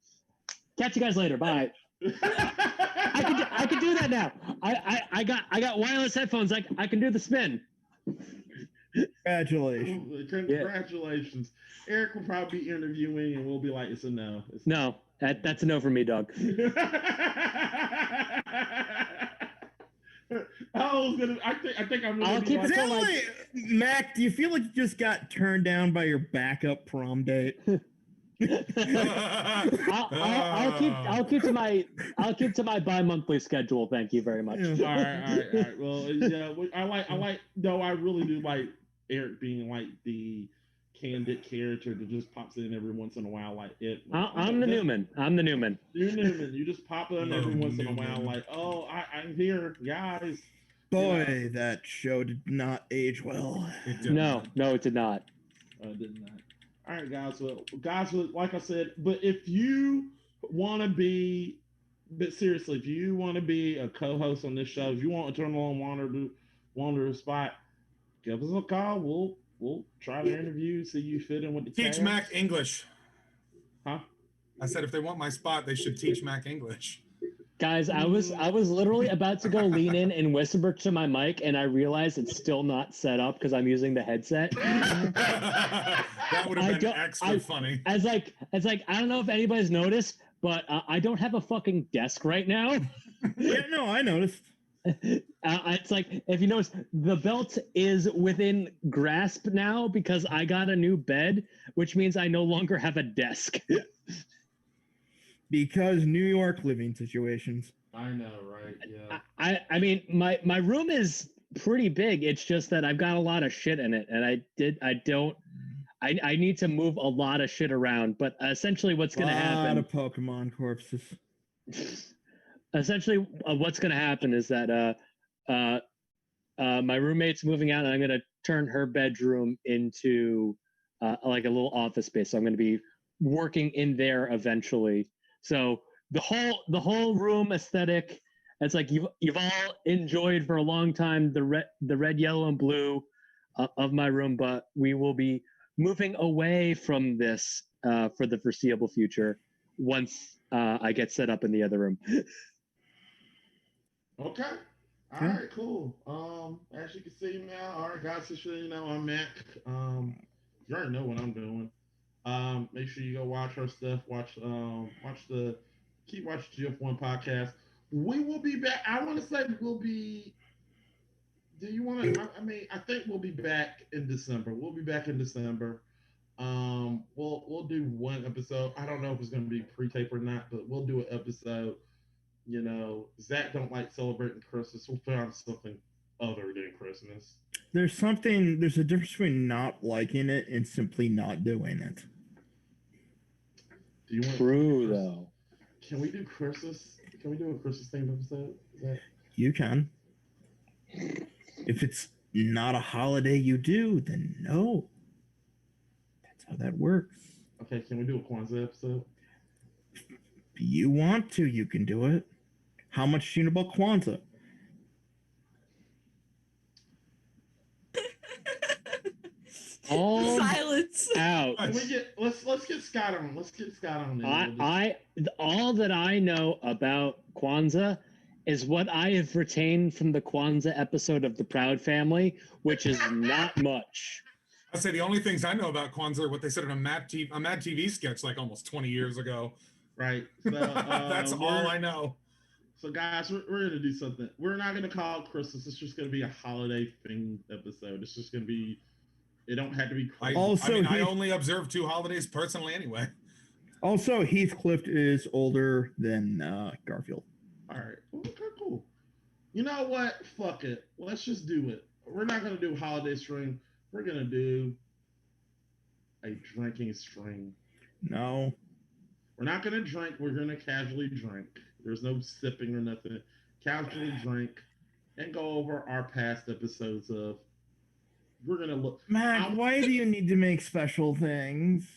C: Catch you guys later. Bye. I can do that now. I got wireless headphones. I can do the spin.
B: Congratulations.
A: Congratulations. Yeah. Eric will probably be interviewing, and we'll be like, it's a no.
C: No, that's a no for me, dog.
A: I think I'm
C: I'll keep it
B: going. Mac, do you feel like you just got turned down by your backup prom date?
C: I'll keep to my bi-monthly schedule. Thank you very much.
A: All right. Well, yeah, I really do like Eric being like the candid character that just pops in every once in a while, like it.
C: I'm the Newman. I'm the Newman.
A: You're Newman. You just pop in every
D: Oh,
A: once in a
D: Newman.
A: while, like, oh, I'm here, guys.
B: Boy, that show did not age well.
D: It did
C: No,
D: not.
C: no, it did not.
A: Did not. All right, guys. Well, guys, like I said, but if you want to be, but seriously, if you want to be a co-host on this show, if you want Eternal Wander spot, give us a call. We'll try to interview, see you fit in with the
D: Teach
A: cast.
D: Mac English.
A: Huh?
D: I said if they want my spot, they should teach Mac English.
C: Guys, I was literally about to go lean in and whisper to my mic, and I realized it's still not set up because I'm using the headset.
D: That would have been extra funny.
C: As like, I don't know if anybody's noticed, but I don't have a fucking desk right now.
B: Yeah, no, I noticed.
C: It's like, if you notice, the belt is within grasp now because I got a new bed, which means I no longer have a desk.
B: Because New York living situations.
A: I know, right? Yeah.
C: I mean, my room is pretty big. It's just that I've got a lot of shit in it, and I need to move a lot of shit around. But essentially, what's going to happen?
B: A lot of Pokemon corpses.
C: Essentially, what's going to happen is that my roommate's moving out, and I'm going to turn her bedroom into like a little office space. So I'm going to be working in there eventually. So the whole room aesthetic, it's like you've all enjoyed for a long time the red, yellow, and blue of my room, but we will be moving away from this for the foreseeable future once I get set up in the other room.
A: Okay. All right, cool. As you can see now, all right, guys, just so you know, I'm Mac. You already know what I'm doing. Make sure you go watch our stuff. Keep watching gf1 podcast. We will be back. I want to say we'll be. Do you want to? I mean, I think we'll be back in December. We'll be back in December. We'll do one episode. I don't know if it's going to be pre-tape or not, but we'll do an episode. You know, Zach don't like celebrating Christmas. We'll find something other than Christmas.
B: There's a difference between not liking it and simply not doing it.
A: Do you want
C: True, though.
A: Can we do Christmas? Can we do a Christmas themed episode?
B: You can. If it's not a holiday you do, then no. That's how that works.
A: Okay, can we do a Kwanzaa episode?
B: If you want to, you can do it. How much do you know about Kwanzaa?
E: Silence.
C: Out.
A: Let's get Scott on. Let's get Scott on.
C: All that I know about Kwanzaa is what I have retained from the Kwanzaa episode of The Proud Family, which is not much.
D: I'd say the only things I know about Kwanzaa are what they said in a Mad TV sketch like almost 20 years ago.
A: Right. So,
D: That's all I know.
A: So, guys, we're going to do something. We're not going to call it Christmas. It's just going to be a holiday themed episode. It's just going to be. It don't have to be.
D: I only observe 2 holidays personally anyway.
B: Also, Heathcliff is older than Garfield.
A: All right. Okay, cool. You know what? Fuck it. Let's just do it. We're not going to do holiday stream. We're going to do a drinking stream.
B: No.
A: We're not going to drink. We're going to casually drink. There's no sipping or nothing. Casually drink and go over our past episodes of. We're going to look.
B: Matt, why do you need to make special things?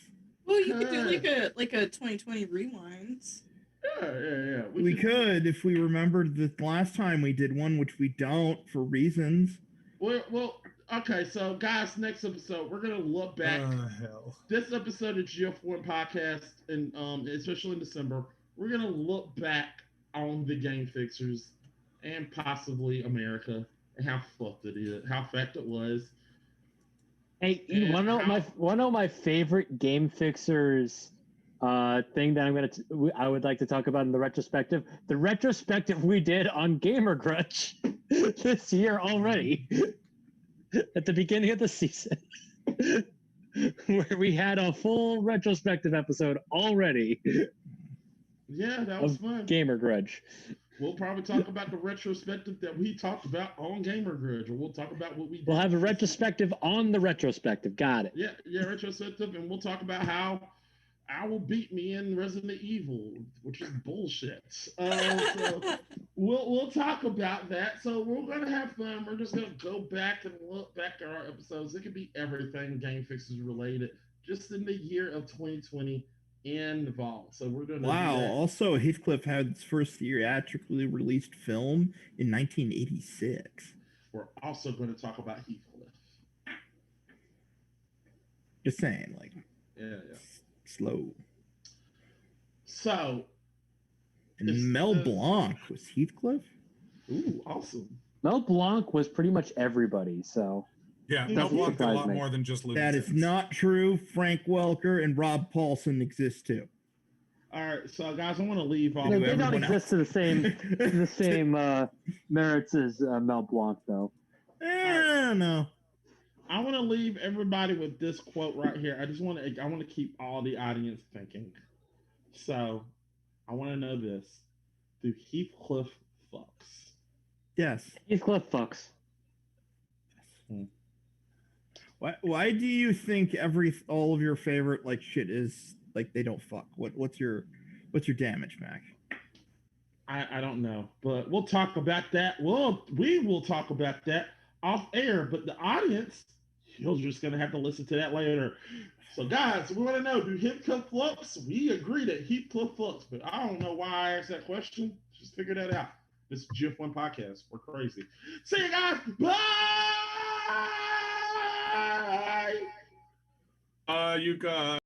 E: Well, you could do like a 2020 rewind.
A: Yeah.
B: We could if we remembered the last time we did one, which we don't for reasons.
A: Well, okay. So, guys, next episode we're gonna look back.
D: Hell.
A: This episode of gf1 podcast, and especially in December, we're gonna look back on the game fixers and possibly America and how fucked it is, how fucked it was.
C: Hey, you want to know my favorite game fixers thing that I would like to talk about in the retrospective? The retrospective we did on Gamer Grudge this year already, at the beginning of the season, where we had a full retrospective episode already.
A: Yeah, that was fun.
C: Gamer Grudge.
A: We'll probably talk about the retrospective that we talked about on Gamer Grudge, or we'll talk about what we did.
C: We'll have a retrospective on the retrospective. Got it.
A: Yeah, retrospective, and we'll talk about how Owl beat me in Resident Evil, which is bullshit. So we'll talk about that. So we're gonna have fun. We're just gonna go back and look back at our episodes. It could be everything Game Fixes related, just in the year of 2020 involved. So we're gonna
B: Wow.
A: do that.
B: Also, Heathcliff had its first theatrically released film in 1986.
A: We're also going to talk about Heathcliff.
B: Just saying, like,
A: Yeah.
B: slow.
A: So,
B: And Mel Blanc was Heathcliff?
A: Ooh, awesome.
C: Mel Blanc was pretty much everybody, so
D: Yeah,
A: Doesn't
D: Mel Blanc did a
C: surprise
D: lot
C: me.
D: more than just Looney
B: That is
D: Tunes.
B: not true. Frank Welker and Rob Paulson exist too.
A: All right, so guys, I want to leave off.
C: they
B: do
C: don't
B: everyone
C: exist to the same merits as Mel Blanc, though.
B: I don't know.
A: I want to leave everybody with this quote right here. I want to keep all the audience thinking. So, I want to know this: do Heathcliff fucks?
B: Yes.
C: Heathcliff fucks.
B: Why do you think all of your favorite like shit is like they don't fuck? What's your damage, Mac?
A: I don't know, but we'll talk about that. We will talk about that off air, but the audience, you're just gonna have to listen to that later. So guys, we want to know, do Heathcliff fucks? We agree that Heathcliff fucks, but I don't know why I asked that question. Just figure that out. This is gf1 podcast. We're crazy. See you guys. Bye.
D: You guys.